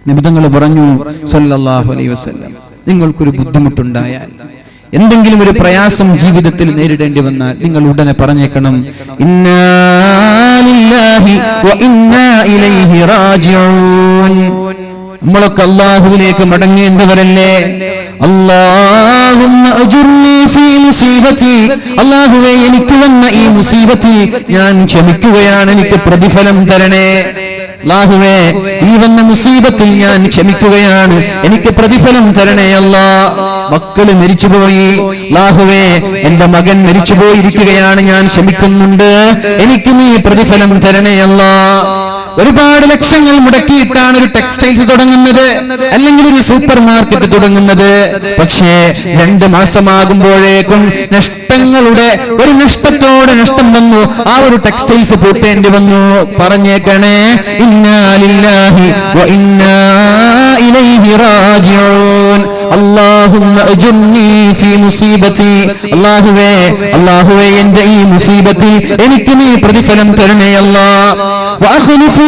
നബി തങ്ങൾ പറഞ്ഞു സല്ലല്ലാഹു അലൈഹി വസല്ലം, നിങ്ങൾക്കൊരു ബുദ്ധിമുട്ടുണ്ടായാൽ, എന്തെങ്കിലും ഒരു പ്രയാസം ജീവിതത്തിൽ നേരിടേണ്ടി വന്നാൽ നിങ്ങൾ ഉടനെ പറഞ്ഞേക്കണം, ഇന്നാ ലില്ലാഹി വ ഇന്നാ ഇലൈഹി റാജിഊൻ. നമ്മളൊക്കെ അല്ലാഹുവിലേക്ക് മടങ്ങേണ്ടവരല്ലേ, അല്ലാഹു അല്ലാഹുമ്മ അജുർനി ഫീ മുസീബതി, അല്ലാഹുവേ എനിക്ക് വന്ന ഈ മുസീബത്ത് ഞാൻ ക്ഷമിക്കുകയാണ്, എനിക്ക് പ്രതിഫലം തരണേ. അല്ലാഹുവേ ഈ വന്ന മുസീബത്തിൽ ഞാൻ ക്ഷമിക്കുകയാണ്, എനിക്ക് പ്രതിഫലം തരണേ അല്ലാഹ്. മക്കള് മരിച്ചുപോയി, അല്ലാഹുവേ എന്റെ മകൻ മരിച്ചുപോയിരിക്കുകയാണ്, ഞാൻ ക്ഷമിക്കുന്നുണ്ട്, എനിക്ക് നീ പ്രതിഫലം തരണേ അല്ലാഹ്. ഒരുപാട് ലക്ഷങ്ങൾ മുടക്കിയിട്ടാണ് ഒരു ടെക്സ്റ്റൈൽസ് തുടങ്ങുന്നത്, അല്ലെങ്കിൽ ഒരു സൂപ്പർ മാർക്കറ്റ് തുടങ്ങുന്നത്. പക്ഷേ 2 മാസമാകുമ്പോഴേക്കും നഷ്ടങ്ങളുടെ ഒരു നഷ്ടത്തോടെ നഷ്ടം വന്നു. ആ ഒരു ടെക്സ്റ്റൈൽസ് പൂട്ടേണ്ടി വന്നു. പറഞ്ഞേക്കണേ, ഇന്നാ ലില്ലാഹി വ ഇന്നാ ഇലൈഹി റാജിഊൻ. അല്ലാഹുമ്മ അജുർനി ഫീ മുസീബതി, അല്ലാഹുവേ എന്റെ ഈ മുസീബത്തിൽ എനിക്ക് നീ പ്രതിഫലം തരണേ അല്ലാഹ്. വഅഖ്ലിഫ്നി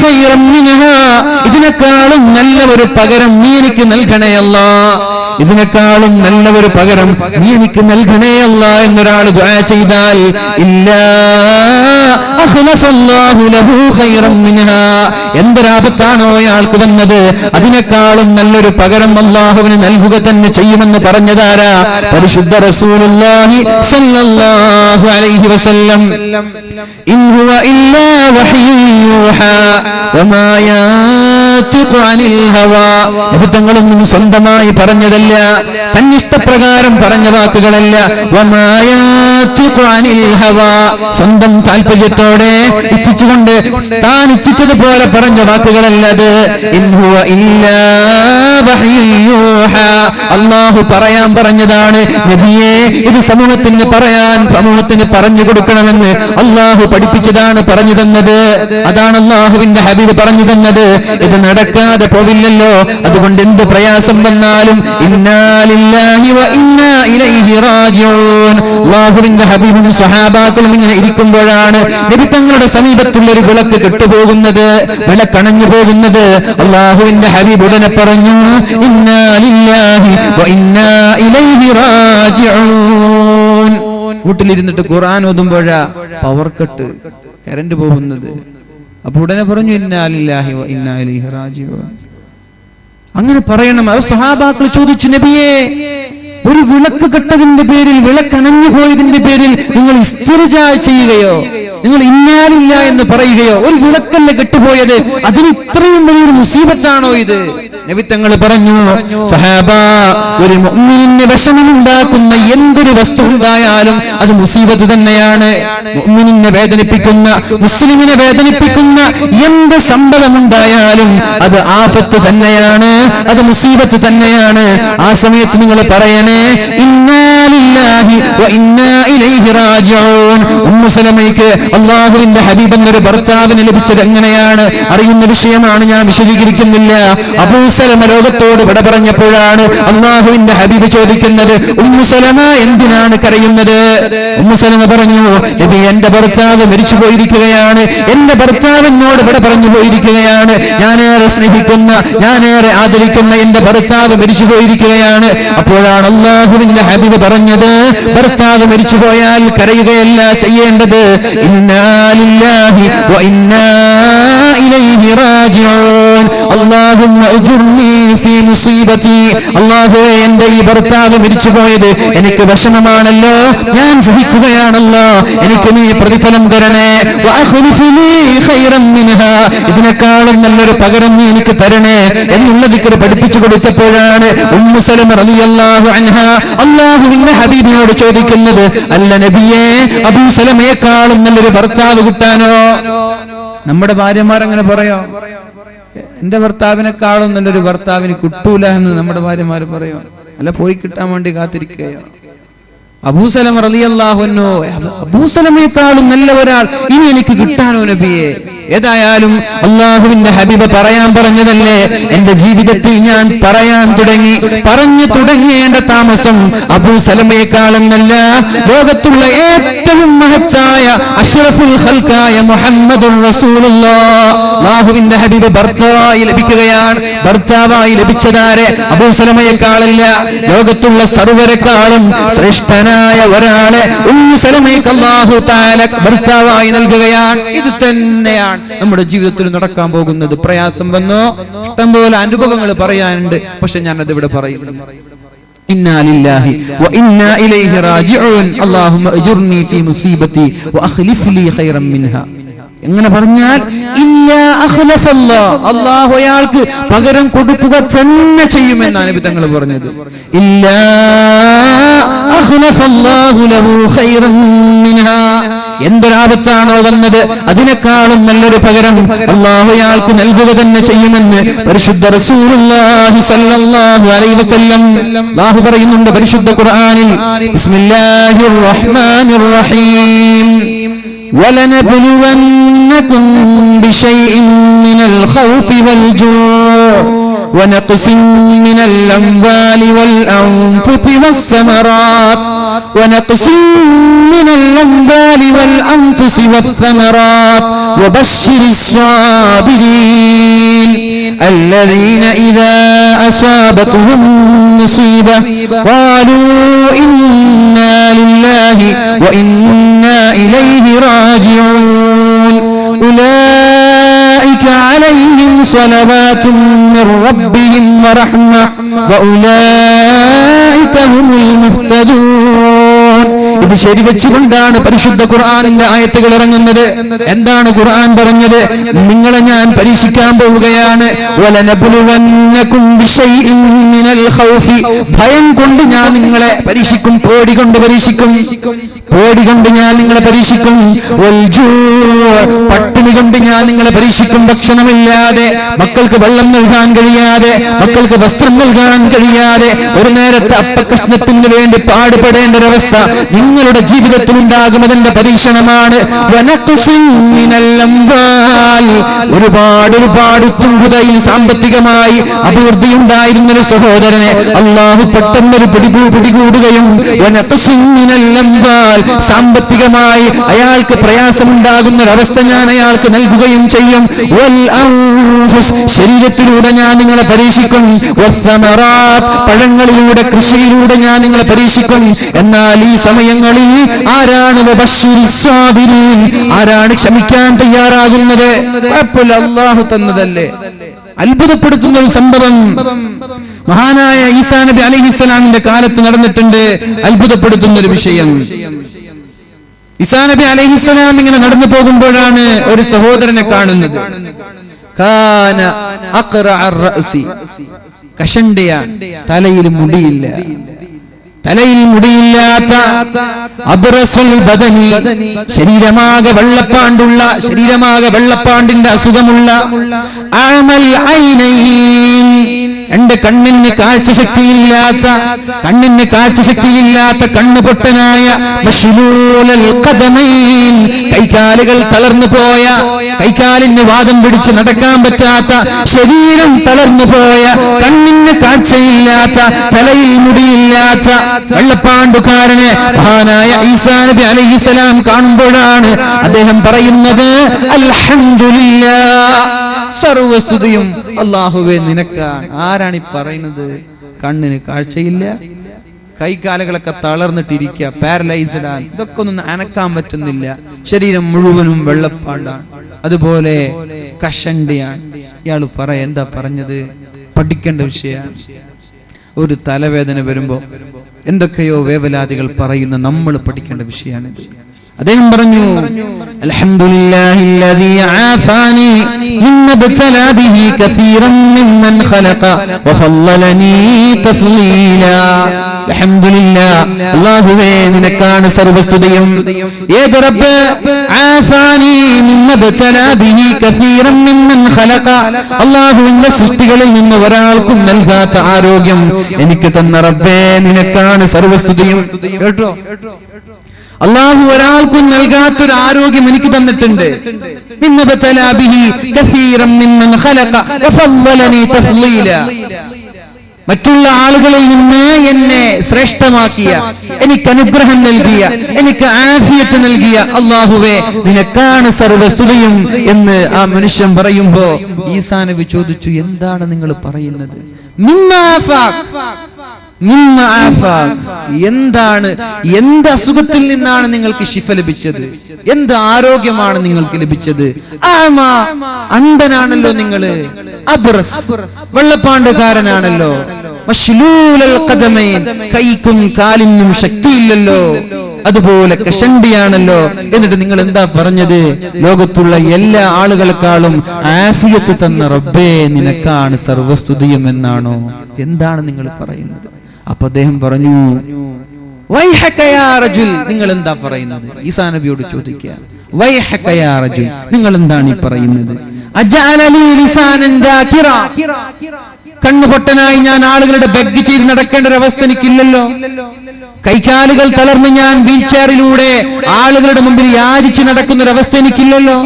ഖൈറൻ മിൻഹാ, ഇതിനേക്കാളും നല്ല ഒരു പകരം നീ എനിക്ക് നൽകണേ അല്ലാഹ്. ഇതിനേക്കാളും നല്ല ഒരു പകരം നീ എനിക്ക് നൽകണേ അല്ലാഹ് എന്നൊരാൾ ദുആ ചെയ്താൽ ഇല്ലാ അഖ്ലഫല്ലാഹു ലഹു ഖൈറൻ മിൻഹാ, എന്തൊരാപത്താണോ അയാൾക്ക് വന്നത് അതിനേക്കാളും നല്ലൊരു പകരം അല്ലാഹുവിന് നൽകുക തന്നെ ചെയ്യുമെന്ന് പറഞ്ഞതാരാ? പരിശുദ്ധ റസൂലുള്ളാഹി സ്വല്ലല്ലാഹു അലൈഹി വസല്ലം. ഇൻ ഹുവ ഇല്ലാ വഹ്യു യൂഹാ വമാ യാതിഖു അനിൽ ഹവാ, നബിതങ്ങളൊന്നും സ്വന്തമായി പറഞ്ഞതല്ല, തന്നിഷ്ടപ്രകാരം പറഞ്ഞ വാക്കുകളല്ല. വമാ യാതിഖു അനിൽ ഹവാ, സ്വന്തം താല്പര്യത്തോടെ ഇച്ഛിച്ചുകൊണ്ട് താൻ ഇച്ഛിച്ചതുപോലെ പറഞ്ഞ വാക്കുകളല്ലത്. ഇൻ ഹുവ ഇല്ലാ വഹ്യു യൂഹാ, അല്ലാഹു പറയാൻ പറഞ്ഞതാണ്. നബിയെ ഇത് സമൂഹത്തിന് പറയാൻ, സമൂഹത്തിന് പറഞ്ഞു കൊടുക്കണമെന്ന് അല്ലാഹു പഠിപ്പിച്ചതാണ്, പറഞ്ഞു തന്നത്. അതാണ് അല്ലാഹുവിന്റെ ഹബീബ് പറഞ്ഞു തന്നത്. ഇത് നടക്കാതെ പോവില്ലല്ലോ. അതുകൊണ്ട് എന്ത് പ്രയാസം വന്നാലും ഇന്നാ ലില്ലാഹി വ ഇന്നാ ഇലൈഹി റാജിഊൻ. അല്ലാഹുവിന്റെ ഹബീബും സ്വഹാബാക്കളും ഇങ്ങനെ ഇരിക്കുമ്പോഴാണ് നബി തങ്ങളുടെ സമീപത്തുള്ള ഒരു വിളക്ക് കെട്ടുപോകുന്നത്, വിളക്കണഞ്ഞു പോകുന്നത്. അല്ലാഹുവിന്റെ ഹബീബ് ഉടനെ പറഞ്ഞു, ഇന്നാ ലില്ലാഹി വ ഇന്നാ ഇലൈഹി റാജിഊൻ. വീട്ടിലിരുന്നിട്ട് ഖുർആൻ ഓതുമ്പോഴാ പവർ കട്ട്, കറണ്ട് പോകുന്നത്. അപ്പൊ ഉടനെ പറഞ്ഞു, ഇന്നാ ലില്ലാഹി വ ഇന്നാ ഇലൈഹി റാജിഊൻ. അങ്ങനെ പറയണം. അത് സ്വഹാബാക്കൾ ചോദിച്ചു, നബിയേ ഒരു വിളക്ക് കെട്ടതിന്റെ പേരിൽ, വിളക്കണഞ്ഞു പോയതിന്റെ പേരിൽ നിങ്ങൾ ഇസ്തിർജാ ചെയ്യുകയോ, നിങ്ങൾ ഇന്നാലില്ല എന്ന് പറയുകയോ? ഒരു വിളക്കല്ല കെട്ടുപോയത്, അതിന് ഇത്രയും വലിയൊരു മുസീബത്താണോ ഇത്? നബി തങ്ങൾ പറഞ്ഞു, സഹാബാ, ഒരു മുഅ്മിനിന് വിഷമമുണ്ടാക്കുന്ന എന്തൊരു വസ്തു ഉണ്ടായാലും അത് മുസീബത്ത് തന്നെയാണ്. മുഅ്മിനിനെ വേദനിപ്പിക്കുന്ന, മുസ്ലിമിനെ വേദനിപ്പിക്കുന്ന എന്ത് സംഭവമുണ്ടായാലും അത് ആഫത്ത് തന്നെയാണ്, അത് മുസീബത്ത് തന്നെയാണ്. ആ സമയത്ത് നിങ്ങൾ പറയണേ, ഇന്നാ ലില്ലാഹി വ ഇന്നാ ഇലൈഹി റാജിഊൻ. ഉമ്മു സലമയ്ക്ക് അല്ലാഹുവിന്റെ ഹബീബ് എന്നൊരു ഭർത്താവിന് ലഭിച്ചത് എങ്ങനെയാണ്? അറിയുന്ന വിഷയമാണ്, ഞാൻ വിശദീകരിക്കുന്നില്ല. അബൂ സലമ ലോകത്തോട് വിട പറഞ്ഞപ്പോഴാണ് അല്ലാഹുവിന്റെ ഹബീബ് ചോദിക്കുന്നത്, ഉമ്മു സലമ എന്തിനാണ് കരയുന്നത്? ഉമ്മു സലമ പറഞ്ഞു, നബി എന്റെ ഭർത്താവ് മരിച്ചു പോയിരിക്കുകയാണ്, എന്റെ ഭർത്താവ് എന്നോട് വിട പറഞ്ഞു പോയിരിക്കുകയാണ്, ഞാനേറെ സ്നേഹിക്കുന്ന, ഞാനേറെ ആദരിക്കുന്ന എന്റെ ഭർത്താവ് മരിച്ചു പോയിരിക്കുകയാണ്. അപ്പോഴാണ് അല്ലാഹുവിന്റെ ഹബീബ് പറഞ്ഞത്, ഭർത്താവ് മരിച്ചുപോയാൽ കരയുകയല്ല ചെയ്യേണ്ടത്, ഇന്നാ ലില്ലാഹി വ ഇന്നാ ഇലൈഹി റാജിഊൻ. അല്ലാഹുമ്മ അജ്ർനി ഫീ മുസീബതി, അല്ലാഹുവേ എന്റെ ഈ ഭർത്താവ് മരിച്ചുപോയത് എനിക്ക് വിഷമമാണല്ലോ, ഞാൻ സഹിക്കുകയാണല്ലോ, എനിക്ക് നീ പ്രതിഫലം തരണേ. വ അഖ്ലിഫ്നി ഖൈറൻ മിൻഹാ, ഇതിനേക്കാളും നല്ലൊരു പകരം നീ എനിക്ക് തരണേ എന്നുള്ള ദിക്ർ പഠിപ്പിച്ചു കൊടുത്തപ്പോഴാണ് ഉമ്മു സലമ റളിയല്ലാഹു അൻഹ അല്ലാഹുവിന്റെ ഹബീബിനോട് ചോദിക്കുന്നത്, അല്ല നബിയേ, അബൂ സലമയെക്കാളും നല്ലൊരു ഭർത്താവ് കിട്ടാനോ? നമ്മുടെ ഭാര്യമാർ അങ്ങനെ പറയോ? എന്റെ ഭർത്താവിനെക്കാളും നല്ലൊരു ഭർത്താവിന് കിട്ടൂല എന്ന് നമ്മുടെ ഭാര്യമാര് പറയോ? അല്ല പോയി കിട്ടാൻ വേണ്ടി കാത്തിരിക്കുകയോ? അബൂ സലമ റളിയല്ലാഹു അൻഹു, അബൂ സലമയെക്കാളും നല്ല ഒരാൾ ഇനി എനിക്ക് കിട്ടാനോ നബിയെ? ഏതായാലും അല്ലാഹുവിന്റെ ഹബീബ് പറയാൻ പറഞ്ഞതല്ലേ, എന്റെ ജീവിതത്തിൽ ഞാൻ പറയാൻ തുടങ്ങി, പറഞ്ഞു തുടങ്ങേണ്ട താമസം അബൂ സലമയെക്കാളെന്നല്ല, ലോകത്തുള്ള ഏറ്റവും മഹത്തായ അഷ്റഫുൽ ഖൽഖായ മുഹമ്മദുർ റസൂലുള്ളാഹ് അല്ലാഹുവിന്റെ ഹബീബ് ഭർത്താവായി ലഭിക്കുകയാണ്. ഭർത്താവായി ലഭിച്ചതാരെ? അബൂ സലമയെക്കാളല്ല, ലോകത്തുള്ള സർവരെക്കാളും ശ്രേഷ്ഠനായ ഒരാളെ ഉമ്മു സലമയ്ക്ക് അല്ലാഹു തആല ഭർത്താവായി നൽകുകയാണ്. ഇത് തന്നെയാണ് നമ്മുടെ ജീവിതത്തിൽ നടക്കാൻ പോകുന്നത്. പ്രയാസം വന്നോ, ഇഷ്ടംപോലെ അനുഭവങ്ങൾ പറയാനുണ്ട്, പക്ഷെ ഞാനത് ഇവിടെ പറയുന്നു. ഇന്നാ ലില്ലാഹി വ ഇന്നാ ഇലൈഹി റാജിഊൻ അല്ലാഹുമ്മ അജ്ർനി ഫീ മുസീബതി വ അഖ്ലിഫ് ലീ ഖൈറൻ മിൻഹാ. എങ്ങനെ പറഞ്ഞാൽ ഇല്ലാ അഖ്ലഫല്ലാഹ്, അല്ലാഹു അയാൾക്ക് പകരം കൊടുക്കുക തന്നെ ചെയ്യുമെന്നാണ് നബി തങ്ങൾ പറഞ്ഞത്. ഇല്ലാ അഖ്ലഫല്ലാഹു ലഹു ഖൈറൻ മിൻഹാ, എന്തൊരാപത്താണോ വന്നത് അതിനേക്കാളും നല്ലൊരു പകരം അല്ലാഹു അയാൾക്ക് നൽകുക തന്നെ ചെയ്യുമെന്ന് പരിശുദ്ധ റസൂലുള്ളാഹി സ്വല്ലല്ലാഹു അലൈഹി വസല്ലം അല്ലാഹു പറയുന്നുണ്ട് പരിശുദ്ധ ഖുർആനിൽ. ബിസ്മില്ലാഹിർ റഹ്മാനിർ റഹീം. وَلَنَبْلُوَنَّكُمْ بِشَيْءٍ مِّنَ الْخَوْفِ وَالْجُوعِ وَنَقْصٍ مِّنَ الْأَمْوَالِ وَالْأَنفُسِ وَالثَّمَرَاتِ ونقص من الأموال والأنفس والثمرات وبشر الصابرين الذين إذا أصابتهم مصيبة قالوا إنا لله وإنا إليه راجعون أولئك عليهم صلوات من ربهم ورحمة وأولئك هم المهتدون. ഇത് ശരിവെച്ചുകൊണ്ടാണ് പരിശുദ്ധ ഖുർആനിന്റെ ആയത്തുകൾ ഇറങ്ങുന്നത്. എന്താണ് ഖുർആൻ പറഞ്ഞത്? നിങ്ങളെ ഞാൻ പരീക്ഷിക്കാൻ പോവുകയാണ്. വലനബ്ലുവന്നകും ബിശൈഇൻ മിനൽ ഖൗഫി, ഭയം കൊണ്ട് ഞാൻ നിങ്ങളെ പരീക്ഷിക്കും, പേടി കൊണ്ട് പരീക്ഷിക്കും, പേടി കൊണ്ട് ഞാൻ നിങ്ങളെ പരീക്ഷിക്കും. വൽജൂ, പട്ടിണി കൊണ്ട് ഞാൻ നിങ്ങളെ പരീക്ഷിക്കും. ഭക്ഷണമില്ലാതെ, മക്കൾക്ക് വെള്ളം നൽകാൻ കഴിയാതെ, മക്കൾക്ക് വസ്ത്രം നൽകാൻ കഴിയാതെ, ഒരു നേരത്തെ അപ്പക്കഷ്ണത്തിന് വേണ്ടി പാടുപെടേണ്ട ഒരവസ്ഥ നിങ്ങളുടെ ജീവിതത്തിൽ ഉണ്ടാകുന്നതിന്റെ പരീക്ഷണമാണ്. ഒരുപാട് തുമ്പുതയിൽ സാമ്പത്തികമായി അഭിവൃദ്ധി ഉണ്ടായിരുന്ന ഒരു സഹോദരനെ അള്ളാഹു പെട്ടെന്നൊരു പിടികൂടുകയും സാമ്പത്തികമായി അയാൾക്ക് പ്രയാസമുണ്ടാകുന്ന ഒരവസ്ഥ ഞാൻ അയാൾക്ക് നൽകുകയും ചെയ്യും. ശരീരത്തിലൂടെ ഞാൻ നിങ്ങളെ പരീക്ഷിക്കും. പഴങ്ങളിലൂടെ, കൃഷിയിലൂടെ ഞാൻ നിങ്ങളെ പരീക്ഷിക്കും. എന്നാൽ ഈ സമയങ്ങളിൽ ആരാണ് ആരാണ് ക്ഷമിക്കാൻ തയ്യാറാകുന്നത്? അല്ലാഹു തന്നതല്ലേ. അത്ഭുതപ്പെടുത്തുന്ന ഒരു സംഭവം മഹാനായ ഈസാ നബി അലൈഹിസ്സലാമിന്റെ കാലത്ത് നടന്നിട്ടുണ്ട്. അത്ഭുതപ്പെടുത്തുന്ന ഒരു വിഷയം. ഈസാ നബി അലൈഹിസ്സലാം ഇങ്ങനെ നടന്നു പോകുമ്പോഴാണ് ഒരു സഹോദരനെ കാണുന്നത്. കാന അഖ്റഅർ റഅസി, കഷണ്ടിയാണ്, തലയിൽ മുടിയില്ല, തലയിൽ മുടിയില്ലാത്ത, അബ്റസുൽ ബദനി, ശരീരമാകെ വെള്ളപ്പാണ്ടുള്ള, ശരീരമാകെ വെള്ളപ്പാണ്ടിന്റെ അസുഖമുള്ള, അമൽ ഐനൈൻ, രണ്ട് കണ്ണിന് കാഴ്ചശക്തിയില്ലാത്ത, കണ്ണ് പൊട്ടനായ, മശ്ലൂലൽ ഖദമൈൻ, കൈകാലുകൾ തളർന്നു പോയ, കൈകാലിന് വാദം പിടിച്ച് നടക്കാൻ പറ്റാത്ത, ശരീരം തളർന്നു പോയ, കണ്ണിന് കാഴ്ചയില്ലാത്ത, തലയിൽ മുടിയില്ലാത്ത വെള്ളപ്പാണ്ടുകാരനെ മഹാനായ ഈസാ നബി അലൈഹിസ്സലാം കാണുമ്പോഴാണ് അദ്ദേഹം പറയുന്നത്, അൽഹംദുലില്ലാഹ്, സർവസ്തുതിയും അല്ലാഹുവേ നിനക്കാണ്. ആരാണ് ഈ പറയുന്നത്? കണ്ണിന് കാഴ്ചയില്ല, കൈകാലുകളൊക്കെ തളർന്നിട്ടിരിക്കുക, പാരലൈസ്ഡ് ആണ്, ഇതൊക്കെ ഒന്നും അനക്കാൻ പറ്റുന്നില്ല, ശരീരം മുഴുവനും വെള്ളപ്പാണ്ടാണ്, അതുപോലെ കഷണ്ടിയാണ്. ഇയാൾ എന്താ പറഞ്ഞത്? പഠിക്കേണ്ട വിഷയമാണ്. ഒരു തലവേദന വരുമ്പോ എന്തൊക്കെയോ വേവലാദികൾ പറയുന്ന നമ്മൾ പഠിക്കേണ്ട വിഷയമാണിത്. അദ്ദേഹം പറഞ്ഞു, അൽഹംദുലില്ലാഹില്ലദീ ആഫാനി മിമ്മ ബതലാ ബിഹി കസീറൻ മിമ്മൻ ഖലഖ വഫല്ലലനീ തഫ്ലീലാ. അൽഹംദുലില്ലാഹ്, അല്ലാഹുവേ നിനക്കാണ് സർവസ്തുതിയും. ഏത് റബ്ബ്? ആഫാനി മിമ്മ ബതലാ ബിഹി കസീറൻ മിമ്മൻ ഖലഖ, അല്ലാഹുവിന്റെ സൃഷ്ടികളിൽ നിന്ന് ഒരാൾക്കും നൽകാത്ത ആരോഗ്യം എനിക്ക് തന്ന റബ്ബേ നിനക്കാണ് സർവസ്തുതിയും. കേട്ടോ, അല്ലാഹു ഒരാൾക്കും നൽകാത്തൊരു ആരോഗ്യം എനിക്ക് തന്നിട്ടുണ്ട്. മറ്റുള്ള ആളുകളിൽ നിന്ന് എന്നെ ശ്രേഷ്ഠമാക്കിയ, എനിക്ക് അനുഗ്രഹം നൽകിയ, എനിക്ക് ആഫിയത്ത് നൽകിയ അല്ലാഹുവേ നിനക്കാണ് സർവസ്തുതിയും എന്ന് ആ മനുഷ്യൻ പറയുമ്പോ ഈസാ നബി ചോദിച്ചു, എന്താണ് നിങ്ങൾ പറയുന്നത്? എന്താണ്, എന്ത് അസുഖത്തിൽ നിന്നാണ് നിങ്ങൾക്ക് ശിഫ ലഭിച്ചത്? എന്ത് ആരോഗ്യമാണ് നിങ്ങൾക്ക് ലഭിച്ചത്? അന്ധനാണല്ലോ നിങ്ങള്, അബ്റസ് വെള്ളപ്പാണ്ടുകാരനാണല്ലോ, മശ്ലൂലൽ ഖദമൈൻ, കൈക്കും കാലിനും ശക്തിയില്ലല്ലോ, അതുപോലെ കഷണ്ടിയാണല്ലോ. എന്നിട്ട് നിങ്ങൾ എന്താ പറഞ്ഞത്? ലോകത്തുള്ള എല്ലാ ആളുകളെക്കാളും ആഫിയത്ത് തന്ന റബ്ബേ നിനക്കാണ് സർവസ്തുതിയും എന്നാണോ? എന്താണ് നിങ്ങൾ പറയുന്നത്? അപ്പൊ അദ്ദേഹം പറഞ്ഞു, വൈഹക യാ റജുൽ, നിങ്ങൾ എന്താ പറയുന്നത്? ഈസാ നബിയോട് ചോദിക്കുക, വൈഹക യാ റജുൽ, നിങ്ങൾ എന്താണ് ഈ പറയുന്നത്? അജഅല ലീ ലിസാനൻ ദാകിറ, കണ്ണുപൊട്ടനായി ഞാൻ ആളുകളുടെ ബെഗ് ചെയ്ത് നടക്കേണ്ട ഒരു അവസ്ഥ എനിക്കില്ലല്ലോ. കൈകാലുകൾ തളർന്ന് ഞാൻ വീൽ ചെയറിലൂടെ ആളുകളുടെ മുമ്പിൽ യാചിച്ച് നടക്കുന്ന ഒരു അവസ്ഥ എനിക്കില്ലല്ലോ.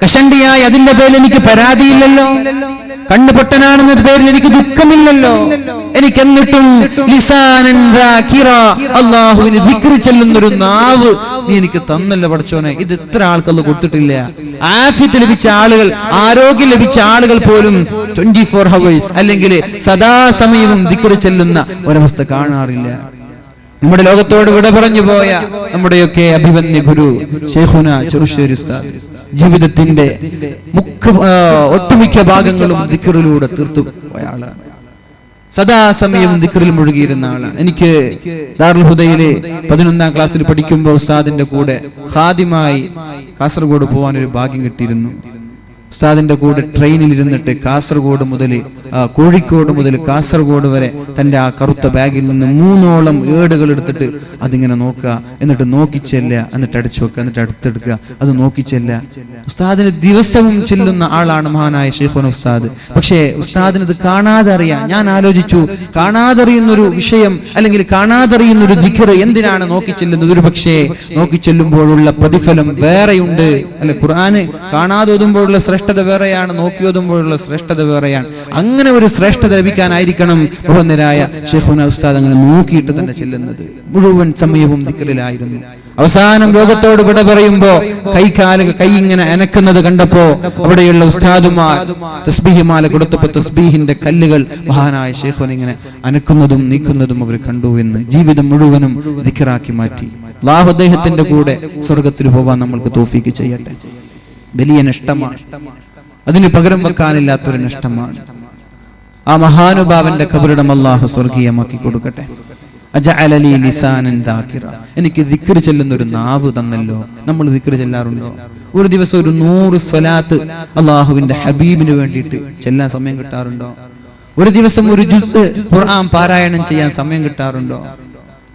കഷണ്ടിയായി അതിന്റെ പേരിൽ എനിക്ക് പരാതിയില്ലല്ലോ. കണ്ണുപൊട്ടനാണെന്ന പേരിൽ എനിക്ക് ദുഃഖമില്ലല്ലോ. എനിക്ക് എന്നിട്ടും ലിസാനൻ ദാകിറ, അല്ലാഹുവിനെ ദിക്ർ ചൊല്ലുന്നൊരു നാവ് നീ എനിക്ക് തന്നല്ലോ പടച്ചോനെ. ഇത് എത്ര ആൾക്കത് കൊടുത്തിട്ടില്ല. ആഫിയത്ത് ലഭിച്ച ആളുകൾ, ആരോഗ്യം ലഭിച്ച ആളുകൾ പോലും 24 hours അല്ലെങ്കിൽ സദാസമയവും ദിക്ർ ചൊല്ലുന്ന ഒരവസ്ഥ കാണാറില്ല. നമ്മുടെ ലോകത്തോട് വിട പറഞ്ഞു പോയ നമ്മുടെയൊക്കെ അഭിമന്യ ഗുരു ശൈഖുന ചെറുശ്ശേരി ഉസ്താദ് ജീവിതത്തിന്റെ ഒട്ടുമിക്ക ഭാഗങ്ങളും ദിക്റിലൂടെ തീർത്തു പോയ ആളാണ്. സദാസമയം ദിക്റിൽ മുഴുകിയിരുന്ന ആളാണ്. എനിക്ക് ദാറുൽ ഹുദയിലെ 11ാം ക്ലാസ്സിൽ പഠിക്കുമ്പോൾ ഉസ്താദിന്റെ കൂടെ ഖാദിമായി കാസർഗോഡ് പോകാൻ ഒരു ഭാഗ്യം കിട്ടിയിരുന്നു. ഉസ്താദിന്റെ കൂടെ ട്രെയിനിൽ ഇരുന്നിട്ട് കാസർഗോഡ് മുതൽ കോഴിക്കോട് മുതൽ കാസർഗോഡ് വരെ തന്റെ ആ കറുത്ത ബാഗിൽ നിന്ന് 3ഓളം ഏടുകൾ എടുത്തിട്ട് അതിങ്ങനെ നോക്കുക, എന്നിട്ട് നോക്കിച്ചെല്ല, എന്നിട്ട് അടിച്ചു വെക്കുക, എന്നിട്ട് അടുത്തെടുക്കുക, അത് നോക്കിച്ചെല്ല. ഉസ്താദിന് ദിവസവും ചെല്ലുന്ന ആളാണ് മഹാനായ ശൈഖുന ഉസ്താദ്. പക്ഷേ ഉസ്താദിന് ഇത് കാണാതെ അറിയാം. ഞാൻ ആലോചിച്ചു, കാണാതറിയുന്നൊരു വിഷയം അല്ലെങ്കിൽ കാണാതറിയുന്നൊരു ദിക്ർ എന്തിനാണ് നോക്കിച്ചെല്ലുന്നത്? ഒരു പക്ഷേ നോക്കിച്ചെല്ലുമ്പോഴുള്ള പ്രതിഫലം വേറെയുണ്ട്. അല്ലെ, ഖുർആന് കാണാതെ ഓതുമ്പോഴുള്ള ശ്രേഷ്ഠത വേറെയാണ്, നോക്കി ഓതുമ്പോഴുള്ള ശ്രേഷ്ഠത വേറെയാണ്. അങ്ങനെ ഒരു ശ്രേഷ്ഠത ലഭിക്കാനായിരിക്കണം ബഹുമാന്യരായ ശൈഖുന ഉസ്താദ് അങ്ങനെ നോക്കിയിട്ട് തന്നെ ചെല്ലുന്നത്. മുഴുവൻ സമയവും ദിക്റിലായിരുന്നു. അവസാനം ലോകത്തോട് വിട പറയുമ്പോ കൈ ഇങ്ങനെ അനക്കുന്നത് കണ്ടപ്പോ അവിടെയുള്ള ഉസ്താദുമാർ തസ്ബീഹ് മാല കൊടുത്തപ്പോ തസ്ബീഹിന്റെ കല്ലുകൾ മഹാനായ ശൈഖുന ഇങ്ങനെ അനക്കുന്നതും നീക്കുന്നതും അവർ കണ്ടു എന്ന് ജീവിതം മുഴുവനും ദിക്റാക്കി മാറ്റി. അല്ലാഹു അദ്ദേഹത്തിന്റെ കൂടെ സ്വർഗത്തിൽ പോവാൻ നമ്മൾക്ക് തൗഫീഖ് ചെയ്യട്ടെ. വലിയ നഷ്ടമാണ്, അതിന് പകരം വെക്കാനില്ലാത്തൊരു നഷ്ടമാണ്. ആ മഹാനുഭാവന്റെ ഖബറിടം അല്ലാഹു സ്വർഗീയമാക്കി കൊടുക്കട്ടെ. അജഅല ലീ ലിസാനൻ ദാകിറ, എനിക്ക് ദിക്ർ ചൊല്ലുന്ന ഒരു നാവ് തന്നല്ലോ. നമ്മൾ ദിക്ർ ചൊല്ലാറുണ്ടോ? ഒരു ദിവസം ഒരു 100 സ്വലാത്ത് അല്ലാഹുവിന്റെ ഹബീബിന് വേണ്ടിയിട്ട് ചെല്ലാൻ സമയം കിട്ടാറുണ്ടോ? ഒരു ദിവസം ഒരു ജുസ് ഖുർആൻ പാരായണം ചെയ്യാൻ സമയം കിട്ടാറുണ്ടോ?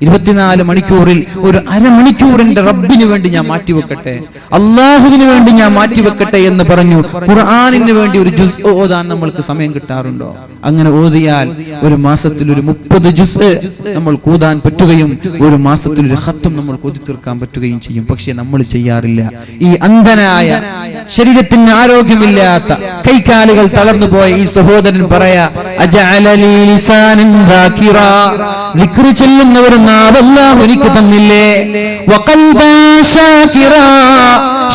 24 മണിക്കൂറിൽ ഒരു അരമണിക്കൂറിന്റെ റബ്ബിന് വേണ്ടി ഞാൻ മാറ്റിവെക്കട്ടെ, അള്ളാഹുവിന് വേണ്ടി ഞാൻ മാറ്റിവെക്കട്ടെ എന്ന് പറഞ്ഞു ഖുർആനിന് വേണ്ടി ഒരു ജുസ് ഓതാൻ നമ്മൾക്ക് സമയം കിട്ടാറുണ്ടോ? അങ്ങനെ ഓതിയാൽ ഒരു മാസത്തിൽ ഒരു 30 ജുസ് നമ്മൾ ഓതാൻ പറ്റുകയും ഒരു മാസത്തിൽ ഒരു ഖത്ം നമ്മൾ ഓതി തീർക്കാൻ പറ്റുകയും ചെയ്യും. പക്ഷെ നമ്മൾ ചെയ്യാറില്ല. ഈ അന്ധനായ, ശരീരത്തിന് ആരോഗ്യമില്ലാത്ത, കൈകാലുകൾ തളർന്നു പോയ ഈ സഹോദരൻ പറയാ, അജഅല ലീ ലിസാനൻ ദാകിറ, ദിക്ർ ചൊല്ലുന്നവർ നാവ് അല്ലാഹു എനിക്ക് തന്നില്ലേ, വഖൽബൻ ശാകിറ,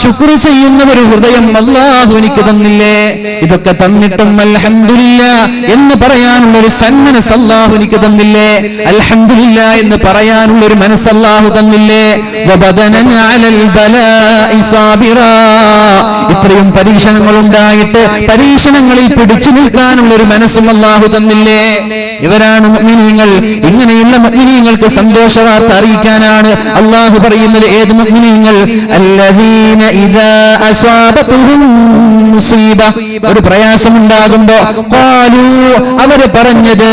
ശുക്ർ ചെയ്യുന്ന ഒരു ഹൃദയം അല്ലാഹു എനിക്ക് തന്നില്ലേ. ഇതൊക്കെ തന്നിട്ടും അൽഹംദുലില്ലാഹ് എന്ന് പറയാനുള്ള ഒരു സന്മനസ് അല്ലാഹു എനിക്ക് തന്നില്ലേ, അൽഹംദുലില്ലാഹ് എന്ന് പറയാനുള്ള ഒരു മനസ്സ് അല്ലാഹു തന്നില്ലേ. വബദനൻ അലൽ ബലാഇ സാബിറ, ഇത്രയും പരീക്ഷണങ്ങൾ ഉണ്ടായിട്ട് പരീക്ഷണങ്ങളിൽ പിടിച്ചു നിൽക്കാനുള്ള ഒരു മനസ്സും അല്ലാഹു തന്നില്ലേ. ഇവരാണ് മുഅ്മിനീങ്ങൾ. ഇങ്ങനെയുള്ള മുഅ്മിനീങ്ങൾക്ക് സന്തോഷവാർത്ത അറിയിക്കാനാണ് അല്ലാഹു പറയുന്നത്. ഏത് മുഅ്മിനീങ്ങൾ? അല്ലദീന ഇദാ അസ്വാബതുഹും മുസീബ, ഒരു പ്രയാസം ഉണ്ടാകുമ്പോ ഖാലൂ, അവർ പറഞ്ഞത്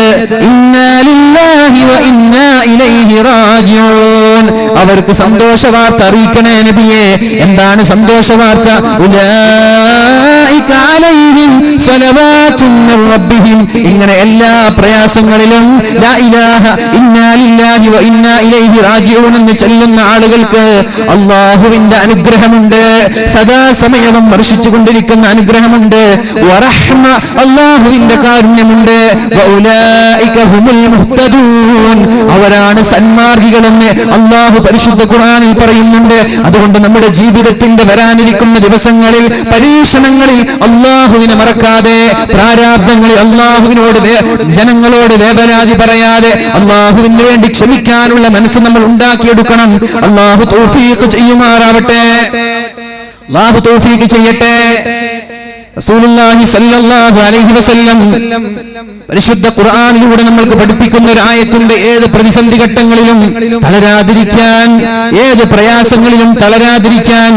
ഇന്നാ ലില്ലാഹി വ ഇന്നാ ഇലൈഹി റാജിഊൻ, അവർക്ക് സന്തോഷവാർത്ത അറിയിക്കണേ നബിയേ. എന്താണ് സന്തോഷവാർത്ത? ഉലൈക അലൈഹിം സ്വലവാത്തുൻ മിർ റബ്ബിഹിം, ഇങ്ങനെ എല്ലാ പ്രയാസങ്ങളിലും ലാ ഇലാഹ ഇന്നാ ലില്ലാഹി വ ഇന്നാ ഇലൈഹി റാജിഊൻ എന്ന് ചൊല്ലുന്ന ആളുകൾക്ക് അല്ലാഹുവിന്റെ അനുഗ്രഹമുണ്ട്, സദാസമയവും വർഷിച്ചുകൊണ്ടിരിക്കുന്ന അനുഗ്രഹമുണ്ട്. വറഹ്മ, അല്ലാഹുവിന്റെ കാരുണ്യമുണ്ട്. വഉലൈക ഹുമുൽ മുഹ്തദൂൻ, അവരാണ് സന്മാർഗികളെന്ന് അല്ലാഹു പരിശുദ്ധ ഖുർആനിൽ പറയുന്നുണ്ട്. അതുകൊണ്ട് നമ്മുടെ ജീവിതത്തിന്റെ വരാനിരിക്കുന്ന ദിവസങ്ങളിൽ, പരീക്ഷണങ്ങളിൽ അല്ലാഹുവിനെ മറക്കാതെ, പ്രാരാബ്ദങ്ങളിൽ അല്ലാഹുവിനോട് ജനങ്ങളോട് വേവലാതി പറയാതെ അല്ലാഹുവിന് വേണ്ടി ക്ഷമിക്കാനുള്ള മനസ്സ് നമ്മൾ ഉണ്ടാക്കിയെടുക്കണം. അല്ലാഹു തൗഫീഖ് ചെയ്യുമാറാവട്ടെ, അല്ലാഹു തൗഫീഖ് ചെയ്യട്ടെ. റസൂലുള്ളാഹി സ്വല്ലല്ലാഹു അലൈഹി വസല്ലം പരിശുദ്ധ ഖുർആനിലൂടെ നമ്മൾക്ക് പഠിപ്പിക്കുന്ന ഒരു ആയത്തുണ്ട്. ഏത് പ്രതിസന്ധി ഘട്ടങ്ങളിലും തളരാതിരിക്കാൻ, ഏത് പ്രയാസങ്ങളിലും തളരാതിരിക്കാൻ,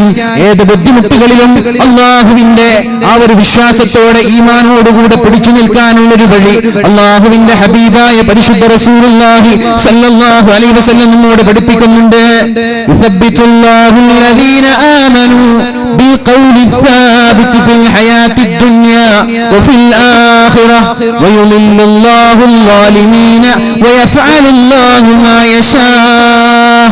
ഏത് ബുദ്ധിമുട്ടുകളിലും അല്ലാഹുവിന്റെ ആ ഒരു വിശ്വാസത്തോടെ ഈമാനോടുകൂടെ പിടിച്ചു നിൽക്കാനുള്ളൊരു വഴി അല്ലാഹുവിന്റെ ഹബീബായ പരിശുദ്ധ റസൂലുള്ളാഹി സ്വല്ലല്ലാഹു അലൈഹി വസല്ലം നമ്മോട് പഠിപ്പിക്കുന്നുണ്ട്. യുസബ്ബിതുല്ലാഹു അല്ലദീന ആമനൂ ബിൽഖൗലി സാബിതി ഫിൽ ഹയാത്തി الدنيا وفي الآخرة ويضل الله الظالمين ويفعل الله ما يشاء.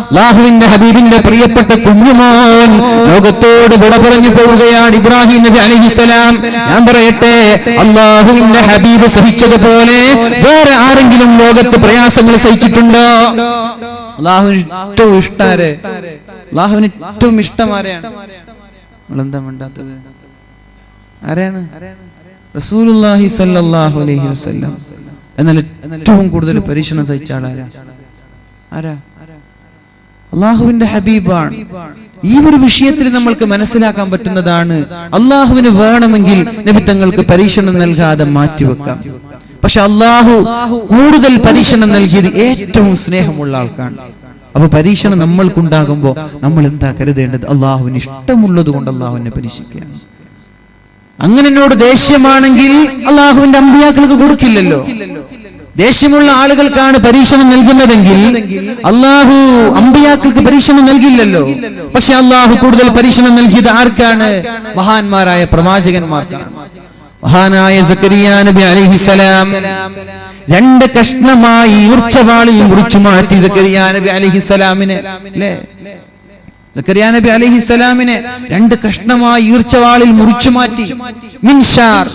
അല്ലാഹുവിന്റെ ഹബീബിന്റെ പ്രിയപ്പെട്ട കുഞ്ഞുമോൻ ലോകത്തോട് വിട പറഞ്ഞു പോവുകയാണ്, ഇബ്രാഹിം നബി അലൈഹിസ്സലാം. ഞാൻ പറയട്ടെ, അല്ലാഹുവിന്റെ ഹബീബ് സഹിച്ചതുപോലെ വേറെ ആരെങ്കിലും ലോകത്ത് പ്രയാസങ്ങൾ സഹിച്ചിട്ടുണ്ടോ? അല്ലാഹുവിന് ഏറ്റവും ഇഷ്ടാരെ, അല്ലാഹുവിന് ഏറ്റവും ഇഷ്ടമാരെയാണ്. നിങ്ങളെന്താ മിണ്ടാത്തത്? ആരാണ്? റസൂലുള്ളാഹി സ്വല്ലല്ലാഹു അലൈഹി വസല്ലം. എന്നാൽ ഏറ്റവും കൂടുതൽ പരീക്ഷണം സഹിച്ച ആരാ? അല്ലാഹുവിന്റെ ഹബീബാണ്. ഈ ഒരു വിഷയത്തിൽ നമ്മൾക്ക് മനസ്സിലാക്കാൻ പറ്റുന്നതാണ്, അല്ലാഹുവിന് വേണമെങ്കിൽ നബി തങ്ങൾക്ക് പരീക്ഷണം നൽകാതെ മാറ്റിവെക്കാം. പക്ഷെ അല്ലാഹു കൂടുതൽ പരീക്ഷണം നൽകിയത് ഏറ്റവും സ്നേഹമുള്ള ആൾക്കാണ്. അപ്പൊ പരീക്ഷണം നമ്മൾക്കുണ്ടാകുമ്പോ നമ്മൾ എന്താ കരുതേണ്ടത്? അല്ലാഹുവിന് ഇഷ്ടമുള്ളത് കൊണ്ട് അല്ലാഹുവിനെ പരീക്ഷിക്കുക. അങ്ങനെ എന്നോട് ദേഷ്യമാണെങ്കിൽ അല്ലാഹുവിന്റെ അമ്പിയാക്കൾക്ക് കൊടുക്കില്ലല്ലോ. ദേഷ്യമുള്ള ആളുകൾക്കാണ് പരീക്ഷണം നൽകുന്നതെങ്കിൽ അല്ലാഹു അമ്പിയാക്കൾക്ക് പരീക്ഷണം നൽകില്ലല്ലോ. പക്ഷെ അല്ലാഹു കൂടുതൽ പരീക്ഷണം നൽകിയത് ആർക്കാണ്? മഹാന്മാരായ പ്രവാചകന്മാർക്കാണ്. മഹാനായ സക്കരിയ നബി അലൈഹിസ്സലാം 2 കഷ്ണമായി ഈർച്ചവാളിൽ മുറിച്ചു മാറ്റി. സക്കരിയ നബി അലൈഹിസ്സലാമിനെ അല്ലേ, സക്കരിയ നബി അലൈഹിസ്സലാമിനെ 2 കഷ്ണമായി ഈർച്ചവാളിൽ മുറിച്ചു മാറ്റി. മിൻഷാർ,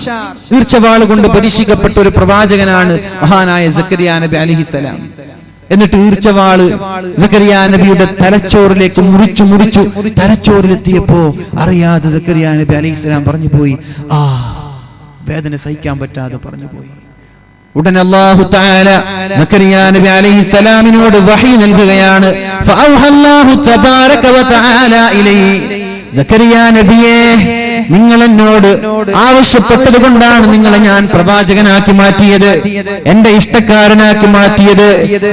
ഈർച്ചവാൾ കൊണ്ട് പരീക്ഷിക്കപ്പെട്ട ഒരു പ്രവാചകനാണ് മഹാനായ സക്കരിയ നബി അലൈഹിസ്സലാം. എന്നിട്ട് ഈർച്ചവാള് സക്കരിയ നബിയുടെ തലച്ചോറിലേക്ക് മുറിച്ചു തലച്ചോറിലെത്തിയപ്പോ അറിയാതെ സക്കരിയ നബി അലൈഹിസ്സലാം പറഞ്ഞു പോയി, വേദന സഹിക്കാൻ പറ്റാതെ പറഞ്ഞു പോയി. ഉടനെ അല്ലാഹു തആല സക്കരിയ നബി അലൈഹിസ്സലാമിനോട് വഹി നൽകുകയാണ്. ഫഅൗഹല്ലാഹു തബാരക വ തആല ഇലൈഹി, സക്കരിയ നബിയെ, നിങ്ങൾ എന്നോട് ആവശ്യപ്പെട്ടത് കൊണ്ടാണ് നിങ്ങളെ ഞാൻ പ്രവാചകനാക്കി മാറ്റിയത്, എന്റെ ഇഷ്ടക്കാരനാക്കി മാറ്റിയത്.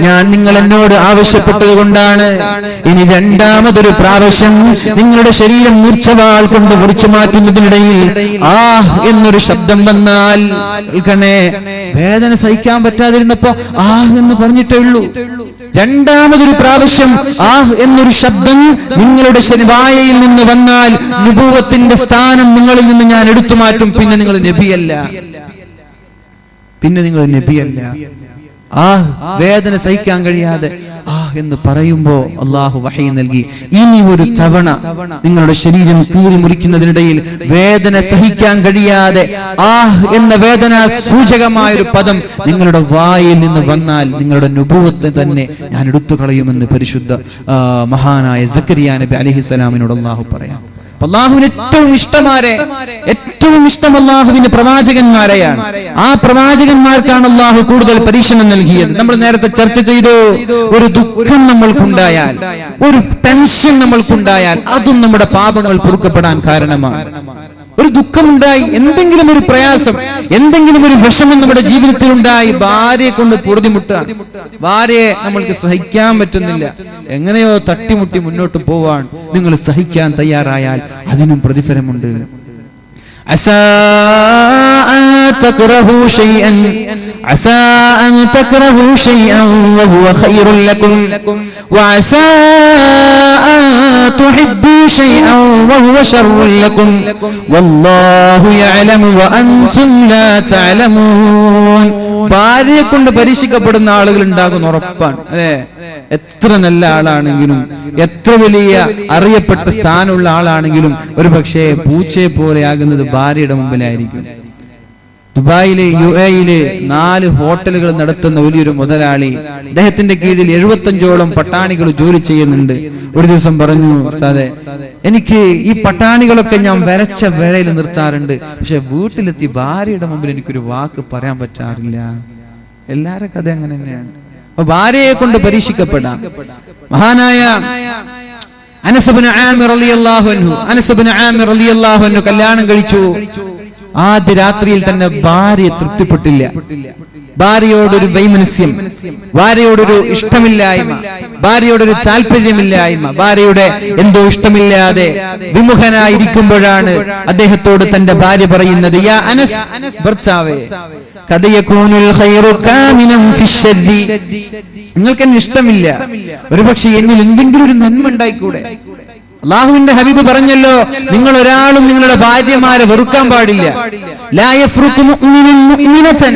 ഞാൻ നിങ്ങൾ എന്നോട് ആവശ്യപ്പെട്ടത് കൊണ്ടാണ്. ഇനി രണ്ടാമതൊരു പ്രാവശ്യം നിങ്ങളുടെ ശരീരം മൂർച്ചവാൾ കൊണ്ട് മുറിച്ചു മാറ്റുന്നതിനിടയിൽ എന്നൊരു ശബ്ദം വന്നാൽ, വേദന സഹിക്കാൻ പറ്റാതിരുന്നപ്പോ എന്ന് പറഞ്ഞിട്ടേ ഉള്ളൂ. രണ്ടാമതൊരു പ്രാവശ്യം എന്നൊരു ശബ്ദം നിങ്ങളുടെ വായയിൽ നിന്ന് വന്നാൽ നുബുവത്തിന്റെ സ്ഥാനം നിങ്ങളിൽ നിന്ന് ഞാൻ എടുത്തു മാറ്റും. പിന്നെ നിങ്ങൾ നബിയല്ല. വേദന സഹിക്കാൻ കഴിയാതെ എന്ന് പറയുമ്പോ അല്ലാഹു വഹി നൽകി, ഇനി ഒരു തവണ നിങ്ങളുടെ ശരീരം കീറി മുറിക്കുന്നതിനിടയിൽ വേദന സഹിക്കാൻ കഴിയാതെ എന്ന വേദന സൂചകമായൊരു പദം നിങ്ങളുടെ വായിൽ നിന്ന് വന്നാൽ നിങ്ങളുടെ നുബുവത്ത് തന്നെ ഞാൻ എടുത്തു കളയുമെന്ന് പരിശുദ്ധ മഹാനായ സക്കരിയ നബി അലൈഹിസ്സലാമിനോട് അല്ലാഹു പറയാം. അല്ലാഹുവിന് ഏറ്റവും ഇഷ്ടം അല്ലാഹുവിന്റെ പ്രവാചകന്മാരെയാണ്. ആ പ്രവാചകന്മാർക്കാണ് അല്ലാഹു കൂടുതൽ പരീക്ഷണം നൽകിയത്. നമ്മൾ നേരത്തെ ചർച്ച ചെയ്തു, ഒരു ദുഃഖം നമ്മൾക്കുണ്ടായാൽ, ഒരു ടെൻഷൻ നമ്മൾക്കുണ്ടായാൽ അതും നമ്മുടെ പാപങ്ങൾ പൊറുക്കപ്പെടാൻ കാരണമാണ്. ഒരു ദുഃഖമുണ്ടായി, എന്തെങ്കിലും ഒരു പ്രയാസം, എന്തെങ്കിലും ഒരു വിഷമം നമ്മുടെ ജീവിതത്തിൽ ഉണ്ടായി, ഭാര്യയെ കൊണ്ട് പൊറുതിമുട്ടാണ്, ഭാര്യയെ നമ്മൾക്ക് സഹിക്കാൻ പറ്റുന്നില്ല, എങ്ങനെയോ തട്ടിമുട്ടി മുന്നോട്ട് പോവാൻ നിങ്ങൾ സഹിക്കാൻ തയ്യാറായാൽ അതിനും പ്രതിഫലമുണ്ട്. عسى أن تكرهوا شيئا وهو خير لكم وعسى أن تحبوا شيئا وهو شر لكم والله يعلم وأنتم لا تعلمون. ഭാര്യയെ കൊണ്ട് പരീക്ഷിക്കപ്പെടുന്ന ആളുകൾ ഉണ്ടാകുന്ന ഉറപ്പാണ് അല്ലെ. എത്ര നല്ല ആളാണെങ്കിലും, എത്ര വലിയ അറിയപ്പെട്ട സ്ഥാനമുള്ള ആളാണെങ്കിലും ഒരു പക്ഷേ പൂച്ചയെ പോലെ ആകുന്നത് ഭാര്യയുടെ മുമ്പിലായിരിക്കും. ദുബായിലെ UAE 4 ഹോട്ടലുകൾ നടത്തുന്ന വലിയൊരു മുതലാളി, അദ്ദേഹത്തിന്റെ കീഴിൽ 75ഓളം പട്ടാണികൾ ജോലി ചെയ്യുന്നുണ്ട്. ഒരു ദിവസം പറഞ്ഞു, ഉസ്താദേ, എനിക്ക് ഈ പട്ടാണികളൊക്കെ ഞാൻ വരച്ച വേളയിൽ നിർത്താറുണ്ട്, പക്ഷെ വീട്ടിലെത്തി ഭാര്യയുടെ മുമ്പിൽ എനിക്കൊരു വാക്ക് പറയാൻ പറ്റാറില്ല. എല്ലാവരുടെ കഥ അങ്ങനെ തന്നെയാണ്. അപ്പൊ ഭാര്യയെ കൊണ്ട് പരീക്ഷിക്കപ്പെടാം. മഹാനായ അനസ് ഇബ്നു ആമിർ റളിയല്ലാഹു അൻഹു കല്യാണം കഴിച്ചു. ആദ്യ രാത്രിയിൽ തന്നെ ഭാര്യ തൃപ്തിപ്പെട്ടില്ല. ഭാര്യയോടൊരു വൈമനസ്യം, ഭാര്യയോടൊരു ഇഷ്ടമില്ലായ്മ, ഭാര്യയോടൊരു താല്പര്യമില്ലായ്മ, ഭാര്യയുടെ എന്തോ ഇഷ്ടമില്ലാതെ വിമുഖനായിരിക്കുമ്പോഴാണ് അദ്ദേഹത്തോട് തന്റെ ഭാര്യ പറയുന്നത്, യാ അനസ്, ഭർത്താവേ, ഖദ് യകൂനുൽ ഖൈറു കാമിനൻ ഫിശ്ശദ്ദി, നിങ്ങൾക്ക് എന്നെ ഇഷ്ടമില്ല, ഒരുപക്ഷെ എന്നിൽ എന്തെങ്കിലും ഒരു നന്മ ഉണ്ടായിക്കൂടെ? അല്ലാഹുവിന്റെ ഹബീബ് പറഞ്ഞല്ലോ, നിങ്ങൾ ഒരാളും നിങ്ങളുടെ ഭാര്യമാരെ വെറുക്കാൻ പാടില്ല. ലാ യഫ്റുഖു മുഅ്മിനുൻ മുഅ്മിനതൻ,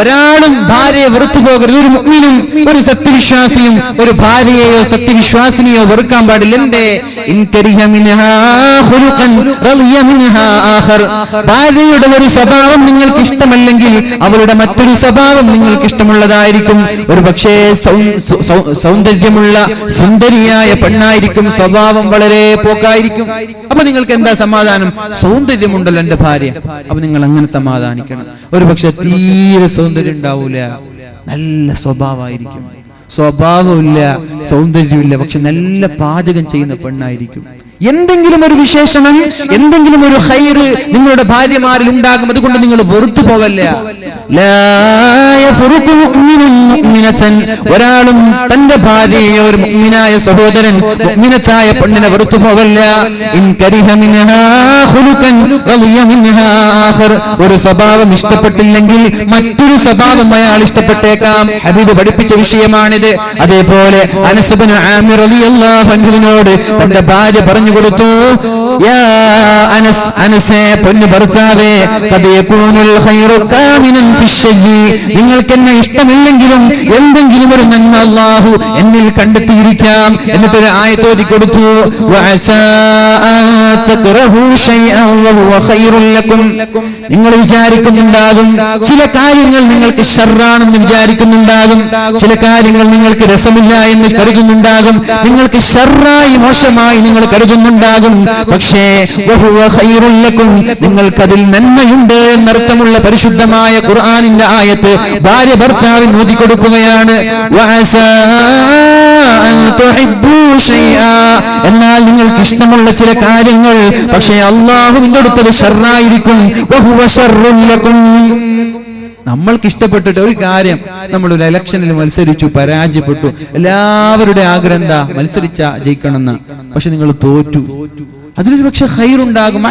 ഒരാളും ഭാര്യയെ വെറുത്തു പോകരുത്. ഒരു മുഅ്മിനും ഒരു സത്യവിശ്വാസിയും ഒരു ഭാര്യയെയോ സത്യവിശ്വാസിനെയോ വെറുക്കാൻ പാടില്ല. എന്തേ? ഇൻ കരിഹ മിൻഹാ ഖുലുഖൻ റളിയ മിൻഹാ ആഖർ, ഭാര്യയുടെ ഒരു സ്വഭാവം നിങ്ങൾക്ക് ഇഷ്ടമല്ലെങ്കിൽ അവളുടെ മറ്റൊരു സ്വഭാവം നിങ്ങൾക്ക് ഇഷ്ടമുള്ളതായിരിക്കും. ഒരുപക്ഷേ സൗന്ദര്യമുള്ള സുന്ദരിയായ പെണ്ണായിരിക്കും, സ്വഭാവം വളരെ പോക്കായിരിക്കും. അപ്പൊ നിങ്ങൾക്ക് എന്താ സമാധാനം? സൗന്ദര്യമുണ്ടല്ലോ എന്റെ ഭാര്യ, അപ്പൊ നിങ്ങൾ അങ്ങനെ സമാധാനിക്കണം. ഒരുപക്ഷെ തീരെ സൗന്ദര്യം ഉണ്ടാവൂല, നല്ല സ്വഭാവമായിരിക്കും. സ്വഭാവമില്ല, സൗന്ദര്യമില്ല, പക്ഷെ നല്ല പാചകം ചെയ്യുന്ന പെണ്ണായിരിക്കും. എന്തെങ്കിലും ഒരു വിശേഷണം, എന്തെങ്കിലും ഒരു ഖൈറ് നിങ്ങളുടെ ഭാര്യമാരിൽ ഉണ്ടാകും. അതുകൊണ്ട് നിങ്ങൾ വെറുത്തു പോവല്ല. ഒരാളും തന്റെ ഭാര്യയെ, ഒരു മുഅ്മിനായ സഹോദരൻ മുഅ്മിനത്തായ പെണ്ണിനെ വെറുത്തു പോവല്ല. ഒരു സ്വഭാവം ഇഷ്ടപ്പെട്ടില്ലെങ്കിൽ മറ്റൊരു സ്വഭാവം അയാൾ ഇഷ്ടപ്പെട്ടേക്കാം. ഹബീബ് പഠിപ്പിച്ച വിഷയമാണിത്. അതേപോലെ അനസ് ഇബ്നു ആമിർ റളിയല്ലാഹു അൻഹുവിനോട് തന്റെ ഭാര്യ പറഞ്ഞു കൊടുത്തു, യാ അനസ്, അനസേ, പൊന്നു ഭർത്താവേ, ഖദ് യകൂനുൽ ഖൈറു കാമിനൻ ഫിശ്ശയ്യി, നിങ്ങൾക്ക് എന്നെ ഇഷ്ടമില്ലെങ്കിലും എന്തെങ്കിലും ഒരു നന്മ അല്ലാഹു എന്നിൽ കണ്ടെത്തിയിരിക്കാം. എന്നിട്ടൊരു ആയത്ത് ഓതി കൊടുത്തു, വഅസാ അൻ തക്റഹു ശൈഅൻ വഹുവ ഖൈറുൽ ലക്കും, നിങ്ങൾ വിചാരിക്കുന്നുണ്ടാകും ചില കാര്യങ്ങൾ നിങ്ങൾക്ക് ഷർറാണെന്ന് വിചാരിക്കുന്നുണ്ടാകും, ചില കാര്യങ്ങൾ നിങ്ങൾക്ക് രസമില്ല എന്ന് കരുതുന്നുണ്ടാകും, നിങ്ങൾക്ക് ഷർറായി മോശമായി നിങ്ങൾ കരുതുന്നുണ്ടാകും. പക്ഷേ വഹുവ ഖൈറുൽ ലക്കും, നിങ്ങൾക്കതിൽ നന്മയുണ്ട് എന്നർത്ഥമുള്ള പരിശുദ്ധമായ ഖുർആനിന്റെ ആയത്ത് ഭാര്യ ഭർത്താവിന് ഓതി കൊടുക്കുകയാണ്. വഅസാ അൻ തുഹിബ്ബു ശൈആ, എന്നാൽ നിങ്ങൾക്ക് ഇഷ്ടമുള്ള ചില കാര്യങ്ങൾ പക്ഷേ അല്ലാഹുവിന്റെ അടുത്തത് ഷർറായിരിക്കും. വഹുവ ശർറുൽ ലക്കും, നമ്മൾക്ക് ഇഷ്ടപ്പെട്ടിട്ട് ഒരു കാര്യം, നമ്മളൊരു ഇലക്ഷനിൽ മത്സരിച്ചു, പരാജയപ്പെട്ടു, എല്ലാവരുടെ ആഗ്രഹം എന്താ? മത്സരിച്ച ജയിക്കണമെന്ന്. പക്ഷെ നിങ്ങൾ തോറ്റു, അതിലൊരു പക്ഷെ ഖൈറുണ്ടാകും.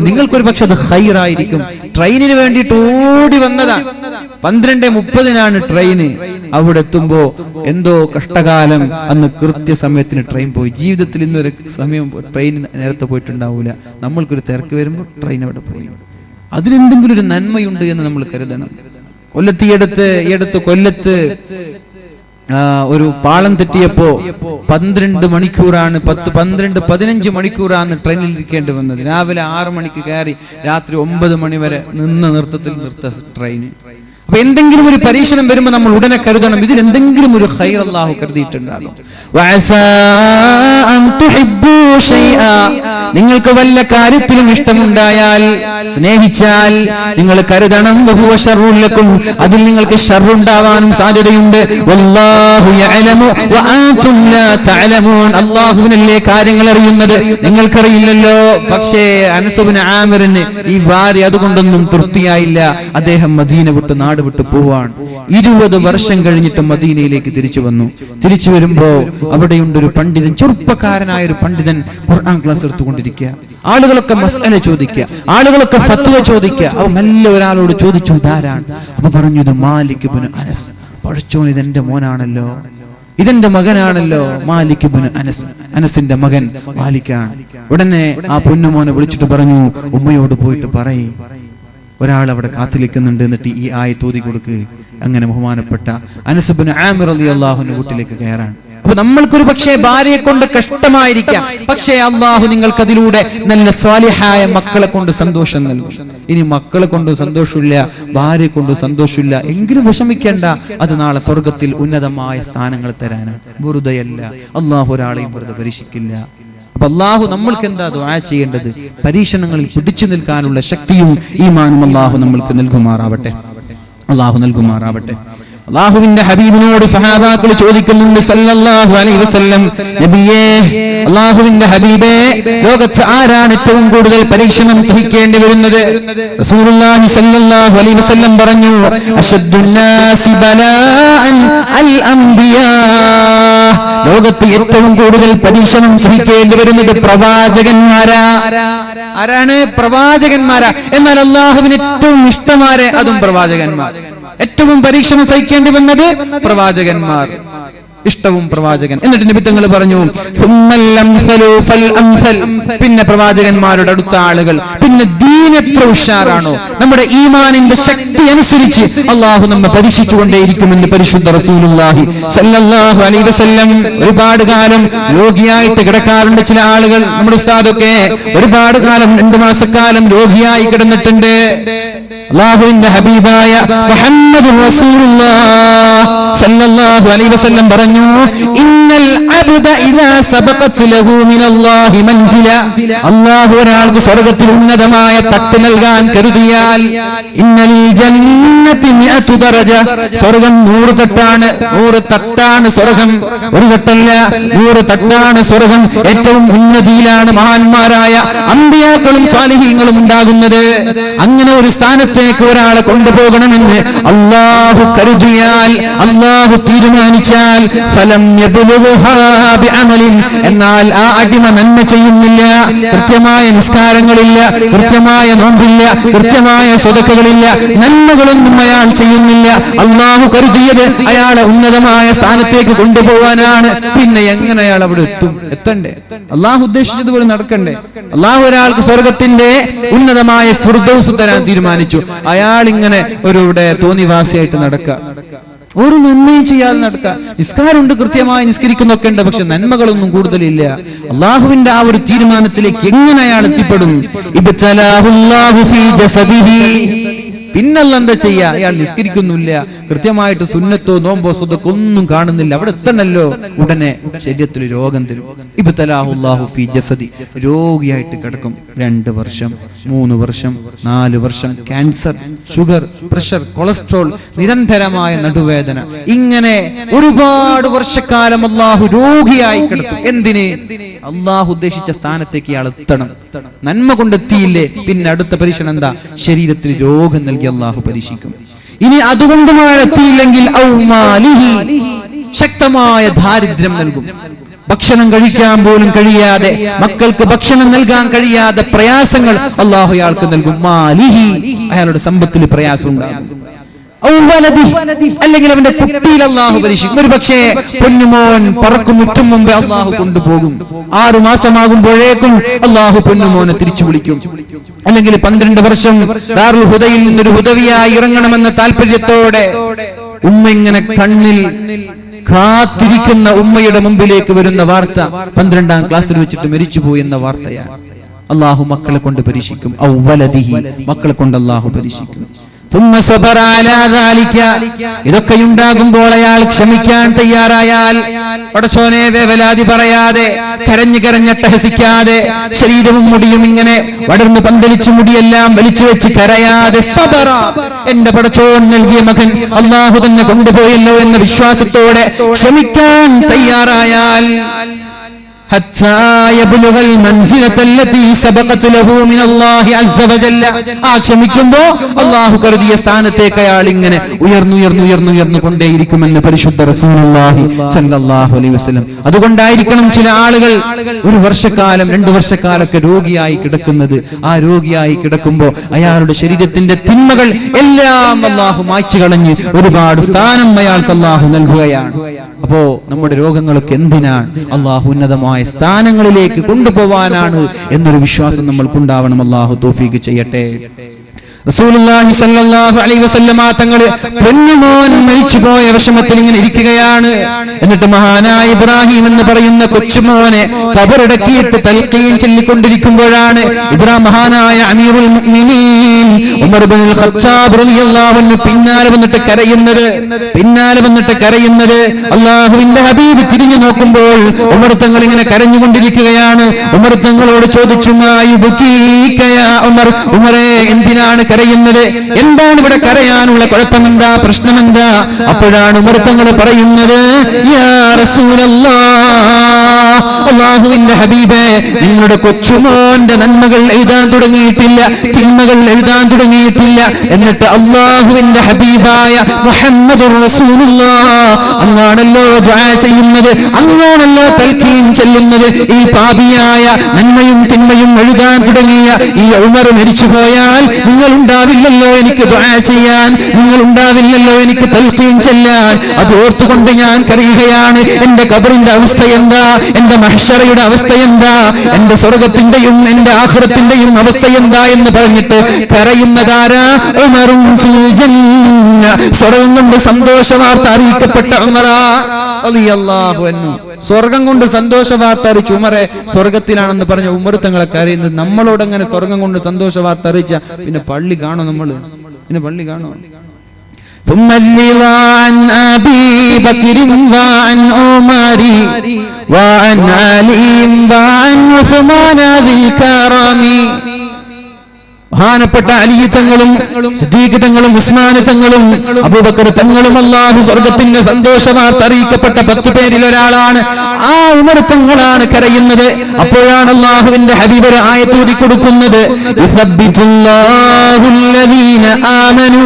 നിങ്ങൾക്കൊരു പക്ഷെ അത് ഖൈറായിരിക്കും. ട്രെയിനിന് വേണ്ടിയിട്ട് ഓടി വന്നതാ, 12:30 ട്രെയിന്. അവിടെ എത്തുമ്പോ എന്തോ കഷ്ടകാലം, അന്ന് കൃത്യസമയത്തിന് ട്രെയിൻ പോയി. ജീവിതത്തിൽ ഇന്നൊരു സമയം ട്രെയിൻ നേരത്തെ പോയിട്ടുണ്ടാവൂല. നമ്മൾക്കൊരു തിരക്ക് വരുമ്പോൾ ട്രെയിൻ അവിടെ പോയി. അതിലെന്തെങ്കിലും ഒരു നന്മയുണ്ട് എന്ന് നമ്മൾ കരുതണം. കൊല്ലത്ത് ഒരു പാളം തെറ്റിയപ്പോ 12 മണിക്കൂറാണ്, 15 മണിക്കൂറാണ് ട്രെയിനിൽ ഇരിക്കേണ്ടി വന്നത്. രാവിലെ 6 മണിക്ക് കയറി രാത്രി 9 മണി വരെ നിർത്ത ട്രെയിൻ. അപ്പൊ എന്തെങ്കിലും ഒരു പരീക്ഷണം വരുമ്പോൾ നമ്മൾ ഉടനെ കരുതണം, ഇതിൽ എന്തെങ്കിലും ഒരു ഖൈർ അല്ലാഹു കരുതിയിട്ടുണ്ടാകും. നിങ്ങൾക്ക് വല്ല കാര്യത്തിലും ഇഷ്ടമുണ്ടായാൽ, സ്നേഹിച്ചാൽ നിങ്ങൾ കരുതണം, വഹുവ ശർറുൽ ലക്കും, അതിൽ നിങ്ങൾക്ക് ഷർറുണ്ടാവാനും സാധ്യതയുണ്ട്. വല്ലാഹു യഅലമു വഅൻതും ലാ തഅലമൂൻ, അല്ലാഹുവിനല്ലേ കാര്യങ്ങൾ അറിയുന്നത്, നിങ്ങൾക്കറിയില്ലല്ലോ. പക്ഷേ അനസ് ഇബ്നു ആമിറിന് ഈ ഭാര്യ അതുകൊണ്ടൊന്നും തൃപ്തിയായില്ല. അദ്ദേഹം മദീന വിട്ട്, നാട് വിട്ട് പോവാൻ 20 വർഷം കഴിഞ്ഞിട്ട് മദീനയിലേക്ക് തിരിച്ചു വന്നു. തിരിച്ചു വരുമ്പോ അവിടെയുണ്ടൊരു പണ്ഡിതൻ, ചെറുപ്പക്കാരനായ ഒരു പണ്ഡിതൻ ഖുർആൻ ക്ലാസ് എടുത്തുകൊണ്ടിരിക്കുക. ആളുകളൊക്കെ മസ്അല ചോദിക്കുക, ആളുകളൊക്കെ ഫത്വ ചോദിക്കുക. അവ മെല്ലെ ഒരാളോട് ചോദിച്ചു, ഇതാരാണ്? അപ്പൊ പറഞ്ഞു, ഇത് മാലിക് ഇബ്നു അനസ്. പഠിച്ചോൻ, ഇതെന്റെ മോനാണല്ലോ, ഇതെന്റെ മകനാണല്ലോ, മാലിക് ഇബ്നു അനസ്, അനസിന്റെ മകൻ മാലിക്കാണ്. ഉടനെ ആ പൊന്നുമോനെ വിളിച്ചിട്ട് പറഞ്ഞു, ഉമ്മയോട് പോയിട്ട് പറയും, ഒരാൾ അവിടെ കാത്തിരിക്കുന്നുണ്ട്, എന്നിട്ട് ഈ ആയത്ത് ഓതി കൊടുക്കുക. അങ്ങനെ ബഹുമാനപ്പെട്ട അനസ് ഇബ്നു ആമിർ റളിയല്ലാഹു അൻഹു വീട്ടിലേക്ക് കയറാൻ. അപ്പൊ നമ്മൾക്കൊരു പക്ഷേ ഭാര്യയെ കൊണ്ട് കഷ്ടമായിരിക്കാം, പക്ഷേ അള്ളാഹു നിങ്ങൾക്ക് അതിലൂടെ നല്ല സ്വാലിഹായ മക്കളെ കൊണ്ട് സന്തോഷം നൽകും. ഇനി മക്കളെ കൊണ്ട് സന്തോഷമില്ല, ഭാര്യയെ കൊണ്ട് സന്തോഷമില്ല എങ്കിലും വിഷമിക്കേണ്ട, അത് നാളെ സ്വർഗത്തിൽ ഉന്നതമായ സ്ഥാനങ്ങൾ തരാനാണ്, വെറുതെയല്ല. അള്ളാഹു ഒരാളെയും വെറുതെ പരീക്ഷിക്കില്ല. അപ്പൊ അള്ളാഹു നമ്മൾക്ക് എന്താ ദുആ ചെയ്യേണ്ടത്? പരീക്ഷണങ്ങളിൽ പിടിച്ചു നിൽക്കാനുള്ള ശക്തിയും ഈമാനും അള്ളാഹു നമ്മൾക്ക് നൽകുമാറാവട്ടെ, അള്ളാഹു നൽകുമാറാവട്ടെ. അല്ലാഹുവിന്റെ ഹബീബിനോട് സഹാബാക്കൾ ചോദിക്കുന്നുണ്ട് സല്ലല്ലാഹു അലൈഹി വസല്ലം, നബിയേ, അല്ലാഹുവിന്റെ ഹബീബേ, ലോകത്ത് ആരാണ് ഏറ്റവും കൂടുതൽ പരീക്ഷണം സഹിക്കേണ്ടി വരുന്നത്? റസൂലുള്ളാഹി സല്ലല്ലാഹു അലൈഹി വസല്ലം പറഞ്ഞു, അശദ്ദുന്നാസി ബലാഅൻ അൽ അംബിയാ. ലോകത്ത് ഏറ്റവും കൂടുതൽ പരീക്ഷണം സഹിക്കേണ്ടി വരുന്നത് പ്രവാചകന്മാരാ. ആരാണ്? പ്രവാചകന്മാരാ. എന്നാൽ അല്ലാഹുവിന് ഏറ്റവും ഇഷ്ടമാരെ അതും പ്രവാചകന്മാർ. ഏറ്റവും പരീക്ഷണം സഹിക്കേണ്ടി വന്നത് പ്രവാചകന്മാർ, ഇഷ്ടവും പ്രവാചകൻ. എന്നിട്ട് നബി തങ്ങൾ പറഞ്ഞു, പിന്നെ പ്രവാചകന്മാരുടെ അടുത്ത ആളുകൾ. പിന്നെ ദീൻ എത്ര ഉഷാറാണോ, നമ്മുടെ ഈമാനിന്റെ ശക്തി അനുസരിച്ച് അള്ളാഹു നമ്മെ പരീക്ഷിച്ചുകൊണ്ടേയിരിക്കുമെന്ന് പരിശുദ്ധ റസൂലുള്ളാഹി സല്ലല്ലാഹു അലൈഹി വസല്ലം. ഒരുപാട് കാലം രോഗിയായിട്ട് കിടക്കാറുണ്ട് ചില ആളുകൾ. നമ്മുടെ ഉസ്താദൊക്കെ ഒരുപാട് കാലം, 2 മാസക്കാലം രോഗിയായി കിടന്നിട്ടുണ്ട്. അല്ലാഹുവിന്റെ ഹബീബായ മുഹമ്മദുർ റസൂലുള്ളാഹി സല്ലല്ലാഹു അലൈഹി വസല്ലം പറഞ്ഞു, ഇന്നൽ അബ്ദ ഇദാ സബഖത് ലഹു മിനല്ലാഹി മൻസില. അല്ലാഹു ഒരാൾക്ക് സ്വർഗ്ഗത്തിൽ ഉന്നതമായ തട്ട് നൽകാൻ കരുതിയാൽ, ഇന്നൽ ജന്നതി 100 ദറജ, സ്വർഗ്ഗം 100 തട്ടാണ്. 100 തട്ടാണ് സ്വർഗ്ഗം, ഒരു തട്ടല്ല, 100 തട്ടാണ് സ്വർഗ്ഗം. ഏറ്റവും ഉന്നതിയിലാണ് മഹാന്മാരായ അമ്പിയാക്കളും സ്വാലിഹീങ്ങളും ഉണ്ടാകുന്നത്. അങ്ങനെ ഒരു സ്ഥാനത്തേക്ക് ഒരാളെ കൊണ്ടുപോകണമെന്ന് അല്ലാഹു കരുതിയാൽ, അല്ലാഹു തീരുമാനിച്ചാൽ, ഫലം യബ്ലുഗ്ഹാ ബിഅമലിൻ, എന്നാൽ ആ അടിമ നന്മ ചെയ്യുന്നില്ല, കൃത്യമായ നിസ്കാരങ്ങളില്ല, കൃത്യമായ നോമ്പില്ല, കൃത്യമായ സ്വതക്കകളില്ല, നന്മകളൊന്നും അയാൾ ചെയ്യുന്നില്ല. അല്ലാഹു കരുതിയത് അയാളെ ഉന്നതമായ സ്ഥാനത്തേക്ക് കൊണ്ടുപോകാനാണ്. പിന്നെ എങ്ങനെ അയാൾ അവിടെ എത്തണ്ടേ? അല്ലാഹു ഉദ്ദേശിച്ചതുപോലെ നടക്കണ്ടേ? അല്ലാഹു ഒരാൾക്ക് സ്വർഗത്തിന്റെ ഉന്നതമായ ഫിർദൗസ് തരാൻ തീരുമാനിച്ചു. അയാൾ ഇങ്ങനെ ഒരു തോന്നിവാസിയായിട്ട് നടക്കുക, ഒരു നന്മയും ചെയ്യാതെ നടക്കുക. നിസ്കാരമുണ്ട്, കൃത്യമായി നിസ്കരിക്കുന്നൊക്കെ ഉണ്ട്, പക്ഷെ നന്മകളൊന്നും കൂടുതലില്ല. അള്ളാഹുവിന്റെ ആ ഒരു തീരുമാനത്തിലേക്ക് എങ്ങനെ അയാൾ എത്തിപ്പെടും? പിന്നല്ല എന്താ ചെയ്യാ? അയാൾ നിസ്കരിക്കുന്നില്ല, കൃത്യമായിട്ട് സുന്നത്തോ നോമ്പോ സ്വതക്കോ ഒന്നും കാണുന്നില്ല. അവിടെ എത്തണല്ലോ, ഉടനെ ശരീരത്തിൽ രോഗം തരും. ഇബ്തലാഹുല്ലാഹു ഫീ ജസദി, രോഗിയായിട്ട് കിടക്കും. 2 വർഷം, 3 വർഷം, 4 വർഷം, ക്യാൻസർ, ഷുഗർ, പ്രഷർ, കൊളസ്ട്രോൾ, നിരന്തരമായ നടുവേദന, ഇങ്ങനെ ഒരുപാട് വർഷക്കാലം അള്ളാഹു രോഗിയായി കിടത്തും. എന്തിന്? അള്ളാഹു ഉദ്ദേശിച്ച സ്ഥാനത്തേക്ക് ഇയാൾ എത്തണം. നന്മ കൊണ്ടെത്തിയില്ലേ, പിന്നെ അടുത്ത പരീക്ഷണം എന്താ? ശരീരത്തിൽ രോഗം നൽകി അള്ളാഹു പരീക്ഷിക്കും. ഇനി അതുകൊണ്ട് എത്തിയില്ലെങ്കിൽ ശക്തമായ ദാരിദ്ര്യം നൽകും. ഭക്ഷണം കഴിക്കാൻ പോലും കഴിയാതെ, മക്കൾക്ക് ഭക്ഷണം നൽകാൻ കഴിയാതെ പ്രയാസങ്ങൾ അള്ളാഹു അയാൾക്ക് നൽകും. മാലിഹി, അയാളുടെ സമ്പത്തിൽ പ്രയാസം ഉണ്ടാകും. അല്ലെങ്കിൽ അവന്റെ കുട്ടിയിൽ അള്ളാഹു പരീക്ഷിക്കും. ഒരു പക്ഷേ പൊന്നുമോൻ പറക്കും മുറ്റും മുമ്പേ അള്ളാഹു കൊണ്ടുപോകും. 6 മാസമാകുമ്പോഴേക്കും അള്ളാഹു പൊന്നുമോനെ തിരിച്ചു വിളിക്കും. അല്ലെങ്കിൽ 12 വർഷം ദാറുൽ ഹുദയിൽ നിന്നൊരു ഹുദവിയായി ഇറങ്ങണമെന്ന താല്പര്യത്തോടെ ഉമ്മ ഇങ്ങനെ കണ്ണിൽ കാത്തിരിക്കുന്ന ഉമ്മയുടെ മുമ്പിലേക്ക് വരുന്ന വാർത്ത 12ാം ക്ലാസ്സിൽ വെച്ചിട്ട് മരിച്ചുപോയി എന്ന വാർത്തയാണ്. അള്ളാഹു മക്കളെ കൊണ്ട് പരീക്ഷിക്കും. മക്കളെ കൊണ്ട് അള്ളാഹു പരീക്ഷിക്കും. ഇതൊക്കെയുണ്ടാകുമ്പോൾ അയാൾ ക്ഷമിക്കാൻ തയ്യാറായാൽ, പടച്ചോനെ വേവലാതി പറയാതെ, കരഞ്ഞട്ടഹസിക്കാതെ, ശരീരവും മുടിയും ഇങ്ങനെ വളർന്ന് പന്തലിച്ചു മുടിയെല്ലാം വലിച്ചു വെച്ച് കരയാതെ, സബറ, എന്റെ പടച്ചോൻ നൽകിയ മകൻ അള്ളാഹു തന്നെ കൊണ്ടുപോയല്ലോ എന്ന വിശ്വാസത്തോടെ ക്ഷമിക്കാൻ തയ്യാറായാൽ, ക്ഷമിക്കുമ്പോ അള്ളാഹു കരുതിയ സ്ഥാനത്തേക്ക് അയാൾ ഇങ്ങനെ ഉയർന്നു കൊണ്ടേയിരിക്കുമെന്ന് പരിശുദ്ധ റസൂലുള്ളാഹി സ്വല്ലല്ലാഹു അലൈഹി വസല്ലം. അതുകൊണ്ടായിരിക്കണം ചില ആളുകൾ 1 വർഷക്കാലം 2 വർഷക്കാലൊക്കെ രോഗിയായി കിടക്കുന്നത്. ആ രോഗിയായി കിടക്കുമ്പോ അയാളുടെ ശരീരത്തിന്റെ തിന്മകൾ എല്ലാം അള്ളാഹു മായ്ച്ചു കളഞ്ഞ് ഒരുപാട് സ്ഥാനം അയാൾക്ക് അള്ളാഹു നൽകുകയാണ്. അപ്പോ നമ്മുടെ രോഗങ്ങളൊക്കെ എന്തിനാണ്? അള്ളാഹു ഉന്നതമായ സ്ഥാനങ്ങളിലേക്ക് കൊണ്ടുപോവാനാണ് എന്നൊരു വിശ്വാസം നമ്മൾക്കുണ്ടാവണം. അള്ളാഹു തൗഫീഖ് ചെയ്യട്ടെ. റസൂലുള്ളാഹി സ്വല്ലല്ലാഹു അലൈഹി വസല്ലമ തങ്ങൾ പൊന്നുമോൻ മരിച്ചുപോയ വിഷമത്തിൽ ഇങ്ങനെ ഇരിക്കുകയാണ്. എന്നിട്ട് മഹാനായ ഇബ്രാഹിം എന്ന് പറയുന്ന കൊച്ചുമോനെ ഖബറടക്കിയിട്ട് തൽഖീൻ ചൊല്ലിക്കൊണ്ടിരിക്കുമ്പോഴാണ് മഹാനായ അമീറുൽ മുഅ്മിനീൻ ഉമർ ഇബ്നുൽ ഖത്താബ് റളിയല്ലാഹു അൻഹു പിന്നാലെ വന്നിട്ട് കരയുന്നത്. അല്ലാഹുവിന്റെ ഹബീബ് തിരിഞ്ഞു നോക്കുമ്പോൾ ഉമർ തങ്ങൾ ഇങ്ങനെ കരഞ്ഞുകൊണ്ടിരിക്കുകയാണ്. ഉമർ തങ്ങളോട് ചോദിച്ചു, ഉമറേ, എന്തിനാണ് കരയുന്നത്? എന്താണ് ഇവിടെ കരയാനുള്ള കുഴപ്പമെന്താ, പ്രശ്നമെന്താ? അപ്പോഴാണ് ഉമർ തങ്ങൾ പറയുന്നത്, യാ റസൂലല്ലാഹ്, അല്ലാഹുവിന്റെ ഹബീബേ, നിങ്ങളുടെ കൊച്ചുമോന്റെ നന്മകൾ എഴുതാൻ തുടങ്ങിയിട്ടില്ല, തിന്മകൾ എഴുതാൻ തുടങ്ങിയിട്ടില്ല. എന്നിട്ട് അല്ലാഹുവിന്റെ ഹബീബായ മുഹമ്മദുർ റസൂലുള്ളാഹ് അങ്ങാണല്ലോ ദുആ ചെയ്യുന്നത്, അങ്ങാണല്ലോ തൽഖീൻ ചൊല്ലുന്നത്. ഈ പാപിയായ നന്മയും തിന്മയും എഴുതാൻ തുടങ്ങിയ ഈ ഉമർ മരിച്ചു പോയാൽ നിങ്ങൾ ഉണ്ടാവില്ലല്ലോ എനിക്ക് ദുആ ചെയ്യാൻ, നിങ്ങൾ ഉണ്ടാവില്ലല്ലോ എനിക്ക് തൽഖീൻ ചൊല്ലാൻ. അത് ഓർത്തുകൊണ്ട് ഞാൻ കരയുകയാണ്. എന്റെ ഖബറിന്റെ അവസ്ഥ എന്താ, എന്റെ മഹ്ശറയുടെ അവസ്ഥ എന്താ, എന്റെ സ്വർഗത്തിന്റെയും എന്റെ ആഖിറത്തിന്റെയും അവസ്ഥ എന്താ എന്ന് പറഞ്ഞിട്ട് കരയുന്നതാരാ? ഉമറും ഫിൽ ജന്ന, സ്വർഗം കൊണ്ട് സന്തോഷ വാർത്ത അറിയിക്കപ്പെട്ട ഉമർ റളിയല്ലാഹു അൻഹു. സ്വർഗം കൊണ്ട് സന്തോഷ വാർത്ത അറിയിച്ചു ഉമറെ സ്വർഗത്തിലാണെന്ന് പറഞ്ഞ ഉമർ തങ്ങളെ കരയുന്നത്. നമ്മളോട് അങ്ങനെ സ്വർഗം കൊണ്ട് സന്തോഷ വാർത്ത അറിയിച്ച പിന്നെ പള്ളി കാണോ? നമ്മള് പിന്നെ പള്ളി കാണോ? ثم الرضا عن أبي بكر وعن عمر وعن علي وعن عثمان ذي الكرم. ബഹുമാനപ്പെട്ട അലി തങ്ങളും സിദ്ദീഖ് തങ്ങളും ഉസ്മാൻ തങ്ങളും അബൂബക്കർ തങ്ങളും അല്ലാഹു സ്വർഗ്ഗത്തിന്റെ സന്തോഷ വാർത്ത അറിയിക്കപ്പെട്ട 10 പേരിൽ ഒരാളാണ്. ആ ഉമർ തങ്ങളാണ് കരയുന്നത്. അപ്പോഴാണ് അല്ലാഹുവിന്റെ ഹബീബ് ഒരു ആയത്ത് ഓതി കൊടുക്കുന്നത്, യുസബ്ബിതുല്ലാഹുല്ലദീന ആമനൂ,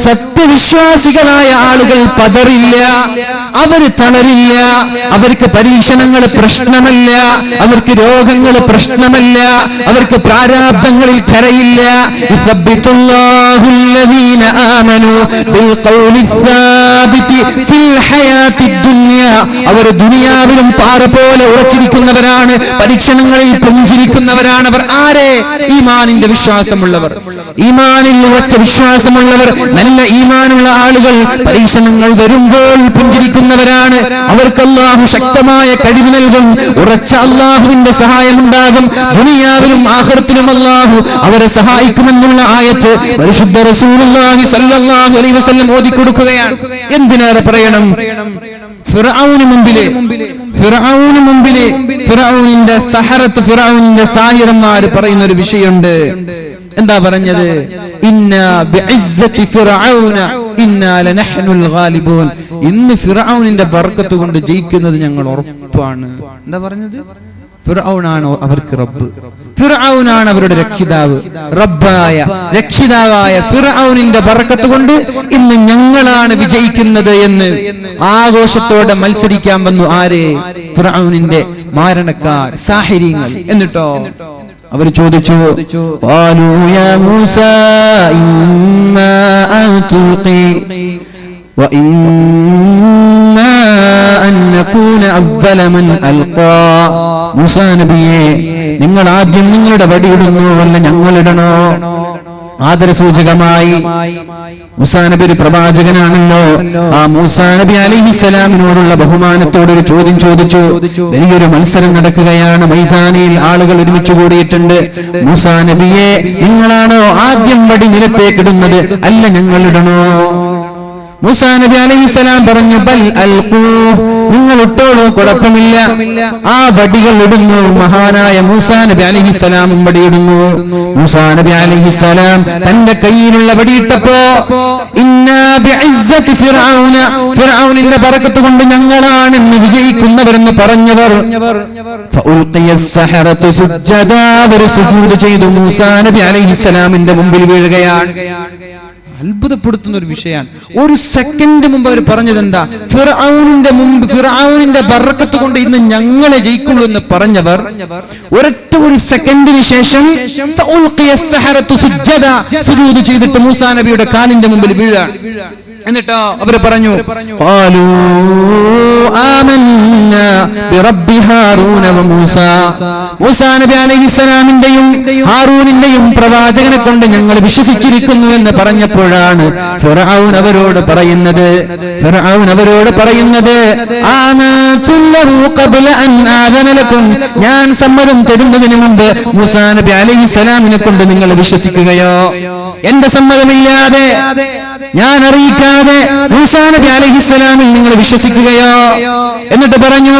സത്യവിശ്വാസികളായ ആളുകൾ പതറില്ല, അവർ തളരില്ല, അവർക്ക് പരീക്ഷണങ്ങൾ പ്രശ്നമല്ല, അവർക്ക് രോഗങ്ങൾ പ്രശ്നമല്ല, അവർക്ക് പ്രാരാബ്ധങ്ങളിൽ കരയില്ല. യുസബ്ബിതുല്ലാഹു അല്ലദീന ആമനൂ ബിൽഖൗലി الثابت ഫിൽ ഹയാത്തിദ് ദുനിയ. അവർ ദുനിയാവിലും പാറ പോലെ ഉറച്ചിരിക്കുന്നവരാണ്, പരീക്ഷണങ്ങളിൽ പുഞ്ചിരിക്കുന്നവരാണ്. അവർ ആരെ? ഈമാനിന്റെ വിശ്വാസമുള്ളവർ, ഈമാനിൽ ഉറച്ച വിശ്വാസമുള്ളവർ, നല്ല ഈമാനുള്ള ആളുകൾ പരീക്ഷണങ്ങൾ വരുമ്പോൾ പുഞ്ചിരിക്കുന്നവരാണ്. അവർക്ക് അല്ലാഹു ശക്തമായ കഴിവ് നൽകും, ഉറച്ച അല്ലാഹുവിന്റെ സഹായം ഉണ്ടാകും. ദുനിയാവിലും ആഖിറത്തിലും അല്ലാഹു അവരെ സഹായിക്കുമെന്നുള്ള ആയത്ത് പരിശുദ്ധ റസൂലുള്ളാഹി സ്വല്ലല്ലാഹു അലൈഹി വസല്ലം ഓതി കൊടുക്കുകയാണ്. എന്തിനേറെ പറയണം, ഫിർഔന് മുമ്പിലെ ഫിർഔനിന്റെ സഹറത്ത്, ഫിർഔനിന്റെ സാഹിറന്മാർ പറയുന്ന ഒരു വിഷയമുണ്ട്. എന്താ പറഞ്ഞത്? ഇന്നാ ബിഇസ്സതി ഫിർഔന ഇന്നാ ലനഹ്നുൽ ഗാലിബൂൻ. ഇന്ന് ഫിർഔനിന്റെ ബർക്കത്ത് കൊണ്ട് ജയിക്കുന്നത് ഞങ്ങൾ ഉറപ്പാണ്. എന്താ പറഞ്ഞത്? ഫിർഔനാണോ അവർക്ക് റബ്ബ്, ഫിർഔനാണ് അവരുടെ രക്ഷിതാവ്. റബ്ബായ രക്ഷിതാവായ ഫിർഔനിന്റെ ബർക്കത്ത് കൊണ്ട് ഇന്ന് ഞങ്ങളാണ് വിജയിക്കുന്നത് എന്ന് ആഘോഷത്തോടെ മത്സരിക്കാൻ വന്നു. ആരെ? ഫിർഔനിന്റെ മാരണക്കാർ, സാഹിരീങ്ങൾ. എന്നിട്ടോ അവർ ചോദിച്ചു, ഖാലൂ യാ മൂസാ ഇമ്മാ അൻ തുൽഖി വഇമ്മാ അൻ നകൂന അവ്വല മൻ അൽഖാ. മൂസാ നബിയെ, നിങ്ങൾ ആദ്യം നിങ്ങളുടെ വടിയിടുന്നു, അല്ല ഞങ്ങളിടണോ? ആദരസൂചകമായി മൂസാ നബി ഒരു പ്രവാചകനാണല്ലോ. ആ മൂസാ നബി അലൈഹിസ്സലാമിനോടുള്ള ബഹുമാനത്തോടെ ഒരു ചോദ്യം ചോദിച്ചു. വലിയൊരു മത്സരം നടക്കുകയാണ്, മൈതാനിയിൽ ആളുകൾ ഒരുമിച്ച് കൂടിയിട്ടുണ്ട്. മൂസാ നബിയെ, നിങ്ങളാണോ ആദ്യം വടി നിലത്തേക്കിടുന്നത്, അല്ല ഞങ്ങളിടണോ? മൂസാ നബി അലൈഹിസ്സലാം പറഞ്ഞു, ബൽ അൽഖൂ, നിങ്ങൾ ഇട്ടോളൂ, കുഴപ്പമില്ല. ആ വടികൾ ഇടുന്നു. മഹാനായ മൂസാ നബി അലൈഹിസ്സലാമും വടിയിടുന്നു. മൂസാ നബി അലൈഹിസ്സലാം തന്റെ കയ്യിലുള്ള വടിയിട്ടപ്പോ, ഇന്നാ ബിഇസ്സതി ഫിർഔന, ഫിർഔനിന്റെ ബർക്കത്ത് കൊണ്ട് ഞങ്ങളാണ് ഇന്ന് വിജയിക്കുന്നവരെന്ന് പറഞ്ഞവർ, ഫഉൽഖിയസ് സഹറതു സുജ്ജദാ, അവർ സുജൂദ് ചെയ്തു മൂസാ നബി അലൈഹിസ്സലാമിന്റെ മുമ്പിൽ വീഴുകയാണ്. അത്ഭുതപ്പെടുത്തുന്ന ഒരു വിഷയമാണ്. ഒരു സെക്കൻഡ് മുമ്പ് അവർ പറഞ്ഞത് എന്താ? ഫിർഔനിന്റെ ബർക്കത്ത് കൊണ്ട് ഇന്ന് ഞങ്ങളെ ജയിക്കുള്ളൂ എന്ന് പറഞ്ഞവർ ഒരൊറ്റ ഒരു സെക്കൻഡിന് ശേഷം സുജൂദ് ചെയ്തിട്ട് മൂസാ നബിയുടെ കാലിന്റെ മുമ്പിൽ വീഴാണ്. എന്നിട്ടോ അവർ പറഞ്ഞു, ഖാലൂ ആമന്നാ ബിറബ്ബി ഹാറൂന വമൂസാ, മൂസാ നബി അലൈഹിസ്സലാമിന്റെയും ഹാറൂനിന്റെയും പ്രവാചകനെ കൊണ്ട് ഞങ്ങൾ വിശ്വസിച്ചിരിക്കുന്നു എന്ന് പറഞ്ഞപ്പോഴാണ് ഫിർഔൻ അവരോട് പറയുന്നത് ആമനതു ലഹു ഖബ്ല അൻ ആദന ലക്കും, ഞാൻ സമ്മതം തരുന്നതിന് മുമ്പ് മൂസാ നബി അലൈഹിസ്സലാമിനെ കൊണ്ട് നിങ്ങൾ വിശ്വസിക്കുകയോ? എന്റെ സമ്മതമില്ലാതെ, ഞാൻ അറിയിക്കാതെ മൂസാ നബി അലൈഹിസ്സലാമിൽ നിങ്ങൾ വിശ്വസിക്കുകയോ? എന്നിട്ട് പറഞ്ഞു,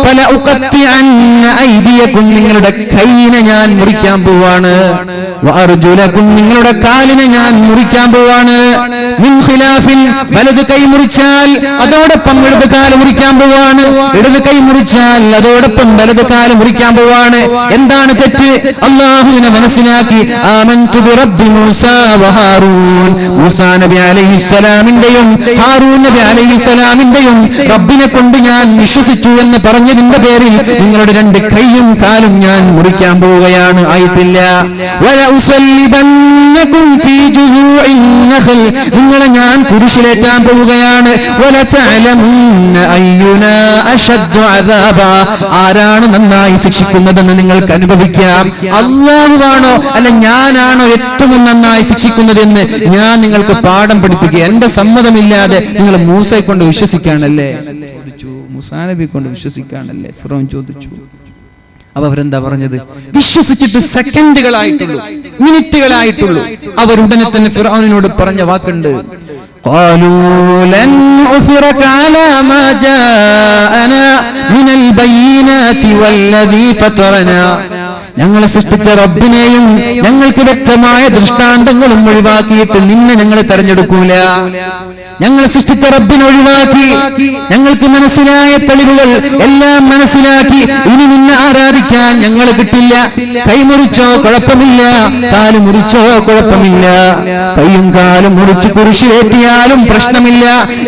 ഫല ഉഖത്തിഅന്ന ഐദിയക്കും നിങ്ങളുടെ കൈയിനെ ഞാൻ മുറിക്കാൻ പോവാണ്, വഅർജുലക്കും നിങ്ങളുടെ കാലിനെ ഞാൻ മുറിക്കാൻ പോവാണ്. മിൻ ഖിലാഫിൻ വലത് കൈ മുറിച്ചാൽ അതോടൊപ്പം ഇടത് കാല് മുറിക്കാൻ പോവാണ്, ഇടത് കൈ മുറിച്ചാൽ അതോടൊപ്പം വലത് കാല് മുറിക്കാൻ പോവാണ്. എന്താണ് തെറ്റ്? അല്ലാഹുവിനെ മനസ്സിലാക്കി ആമൻതു ബിറബ്ബി മൂസാ വഹാറൂൻ, മൂസാ നബി അലൈഹിസ്സലാമിന്റെയും ഹാറൂൻ നബി അലൈഹിസ്സലാമിന്റെയും റബ്ബിനെ കൊണ്ട് ഞാൻ വിശ്വസിച്ചു എന്ന് പറഞ്ഞതിന്റെ പേരിൽ നിങ്ങളുടെ രണ്ട് കൈയും കാലും ഞാൻ മുറിക്കാൻ പോവുകയാണ്. ആയിട്ടില്ല. വലഉസല്ലിബന്നകും ഫീ ജുസൂഇൻ നഖൽ, നിങ്ങളെ ഞാൻ കുരിശിലേറ്റാൻ പോവുകയാണ്. വലതഅലമുന്ന അയ്യുനാ അശദ്ദു അദാബ, ആരാണ് നന്നായി ശിക്ഷിക്കുന്നതെന്ന് നിങ്ങൾക്ക് അനുഭവിക്കാം. അല്ലാഹുവാണോ അല്ല ഞാനാണോ ഏറ്റവും നന്നായി ശിക്ഷിക്കുന്നതെന്ന് ഞാൻ നിങ്ങൾക്ക് പാഠം പഠിപ്പിക്കുക. എന്റെ സമ്മതമില്ലാതെ നിങ്ങൾ മൂസയെ കൊണ്ട് വിശ്വസിക്കാണല്ലേ ചോദിച്ചു, മൂസാ നബി കൊണ്ട് വിശ്വസിക്കാണല്ലേ ഫിറഔൻ ചോദിച്ചു. അപ്പൊ അവരെന്താ പറഞ്ഞത്? വിശ്വസിച്ചിട്ട് സെക്കൻഡുകളായിട്ടുള്ളൂ, മിനിറ്റുകളായിട്ടുള്ളൂ. അവരുടനെ തന്നെ ഫിറഔനിനോട് പറഞ്ഞ വാക്കുണ്ട്, قالوا لن نؤثرك على ما جاءنا من البينات والذي فطرنا, ഞങ്ങളെ സൃഷ്ടിച്ച റബ്ബിനെയും ഞങ്ങൾക്ക് വ്യക്തമായ ദൃഷ്ടാന്തങ്ങളും ഒഴിവാക്കിയിട്ട് നിന്നെ ഞങ്ങൾ തെരഞ്ഞെടുക്കൂല. ഞങ്ങളെ സൃഷ്ടിച്ച റബ്ബിനെ ഒഴിവാക്കി ഞങ്ങൾക്ക് മനസ്സിലായ തെളിവുകൾ എല്ലാം മനസ്സിലാക്കി ഇനി നിന്നെ ആരാധിക്കാൻ ഞങ്ങൾ കിട്ടില്ല. കൈമുറിച്ചോ കുഴപ്പമില്ല, കാല് മുറിച്ചോ കുഴപ്പമില്ല, കൈയും കാലും മുറിച്ച് കുരിശിലേറ്റിയാലും പ്രശ്നമില്ല,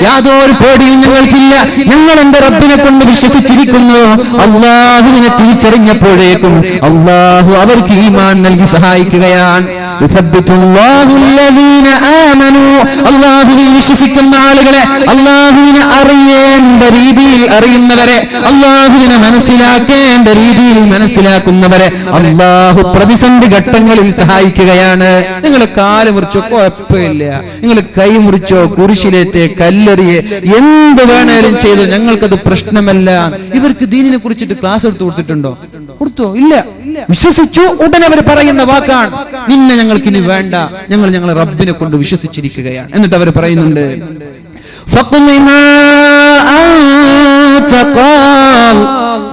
യാതൊരു പേടിയും ഞങ്ങൾക്കില്ല. ഞങ്ങൾ എന്റെ റബ്ബിനെ കൊണ്ട് വിശ്വസിച്ചിരിക്കുന്നു. അല്ലാഹുവിനെ തിരിച്ചറിഞ്ഞപ്പോഴേക്കും അല്ലാഹു അവർക്ക് ഈമാൻ നൽകി സഹായിക്കുകയാണ്. അല്ലാഹുവിനെ വിശ്വസിക്കുന്ന ആളുകളെ, അല്ലാഹുവിനെ അറിയേണ്ട രീതിയിൽ അറിയുന്നവരെ, അല്ലാഹുവിനെ മനസ്സിലാക്കേണ്ട രീതിയിൽ മനസ്സിലാക്കുന്നവരെ അല്ലാഹു പ്രതിസന്ധി ഘട്ടങ്ങളിൽ സഹായിക്കുകയാണ്. നിങ്ങൾ കാല് മുറിച്ചോ കുഴപ്പമില്ല, നിങ്ങൾ കൈ മുറിച്ചോ കുരിശിലേറ്റ് കല്ലെറിയെ എന്ത് വേണേലും ചെയ്തു, ഞങ്ങൾക്കത് പ്രശ്നമല്ല. ഇവർക്ക് ദീനിനെ കുറിച്ചിട്ട് ക്ലാസ് എടുത്തു കൊടുത്തിട്ടുണ്ടോ? കൊടുത്തോ? ഇല്ല. വിശ്വസിച്ചു ഉടനെ അവർ പറയുന്ന വാക്കാണ്, നിന്നെ ഞങ്ങൾക്ക് ഇനി വേണ്ട, ഞങ്ങൾ ഞങ്ങളെ റബ്ബിനെ കൊണ്ട് വിശ്വസിച്ചിരിക്കുകയാണ്. എന്നിട്ട് അവർ പറയുന്നുണ്ട്,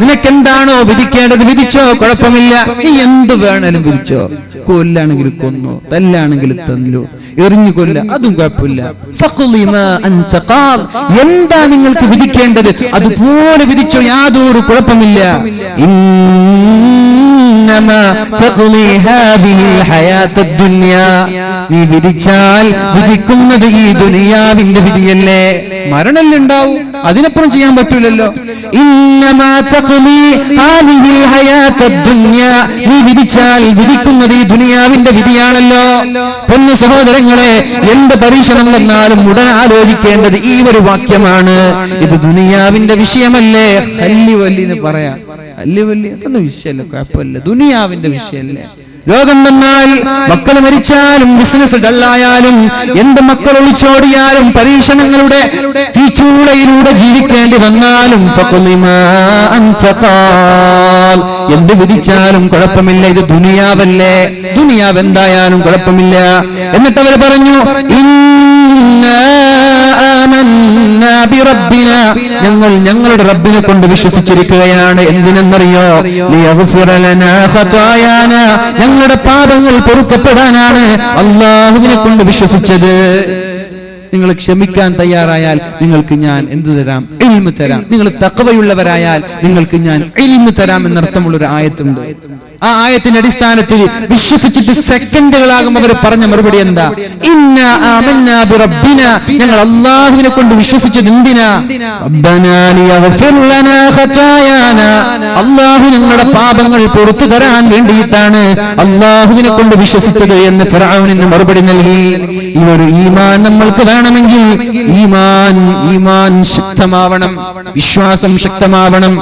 നിനക്കെന്താണോ വിധിക്കേണ്ടത് വിധിച്ചോ, കുഴപ്പമില്ല, നീ എന്ത് വേണേലും വിധിച്ചോ. കൊല്ലാണെങ്കിൽ കൊന്നോ, തല്ലാണെങ്കിൽ തല്ലോ, എറിഞ്ഞു കൊല്ല, അതും കുഴപ്പമില്ല. എന്താ നിങ്ങൾക്ക് വിധിക്കേണ്ടത് അതുപോലെ വിധിച്ചോ, യാതൊരു കുഴപ്പമില്ല. നീ വിധിച്ചാൽ വിധിക്കുന്നത് ഈ ദുനിയാവിന്റെ വിധിയല്ലേ, മരണല്ലുണ്ടാവും, അതിനപ്പുറം ചെയ്യാൻ പറ്റൂലല്ലോ. നീ വിധിച്ചാൽ വിധിക്കുന്നത് ഈ ദുനിയാവിന്റെ വിധിയാണല്ലോ. പൊന്നു സഹോദരങ്ങളെ, എന്ത് പരീക്ഷണം വന്നാലും ഉടൻ ആലോചിക്കേണ്ടത് ഈ ഒരു വാക്യമാണ്. ഇത് ദുനിയാവിന്റെ വിഷയമല്ലേ. ഹല്ലി വല്ലിന്ന് പറയാം, ഹല്ലി വല്ലി അതൊന്നും വിഷയമല്ല, കുഴപ്പമില്ല, ദുനിയാവിന്റെ വിഷയമല്ലേ. രോഗം വന്നാൽ, മക്കൾ മരിച്ചാലും, ബിസിനസ് ഡള്ളായാലും, എന്ത് മക്കൾ ഒളിച്ചോടിയാലും, പരീക്ഷണങ്ങളുടെ തീച്ചൂളയിലൂടെ ജീവിക്കേണ്ടി വന്നാലും എന്ത് വിധിച്ചാലും കുഴപ്പമില്ല, ഇത് ദുനിയാവല്ലേ, ദുനിയാവ് എന്തായാലും കുഴപ്പമില്ല. എന്നിട്ട് അവർ പറഞ്ഞു, ഞങ്ങൾ ഞങ്ങളുടെ റബ്ബിനെ കൊണ്ട് വിശ്വസിച്ചിരിക്കുകയാണ്. എന്തിനെന്നറിയോ? ഞങ്ങളുടെ പാപങ്ങൾ പൊറുക്കപ്പെടാനാണ് അല്ലാഹുവിനെ കൊണ്ട് വിശ്വസിച്ചത്. നിങ്ങൾ ക്ഷമിക്കാൻ തയ്യാറായാൽ നിങ്ങൾക്ക് ഞാൻ എന്തു തരാം? ഇൽമു തരാം. നിങ്ങൾ തഖ്വയുള്ളവരായാൽ നിങ്ങൾക്ക് ഞാൻ ഇൽമു തരാം എന്നർത്ഥമുള്ളൊരു ആയത്തുണ്ട്. ആ ആയത്തിന്റെ അടിസ്ഥാനത്തിൽ വിശ്വസിച്ചിട്ട് സെക്കൻഡുകളാകും അവർ പറഞ്ഞ മറുപടി എന്താ? ഇന്നാ ആമന്നാ ബിറബ്ബിനാ, ഞങ്ങൾ അല്ലാഹുവിനെ കൊണ്ട് വിശ്വസിച്ചത് എന്തിനാ? റബ്ബനാ ലിയഗ്ഫിർ ലനാ ഖതായാനാ, അല്ലാഹു ഞങ്ങളുടെ പാപങ്ങൾ പുറത്തു തരാൻ വേണ്ടിയിട്ടാണ് അല്ലാഹുവിനെ കൊണ്ട് വിശ്വസിച്ചത് എന്ന് ഫിർഔനിന് മറുപടി നൽകി. ഈ ഒരു ഈമാൻ നമ്മൾക്ക് വേണമെങ്കിൽ ഈമാൻ ശക്തമാവണം, വിശ്വാസം ശക്തമാവണം.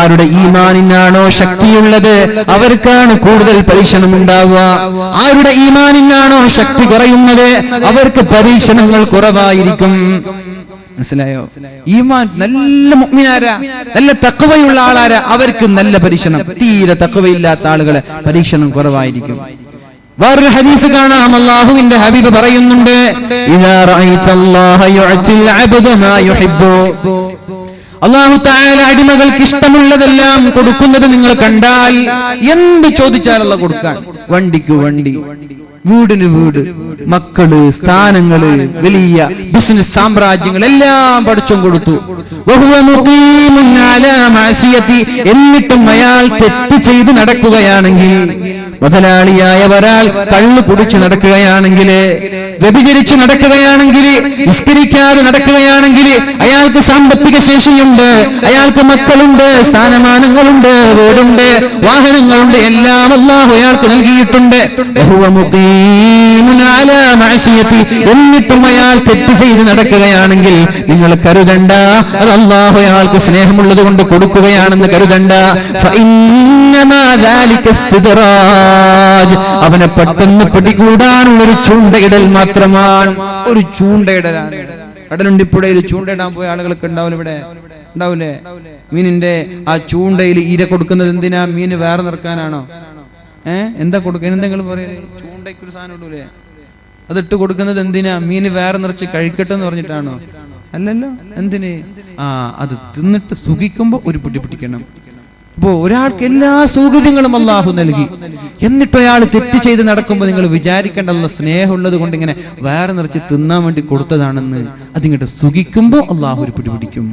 ആരുടെ ഈമാനിനാണോ ശക്തിയുള്ളത് അവർക്ക് കൂടുതൽ പരീക്ഷണം ഉണ്ടാവുക. ആരുടെ ഈമാനിനാണോ ശക്തി കുറയുന്നത് അവർക്ക് പരീക്ഷണങ്ങൾ കുറവായിരിക്കും. മനസ്സിലായോ? ഈമാൻ നല്ല മുഅ്മിനാരാ, നല്ല തഖ്വയുള്ള ആളാരാ, അവർക്ക് നല്ല പരീക്ഷണം. തീരെ തഖ്വയില്ലാത്ത ആളുകളെ പരീക്ഷണം കുറവായിരിക്കും. വേറൊരു ഹദീസ് കാണാം, അല്ലാഹുവിന്റെ ഹബീബ് പറയുന്നുണ്ട്, ഇദാ റഅയ്തല്ലാഹ യുഅതിൽ അബ്ദ മാ യുഹിബ്ബു, അല്ലാഹു തആല അടിമകൾക്ക് ഇഷ്ടമുള്ളതെല്ലാം കൊടുക്കുന്നത് നിങ്ങൾ കണ്ടാൽ എന്ത് ചോദിച്ചാൽ അല്ലാഹു കൊടുക്കാൻ. വണ്ടിക്ക് വണ്ടി, വീടിന് വീട്, മക്കള്, സ്ഥാനങ്ങള്, വലിയ ബിസിനസ് സാമ്രാജ്യങ്ങൾ എല്ലാം പഠിച്ചും കൊടുത്തു. എന്നിട്ടും അയാൾ തെറ്റ് ചെയ്ത് നടക്കുകയാണെങ്കിൽ, മുതലാളിയായ ഒരാൾ കള്ളു കുടിച്ച് നടക്കുകയാണെങ്കിൽ, വ്യഭിചരിച്ച് നടക്കുകയാണെങ്കിൽ, നിസ്കരിക്കാതെ നടക്കുകയാണെങ്കിൽ, അയാൾക്ക് സാമ്പത്തിക ശേഷിയുണ്ട്, അയാൾക്ക് മക്കളുണ്ട്, സ്ഥാനമാനങ്ങളുണ്ട്, വീടുണ്ട്, വാഹനങ്ങളുണ്ട്, എല്ലാം അല്ലാഹു അയാൾക്ക് നൽകിയിട്ടുണ്ട്. എന്നിട്ടും അയാൾ തെറ്റ് ചെയ്ത് നടക്കുകയാണെങ്കിൽ നിങ്ങൾ കരുതണ്ട അത് അല്ലാഹു അയാൾക്ക് സ്നേഹമുള്ളത് കൊണ്ട് കൊടുക്കുകയാണെന്ന് കരുതണ്ട. അവനെ പെട്ടെന്ന് പിടികൂടാനുള്ള ഒരു ചൂണ്ടയിടൽ മാത്രമാണ്. ഒരു ചൂണ്ടയിടലാണ്. കടലുണ്ടിപ്പുഴയിൽ ചൂണ്ടയിടാൻ പോയ ആളുകൾക്ക് ഉണ്ടാവില്ല, ഇവിടെ ഉണ്ടാവില്ലേ? മീനിന്റെ ആ ചൂണ്ടയിൽ ഇര കൊടുക്കുന്നത് എന്തിനാ? മീന് വേറെ നിർക്കാനാണോ? എന്താ കൊടുക്കുക? എന്തെങ്കിലും പറയലേ? ചൂണ്ടയ്ക്കൊരു സാധനം ഇടൂലേ? അതിട്ട് കൊടുക്കുന്നത് എന്തിനാ? മീന് വേറെ നിറച്ച് കഴിക്കട്ടെ എന്ന് പറഞ്ഞിട്ടാണോ? അല്ലല്ലോ. എന്തിന്? അത് തിന്നിട്ട് സുഖിക്കുമ്പോ ഒരു പിടി പിടിക്കണം. അപ്പോ ഒരാൾക്ക് എല്ലാ സൗകര്യങ്ങളും അല്ലാഹു നൽകി, എന്നിട്ട് അയാൾ തെറ്റ് ചെയ്ത് നടക്കുമ്പോൾ നിങ്ങൾ വിചാരിക്കേണ്ടല്ലോ സ്നേഹമുള്ളത് കൊണ്ട് ഇങ്ങനെ വേറെ നിറച്ച് തിന്നാൻ വേണ്ടി കൊടുത്തതാണെന്ന്. അതിങ്ങോട്ട് സുഖിക്കുമ്പോ അല്ലാഹു ഒരു പിടി പിടിക്കും.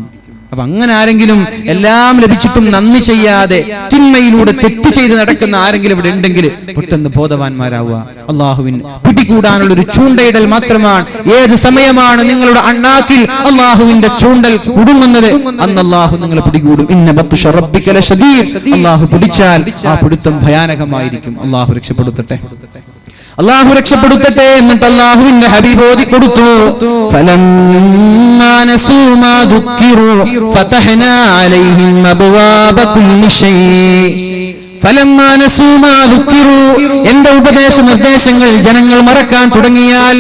അപ്പൊ അങ്ങനെ ആരെങ്കിലും എല്ലാം ലഭിച്ചിട്ടും നന്ദി ചെയ്യാതെ തിന്മയിലൂടെ തെറ്റ് ചെയ്ത് നടക്കുന്ന ആരെങ്കിലും ഇവിടെ ഉണ്ടെങ്കിൽ പെട്ടെന്ന് ബോധവാന്മാരാവുക. അള്ളാഹുവിൻ പിടികൂടാനുള്ള ഒരു ചൂണ്ടയിടൽ മാത്രമാണ്. ഏത് സമയമാണ് നിങ്ങളുടെ അണ്ണാക്കിൽ അള്ളാഹുവിന്റെ ചൂണ്ടൽ കുടുങ്ങുന്നത്, അന്ന് അള്ളാഹു നിങ്ങളെ പിടികൂടും. ഇന്ന ബത്ഷ റബ്ബിക ലശദീദ്. അള്ളാഹു പിടിച്ചാൽ ആ പിടുത്തം ഭയാനകമായിരിക്കും. അള്ളാഹു രക്ഷപ്പെടുത്തട്ടെ, അള്ളാഹു രക്ഷപ്പെടുത്തട്ടെ. എന്നിട്ട് അള്ളാഹുവിന്റെ ഹബീബ് ഓതി കൊടുത്തു, ഫലമ്മാ നസൂ മാ ദുക്കിറൂ ഫതഹ്നാ അലൈഹിം അബ്വാബ കുല്ലി ശൈഇ. ഫലമ്മാ നസൂ മാ ദുക്കിറൂ, എന്റെ ഉപദേശ നിർദ്ദേശങ്ങൾ ജനങ്ങൾ മറക്കാൻ തുടങ്ങിയാൽ,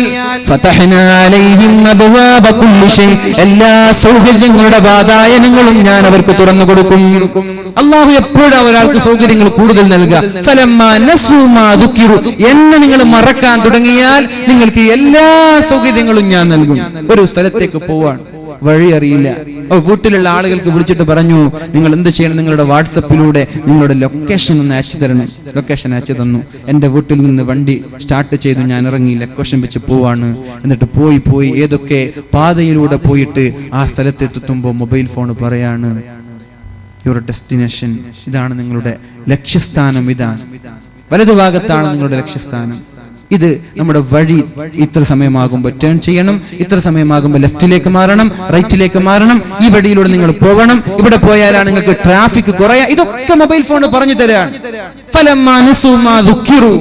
ഫതഹ്നാ അലൈഹിം അബ്വാബ കുല്ലി ശൈഇ, എല്ലാ സൗകര്യങ്ങളുടെ വാതായനങ്ങളും ഞാൻ അവർക്ക് തുറന്നു കൊടുക്കും. അള്ളാഹു എപ്പോഴും ഒരാൾക്ക് സൗകര്യങ്ങൾ കൂടുതൽ നൽകുക. ഫലമ്മാ നസൂ മാ ദുക്കിറൂ, എന്നെ നിങ്ങൾ മറക്കാൻ തുടങ്ങിയാൽ നിങ്ങൾക്ക് എല്ലാ സൗകര്യങ്ങളും ഞാൻ നൽകും. ഒരു സ്ഥലത്തേക്ക് പോവാൻ വഴി അറിയില്ല, വീട്ടിലുള്ള ആളുകൾക്ക് വിളിച്ചിട്ട് പറഞ്ഞു, നിങ്ങൾ എന്ത് ചെയ്യണം? നിങ്ങളുടെ വാട്സപ്പിലൂടെ നിങ്ങളുടെ ലൊക്കേഷൻ ഒന്ന് അയച്ചു തരണം. ലൊക്കേഷൻ അയച്ചു തന്നു. എന്റെ വീട്ടിൽ നിന്ന് വണ്ടി സ്റ്റാർട്ട് ചെയ്തു, ഞാൻ ഇറങ്ങി ലൊക്കേഷൻ വെച്ച് പോവാണ്. എന്നിട്ട് പോയി ഏതൊക്കെ പാതയിലൂടെ പോയിട്ട് ആ സ്ഥലത്തെത്തുമ്പോൾ മൊബൈൽ ഫോൺ പറയാണ്, യുവർ ഡെസ്റ്റിനേഷൻ, ഇതാണ് നിങ്ങളുടെ ലക്ഷ്യസ്ഥാനം, ഇതാണ് വലതുഭാഗത്താണ് നിങ്ങളുടെ ലക്ഷ്യസ്ഥാനം. ഇത് നമ്മുടെ വഴി. ഇത്ര സമയമാകുമ്പോൾ ടേൺ ചെയ്യണം, ഇത്ര സമയമാകുമ്പോൾ ലെഫ്റ്റിലേക്ക് മാറണം, റൈറ്റിലേക്ക് മാറണം, ഈ വഴിയിലൂടെ നിങ്ങൾ പോകണം, ഇവിടെ പോയാലാണ് നിങ്ങൾക്ക് ട്രാഫിക് കുറയാ. ഇതൊക്കെ മൊബൈൽ ഫോൺ പറഞ്ഞു തരാണ്. ഫലമ്മാ നസൂ മാ ദുക്കിറൂ,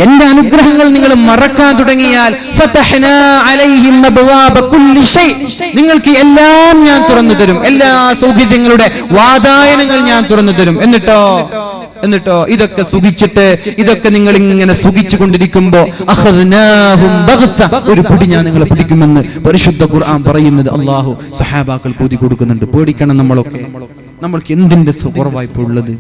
എന്റെ അനുഗ്രഹങ്ങൾ നിങ്ങൾ മറക്കാൻ തുടങ്ങിയാൽ, ഫതഹ്നാ അലൈഹിം അബ്വാബ കുല്ലി ശൈഇ, നിങ്ങൾക്ക് എല്ലാം ഞാൻ തുറന്നു തരും. എല്ലാ സൗകര്യങ്ങളുടെ വാതായനങ്ങൾ ഞാൻ തുറന്നു തരും. എന്നിട്ടോ ഇതൊക്കെ സുഖിച്ചിട്ട്, ഇതൊക്കെ നിങ്ങൾ ഇങ്ങനെ സുഖിച്ചു കൊണ്ടിരിക്കുമ്പോ അഖദ്നാഹും ബഗ്ത, ഒരു പിടി ഞാൻ നിങ്ങളെ പിടിക്കുമെന്ന് പരിശുദ്ധ ഖുർആൻ പറയുന്നത് അല്ലാഹു സഹാബാക്കൾ കൂടി കൊടുക്കുന്നുണ്ട്. പേടിക്കണം. നമ്മൾക്ക് എന്തിന്റെ കുറവായ്പ ഉള്ളത്?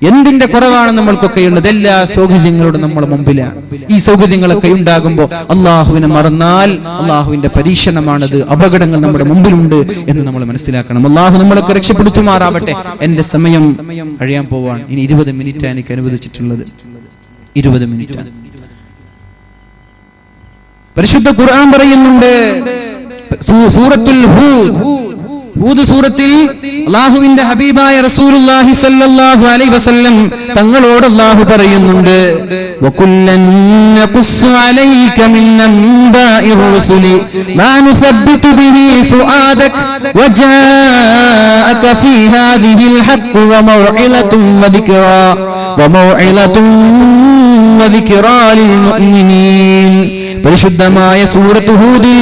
എന്തിന്റെ കുറവാണ് നമ്മൾക്കൊക്കെ ഉള്ളത്? എല്ലാ സൗകര്യങ്ങളും നമ്മുടെ മുമ്പിലാണ്. ഈ സൗകര്യങ്ങളൊക്കെ ഉണ്ടാകുമ്പോൾ അള്ളാഹുവിനെ മറന്നാൽ അള്ളാഹുവിന്റെ പരീക്ഷണമാണത്. അപകടങ്ങൾ നമ്മുടെ മുമ്പിലുണ്ട് എന്ന് നമ്മൾ മനസ്സിലാക്കണം. അള്ളാഹു നമ്മളൊക്കെ രക്ഷപ്പെടുത്തുമാറാവട്ടെ. എന്റെ സമയം കഴിയാൻ പോവാണ്. ഇനി 20 മിനിറ്റ് എനിക്ക് അനുവദിച്ചിട്ടുള്ളത്. 20 മിനിറ്റ്. പരിശുദ്ധ ഖുർആൻ പറയുന്നുണ്ട്, സൂറത്തുൽ ഹൂദ് സൂറത്തിൽ അല്ലാഹുവിന്റെ ഹബീബായ റസൂലുള്ളാഹി സ്വല്ലല്ലാഹു അലൈഹി വസല്ലം തങ്ങളോട് അല്ലാഹു പറയുന്നുണ്ട്, വകുല്ലൻ നഖുസ്സു അലൈക മിൻ അംബാഇർ റുസുലി മാ നുസബ്ബിതു ബിഹി ഫുആദക വജാഅക ഫീ ഹാദിഹിൽ ഹഖ് വമൗഇലതുൻ വദിക്റാ ലിൽ മുഅ്മിനീൻ. പരിശുദ്ധമായ സൂറത്ത് ഹൂദിൽ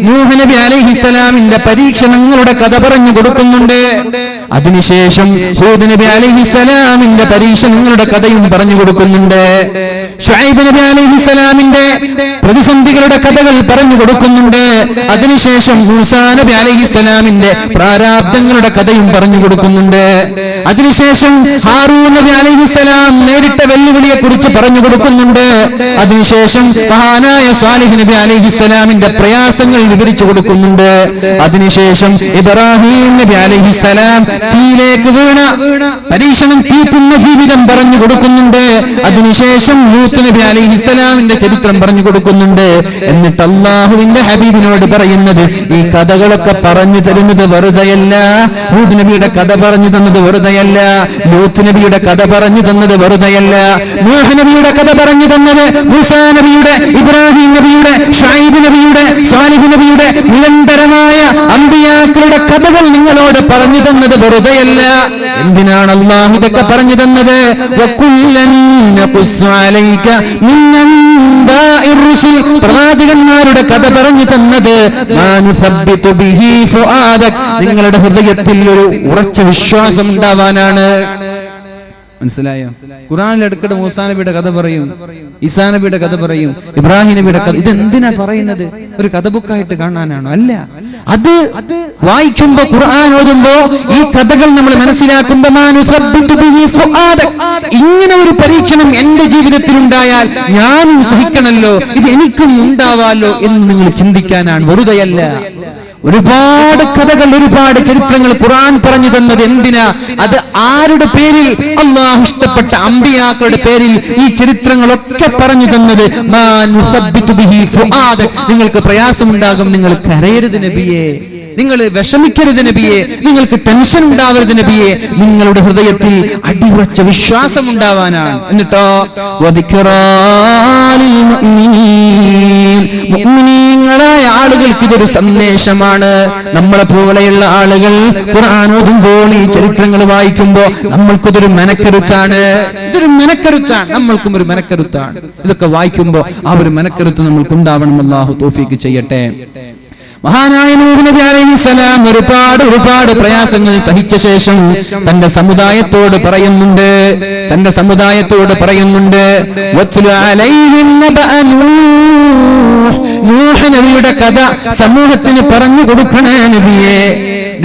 നൂഹ് നബി അലൈഹിസ്സലാമിന്റെ പരീക്ഷണങ്ങളുടെ കഥ പറഞ്ഞു കൊടുക്കുന്നുണ്ട്. അതിനുശേഷം ഹൂദ് നബി അലൈഹിസ്സലാമിന്റെ പരീക്ഷണങ്ങളുടെ കഥയും പറഞ്ഞു കൊടുക്കുന്നുണ്ട്. ശുഐബ് നബി അലൈഹിസ്സലാമിന്റെ പ്രതിസന്ധികളുടെ കഥകൾ പറഞ്ഞു കൊടുക്കുന്നുണ്ട്. അതിനുശേഷം മൂസാ നബി അലൈഹിസ്സലാമിന്റെ പ്രാരാബ്ദങ്ങളുടെ കഥയും പറഞ്ഞു കൊടുക്കുന്നുണ്ട്. അതിനുശേഷം ഹാറൂൻ നബി അലൈഹിസ്സലാം നേരിട്ട വെല്ലുവിളിയെ കുറിച്ച് പറഞ്ഞു കൊടുക്കുന്നുണ്ട്. അതിനുശേഷം മഹാനായ സാലിഹ് നബി അലൈഹിസ്സലാമിന്റെ പ്രയാസങ്ങൾ വിവരിച്ചു കൊടുക്കുന്നുണ്ട്. അതിനുശേഷം ഇബ്രാഹിം നബി അലൈഹിസ്സലാം തീയിലേക്ക് വീണ പരീക്ഷണം തീർക്കുന്ന ജീവിതം പറഞ്ഞു കൊടുക്കുന്നുണ്ട്. അതിനുശേഷം ലൂത്ത് നബി അലൈഹിസ്സലാമിന്റെ ചരിത്രം പറഞ്ഞു കൊടുക്കുന്നുണ്ട്. എന്നിട്ട് അല്ലാഹുവിന്റെ ഹബീബിനോട് പറയുന്നത്, ഈ കഥകളൊക്കെ പറഞ്ഞു തരുന്നത് വെറുതെയല്ല, ഹൂദ് നബിയുടെ കഥ പറഞ്ഞു തന്നത് വെറുതെയല്ല, ലൂത്ത് നബിയുടെ കഥ പറഞ്ഞു തന്നത് വെറുതെയല്ല, നൂഹ് നബിയുടെ കഥ പറഞ്ഞു തന്നത്, മൂസാ നബിയുടെ, ഇബ്രാഹിം നബിയുടെ, ഷുഐബ് നബിയുടെ, സാലിഹ് നബിയുടെ നിരന്തരമായ അമ്പിയാക്കളുടെ കഥകൾ നിങ്ങളോട് പറഞ്ഞു തന്നത് വെറുതെയല്ല. എന്തിനാണ് അല്ലാഹു ഇതൊക്കെ പറഞ്ഞു തന്നത്? പ്രവാചകന്മാരുടെ കഥ പറഞ്ഞു തന്നത് നിങ്ങളുടെ ഹൃദയത്തിൽ ഒരു ഉറച്ച വിശ്വാസം ഉണ്ടാവാനാണ്. മനസ്സിലായോ? ഖുർആനിൽ ഇടയ്ക്കിടെ മൂസാ നബിയുടെ കഥ പറയും, ഈസാ നബിയുടെ കഥ പറയും, ഇബ്രാഹിം നബിയുടെ കഥ. ഇതെന്തിനാ പറയുന്നത്? ഒരു കഥ ബുക്കായിട്ട് കാണാനാണോ? അല്ല. അത് വായിക്കുമ്പോ, ഖുർആൻ ഓതുമ്പോ, ഈ കഥകൾ നമ്മൾ മനസ്സിലാക്കുമ്പോ ഇങ്ങനെ ഒരു പരീക്ഷണം എന്റെ ജീവിതത്തിൽ ഉണ്ടായാൽ ഞാനും സഹിക്കണല്ലോ, ഇത് എനിക്കും ഉണ്ടാവാലോ എന്ന് നിങ്ങൾ ചിന്തിക്കാനാണ്, വെറുതെയല്ല. ഒരുപാട് കഥകൾ, ഒരുപാട് ചരിത്രങ്ങൾ ഖുർആൻ പറഞ്ഞു തന്നത് എന്തിനാ? അത് ആരുടെ പേരിൽ? അല്ലാഹു ഇഷ്ടപ്പെട്ട അമ്പിയാക്കളുടെ പേരിൽ ഈ ചരിത്രങ്ങളൊക്കെ പറഞ്ഞു തന്നത്. നിങ്ങൾക്ക് പ്രയാസമുണ്ടാകും, നിങ്ങൾ കരയരുത് നബിയെ, നിങ്ങൾ വിഷമിക്കരുത് നബിയെ, നിങ്ങൾക്ക് ടെൻഷൻ ഉണ്ടാവരുത് നബിയെ, നിങ്ങളുടെ ഹൃദയത്തിൽ അടിയുറച്ച വിശ്വാസം ഉണ്ടാവാനാണ്. എന്നിട്ടോ മുഅ്മിനീങ്ങളായ ആളുകൾക്ക് ഇതൊരു സന്ദേശമാണ്. നമ്മളെ പോലെയുള്ള ആളുകൾ ഖുർആൻ ഓതുമ്പോൾ, ഈ ചരിത്രങ്ങൾ വായിക്കുമ്പോൾ നമ്മൾക്കിതൊരു മനക്കരുത്താണ്. ഇതൊരു മനക്കരുത്താണ്, നമ്മൾക്കും ഒരു മനക്കരുത്താണ്. ഇതൊക്കെ വായിക്കുമ്പോൾ ആ ഒരു മനക്കരുത്ത് നമ്മൾക്ക് ഉണ്ടാവണം. അല്ലാഹു തൗഫീഖ് ചെയ്യട്ടെ. മഹാനായ നൂഹ് നബി അലൈഹിസ്സലാം ഒരുപാട് പ്രയാസങ്ങൾ സഹിച്ച ശേഷം തന്റെ സമുദായത്തോട് പറയുന്നുണ്ട്, നൂഹ് നബിയുടെ കഥ സമൂഹത്തിന് പറഞ്ഞു കൊടുക്കണേ നബിയെ,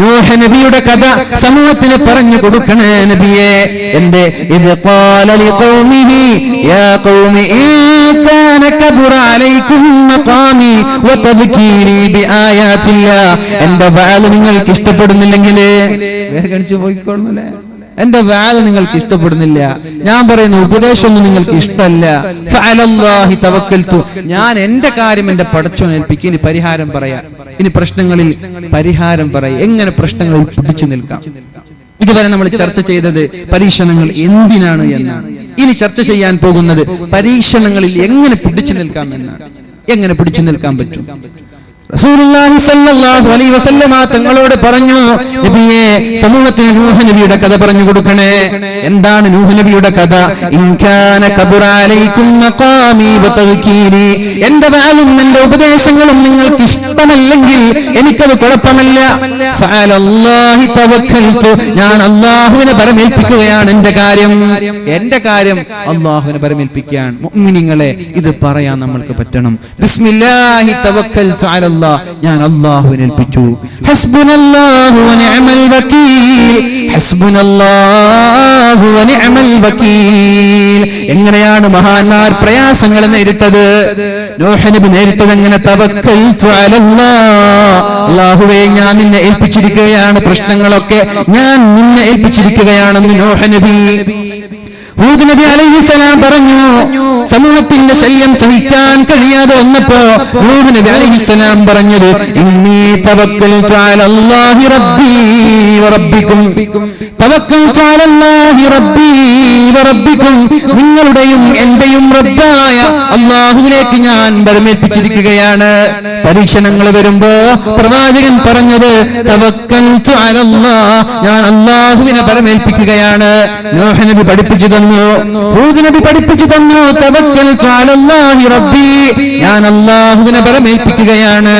നൂഹ് നബിയുടെ കഥ സമൂഹത്തിന് പറഞ്ഞു കൊടുക്കണേ നബിയെ. എന്റെ ഇത് ഖാല ലിഖൗമിഹി യാ ഖൗമി ഇൻ കാന കബറ അലൈക്കും മഖാമി വതദ്കീരി ബിആയാതില്ലാ. എന്റെ വാല് നിങ്ങൾക്ക് ഇഷ്ടപ്പെടുന്നില്ലെങ്കിൽ വേഗണിച്ചു പോയിക്കൊള്ളൂലേ. എന്റെ വാല് നിങ്ങൾക്ക് ഇഷ്ടപ്പെടുന്നില്ല, ഞാൻ പറയുന്ന ഉപദേശമൊന്നും നിങ്ങൾക്ക് ഇഷ്ടമല്ല. ഫഅലല്ലാഹി തവക്കൽതു. ഞാൻ എന്റെ കാര്യം എന്റെ പടച്ചോനെ ഏൽപ്പിക്കും. ഇനി പരിഹാരം പറയാം, ഇനി പ്രശ്നങ്ങളിൽ പരിഹാരം പറയാം, എങ്ങനെ പ്രശ്നങ്ങളിൽ പിടിച്ചു നിൽക്കാം. ഇതുവരെ നമ്മൾ ചർച്ച ചെയ്തത് പരീക്ഷണങ്ങൾ എന്തിനാണ് എന്നാണ്. ഇനി ചർച്ച ചെയ്യാൻ പോകുന്നത് പരീക്ഷണങ്ങളിൽ എങ്ങനെ പിടിച്ചു നിൽക്കാം എന്നാണ്. എങ്ങനെ പിടിച്ചു നിൽക്കാൻ പറ്റും? റസൂലുള്ളാഹി സ്വല്ലല്ലാഹു അലൈഹി വസല്ലമ തങ്ങളോട് പറഞ്ഞു, നബിയെ സമൂഹത്തിന് നൂഹ് നബിയുടെ കഥ പറഞ്ഞു കൊടുക്കണേ. എന്താണ് നൂഹ് നബിയുടെ കഥ? ഇൻ കാന കബറ അലൈക്കും മഖാമി വതദ്കീരി. എന്റെ വാലും എന്റെ ഉപദേശങ്ങളും നിങ്ങൾക്ക് ഇഷ്ടമല്ലെങ്കിൽ എനിക്കത് കുഴപ്പമില്ല. ഫഅലല്ലാഹി തവക്കൽതു. ഞാൻ അല്ലാഹുവിനെ പരമേൽപ്പിക്കുകയാണ്. എന്റെ കാര്യം അല്ലാഹുവിനെ പരമേൽപ്പിക്കുകയാണ്. മുഅ്മിനീങ്ങളെ, ഇത് പറയാൻ നമ്മൾക്ക് പറ്റണം. ബിസ്മില്ലാഹി തവക്കൽതു അലല്ലാഹ്. ഞാൻ അല്ലാഹുവിനെ ഏൽപ്പിച്ചു. ഹസ്ബുനല്ലാഹു വനിഅമൽ വകീൽ. ഹസ്ബുനല്ലാഹു വനിഅമൽ വകീൽ. എങ്ങനെയാണ് മഹാന്മാർ പ്രയാസങ്ങൾ നേരിട്ടത്? നൂഹ് നബി നേരിട്ടത് എങ്ങനെ? തവക്കൽതു അലല്ലാഹ്. അല്ലാഹുവേ, ഞാൻ നിന്നെ ഏൽപ്പിച്ചിരിക്കുകയാണ്, പ്രശ്നങ്ങളൊക്കെ ഞാൻ നിന്നെ ഏൽപ്പിച്ചിരിക്കുകയാണെന്ന് നൂഹ് നബി. ഹൂദ് നബി അലൈഹിസ്സലാം പറഞ്ഞു, സമൂഹത്തിന്റെ ശല്യം സഹിക്കാൻ കഴിയാതെ വന്നപ്പോ നൂഹ് നബി അലൈഹിസ്സലാം പറഞ്ഞത്, ഇന്നി തവക്കൽതു അലല്ലാഹി റബ്ബി വറബ്ബിക്കും. തവക്കൽതു അലല്ലാഹി റബ്ബി വറബ്ബിക്കും. നിങ്ങളുടെയും എന്റെയും റബ്ബായ അല്ലാഹുവിലേക്ക് ഞാൻ പരമേൽപ്പിച്ചിരിക്കുകയാണ്. പരീക്ഷണങ്ങൾ വരുമ്പോ പ്രവാചകൻ പറഞ്ഞത് തവക്കൽതു അലല്ലാഹ്, ഞാൻ അല്ലാഹുവിനെ പരമേൽപ്പിക്കുകയാണ്. നൂഹ് നബി പഠിപ്പിച്ചു തന്നു, ഹൂദ് നബി പഠിപ്പിച്ചു തന്നു, തവക്കൽതു അലല്ലാഹി റബ്ബി, ഞാൻ അല്ലാഹുവിനെ പരമേൽപ്പിക്കുകയാണ്.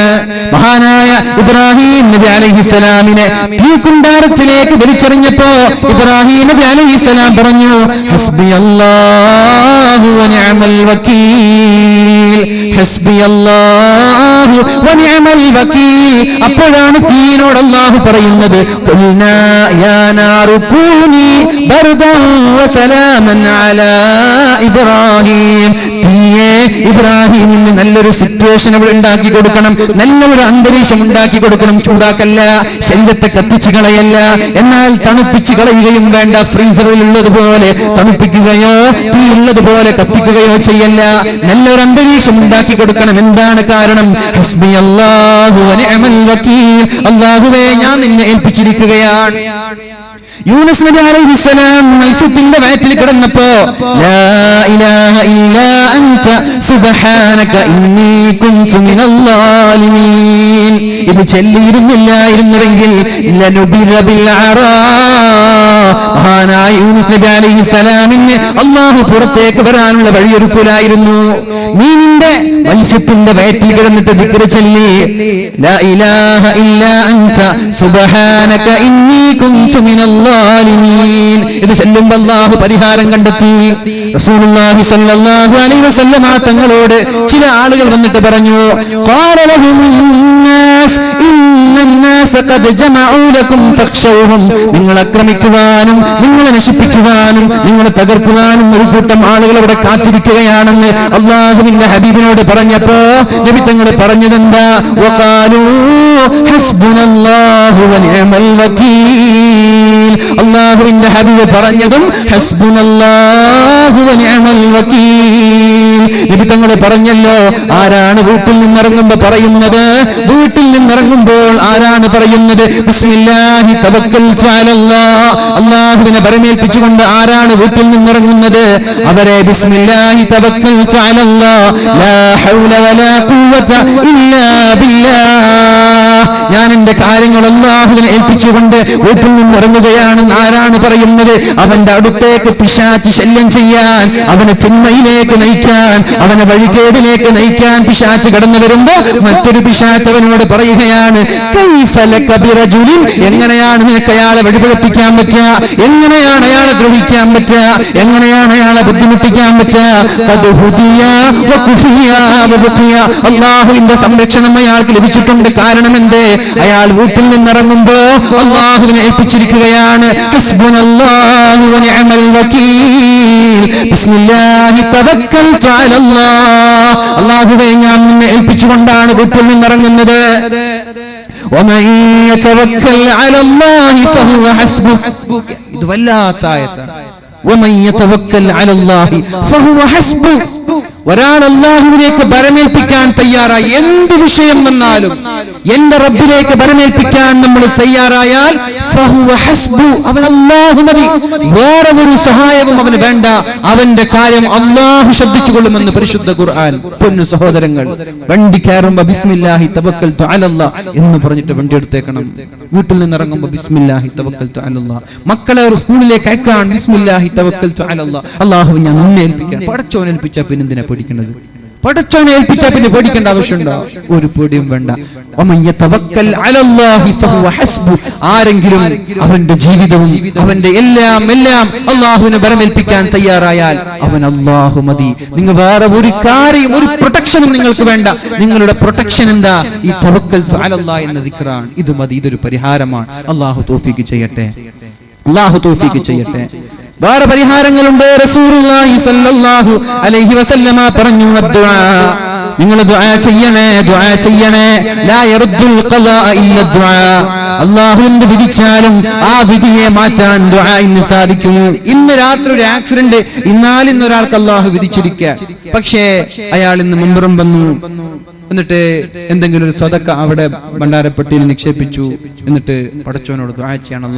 മഹാനായ ഇബ്രാഹിം നബി അലൈഹിസ്സലാമിനെ തീക്കുണ്ടാരത്തിലേക്ക് വലിച്ചെറിഞ്ഞപ്പോ ഇബ്രാഹിം നബി അലൈഹിസ്സലാം പറഞ്ഞു, ഹസ്ബിയല്ലാഹു വനിഅമൽ വകീൽ. ഹസ്ബിയല്ലാഹു ഹസ്ബുനല്ലാഹു വനിഅമൽ വകീൽ. അപ്പോഴാണ് തീയിനോട് അല്ലാഹു പറയുന്നത് ഖുൽനാ യാ നാറു കൂനി ബർദൻ വസലാമൻ അലാ ഇബ്രാഹിം. തീയെ ഇബ്രാഹിമിന് നല്ലൊരു സിറ്റുവേഷൻ അവിടെ ഉണ്ടാക്കി കൊടുക്കണം, നല്ലൊരു അന്തരീക്ഷം ഉണ്ടാക്കി കൊടുക്കണം. ചൂടാക്കല്ല, ശരീരത്തെ കത്തിച്ചു കളയല്ല, എന്നാൽ തണുപ്പിച്ചു കളയുകയും വേണ്ട. ഫ്രീസറിൽ ഉള്ളതുപോലെ തണുപ്പിക്കുകയോ തീ ഉള്ളതുപോലെ കത്തിക്കുകയോ ചെയ്യല്ല, നല്ലൊരു അന്തരീക്ഷം ഉണ്ടാക്കി കൊടുക്കണം. എന്താണ് കാരണം? ഹസ്ബി അല്ലാഹു വനിഅമൽ വകീൽ. അല്ലാഹുവേ ഞാൻ നിന്നെ ഏൽപ്പിച്ചിരിക്കുകയാണ്. യൂനുസ് നബി അലൈഹിസ്സലാം മത്സ്യത്തിന്റെ വയറ്റിൽ കിടന്നപ്പോ ലാ ഇലാഹ ഇല്ലാ അൻത സുബ്ഹാനക ഇന്നി കുൻതു മിനൽ ളാലിമീൻ ഇത് ചൊല്ലിയിരുന്നില്ലായിരുന്നുവെങ്കിൽ ലനുബിദ ബിൽ അറാ. മഹാനായ യൂനുസ് നബി അലൈഹിസ്സലാമിന് അല്ലാഹു പുറത്തേക്ക് വരാനുള്ള വഴിയൊരുക്കലായിരുന്നു. മീനിന്റെ മത്സ്യത്തിന്റെ വയറ്റിൽ കിടന്നിട്ട് ദിക്ർ ചൊല്ലി ലാ ഇലാഹ ഇല്ലാ അൻത സുബ്ഹാനക ഇന്നി കുൻതു മിനൽ ളാലിമീൻ ഇത് ചൊല്ലുമ്പോൾ അല്ലാഹു പരിഹാരം കണ്ടെത്തി. റസൂലുള്ളാഹി സ്വല്ലല്ലാഹു അലൈഹി വസല്ലം തങ്ങളോട് ചില ആളുകൾ വന്നിട്ട് പറഞ്ഞു ഖാല ലഹുമുൻ നാസ് ഇന്നന്നാസ ഖദ് ജമഉ ലക്കും ഫഖ്ശൗഹും. നിങ്ങളെ ആക്രമിക്കുവാനും നിങ്ങളെ നശിപ്പിക്കുവാനും നിങ്ങളെ തകർക്കുവാനും ഒരു കൂട്ടം ആളുകൾ അവിടെ കാത്തിരിക്കുകയാണെന്ന് അല്ലാഹുവിന്റെ ഹബീബിനോട് പറഞ്ഞപ്പോ നബി തങ്ങൾ പറഞ്ഞതെന്താ? വഖാലൂ ഹസ്ബുനല്ലാഹു വനിഅമൽ വകീൽ. അല്ലാഹുവിന്റെ ഹബീബ് പറഞ്ഞതും ഹസ്ബുനല്ലാഹു വനിഅമൽ വകീൽ. നബി തങ്ങൾ പറഞ്ഞല്ലോ, ആരാണ് വീട്ടിൽ നിന്നിറങ്ങുമ്പോ പറയുന്നത്? വീട്ടിൽ നിന്നിറങ്ങുമ്പോൾ ആരാണ് പറയുന്നത്? ബിസ്മില്ലാഹി തവക്കൽതു അലല്ലാഹ്. അല്ലാഹുവിനെ ബരമേൽപ്പിച്ചുകൊണ്ട് ആരാണ് വീട്ടിൽ നിന്നിറങ്ങുന്നത്? അവരെ ബിസ്മില്ലാഹി തവക്കൽതു അലല്ലാഹ് ലാ ഹൗല വലാ ഖുവത ഇല്ലാ ബില്ലാഹ്. ഞാൻ എന്റെ കാര്യങ്ങൾ അല്ലാഹുവിനെ ഏൽപ്പിച്ചുകൊണ്ട് വീട്ടിൽ നിന്നിറങ്ങുകയാണ്. ആരാണ് പറയുന്നത്? അവന്റെ അടുത്തേക്ക് പിശാച് ശല്യം ചെയ്യാൻ, അവനെ തിന്മയിലേക്ക് നയിക്കാൻ, അവനെ വഴികേടിലേക്ക് നയിക്കാൻ പിശാച് കടന്നു വരുമ്പോ മറ്റൊരു പിശാച് അവനോട് പറയുകയാണ് കൈഫ ലക ബിറജുലിൻ. എങ്ങനെയാണ് നിനക്ക് അയാളെ വഴിപഴപ്പിക്കാൻ പറ്റുക? എങ്ങനെയാണ് അയാളെ ദ്രോഹിക്കാൻ പറ്റുക? എങ്ങനെയാണ് അയാളെ ബുദ്ധിമുട്ടിക്കാൻ പറ്റുക? ഖദ് ഹുദിയ വഖുഫിയ വബഖിയ. അല്ലാഹുവിന്റെ സംരക്ഷണം അയാൾക്ക് ലഭിച്ചിട്ടുണ്ട്. കാരണം എന്തേ? അയാൾ വീട്ടിൽ നിന്നിറങ്ങുമ്പോ അല്ലാഹുവിനെ ഏൽപ്പിച്ചിരിക്കുകയാണ്. ഹസ്ബുനല്ലാഹു വനിഅമൽ വകീൽ. ബിസ്മില്ലാഹി തവക്കൽതു അലല്ലാഹ്. അല്ലാഹുവേ ഞാൻ നിന്നെ ഏൽപ്പിച്ചുകൊണ്ടാണ് വീട്ടിൽ നിന്നിറങ്ങുന്നത്. വമൻ യതവക്കൽ അലല്ലാഹി ഫഹുവ ഹസ്ബുഹ്. ഇത് വല്ലാത്ത ആയത്താണ്. വമൻ യതവക്കൽ അലല്ലാഹി ഫഹുവ ഹസ്ബുഹ്. ഒരാൾ അല്ലാഹുവിലേക്ക് ബരമേൽപ്പിക്കാൻ തയ്യാറായി, എന്ത് വിഷയം വന്നാലും എന്റെ റബ്ബിലേക്ക് ബരമേൽപ്പിക്കാൻ നമ്മൾ തയ്യാറായാൽ ഫഹുവ ഹസ്ബു. അവൻ അല്ലാഹു മതി, വേറെ ഒരു സഹായവും അവന് വേണ്ട. അവന്റെ കാര്യം അല്ലാഹു ശ്രദ്ധിച്ചുകൊള്ളുമെന്ന് പരിശുദ്ധ ഖുർആൻ. പൊന്നു സഹോദരങ്ങൾ, വണ്ടി കയറുമ്പോ ബിസ്മില്ലാഹി തവക്കൽതു അലല്ലാഹ് എന്ന് പറഞ്ഞിട്ട് വണ്ടി എടുത്തേക്കണം. വീട്ടിൽ നിന്ന് ഇറങ്ങുമ്പോ ബിസ്മില്ലാഹി തവക്കൽതു അലല്ലാഹ്. മക്കളെ ഒരു സ്കൂളിലേക്ക് അയക്കാൻ ബിസ്മില്ലാഹി തവക്കൽതു അലല്ലാഹ്. അല്ലാഹു ഞാൻ നിന്നെ ഏൽപ്പിക്കാൻ. പടച്ചോനെ ഏൽപ്പിച്ചാ പിന്നെ എന്തിനാ പേടിക്കുന്നത്? പടച്ചോനെ ഏൽപ്പിച്ചാ പിന്നെ പേടിക്കേണ്ട ആവശ്യമുണ്ടോ? ഒരു പേടിയും വേണ്ട. വമൻ യതവക്കൽ അലല്ലാഹി ഫഹുവ ഹസ്ബു. ആരെങ്കിലും അവന്റെ ജീവിതവും അവന്റെ എല്ലാം അല്ലാഹുവിനെ ബരമേൽപ്പിക്കാൻ തയ്യാറായാൽ അവൻ അല്ലാഹു മതി. നിങ്ങൾ വേറെ ഒരു കാര്യം, ഒരു പ്രൊട്ടക്ഷനും നിങ്ങൾക്ക് വേണ്ട. നിങ്ങളുടെ പ്രൊട്ടക്ഷൻ എന്താ? ഈ തവക്കൽതു അലല്ലാഹ് എന്ന ദിക്റാണ്. ഇത് മതി, ഇതൊരു പരിഹാരമാണ്. അല്ലാഹു തൗഫീഖ് ചെയ്യട്ടെ, അല്ലാഹു തൗഫീഖ് ചെയ്യട്ടെ. വേറെ പരിഹാരങ്ങളുണ്ട്. റസൂലുള്ളാഹി സ്വല്ലല്ലാഹു അലൈഹി വസല്ലമ പറഞ്ഞു ദുആ. നിങ്ങൾ ദുആ ചെയ്യണേ, ദുആ ചെയ്യണേ. ലാ യറുദ്ദുൽ ഖളാ ഇല്ല ദുആ. അല്ലാഹു എന്ത് വിധിച്ചാലും ആ വിധിയെ മാറ്റാൻ ദുആഇന് സാധിക്കും. ഇന്ന് രാത്രി ഒരു ആക്സിഡന്റ്, ഇന്ന് ഒരാൾക്ക് അല്ലാഹു വിധിച്ചിരിക്കുക. പക്ഷേ അയാൾ ഇന്ന് മുമ്പുറം വന്നു, എന്നിട്ട് എന്തെങ്കിലും ഒരു സ്വതക്ക അവിടെ ഭണ്ഡാരപ്പെട്ടിയിൽ നിക്ഷേപിച്ചു. എന്നിട്ട് പടച്ചവനോട് ദുആ ചെയ്യണം,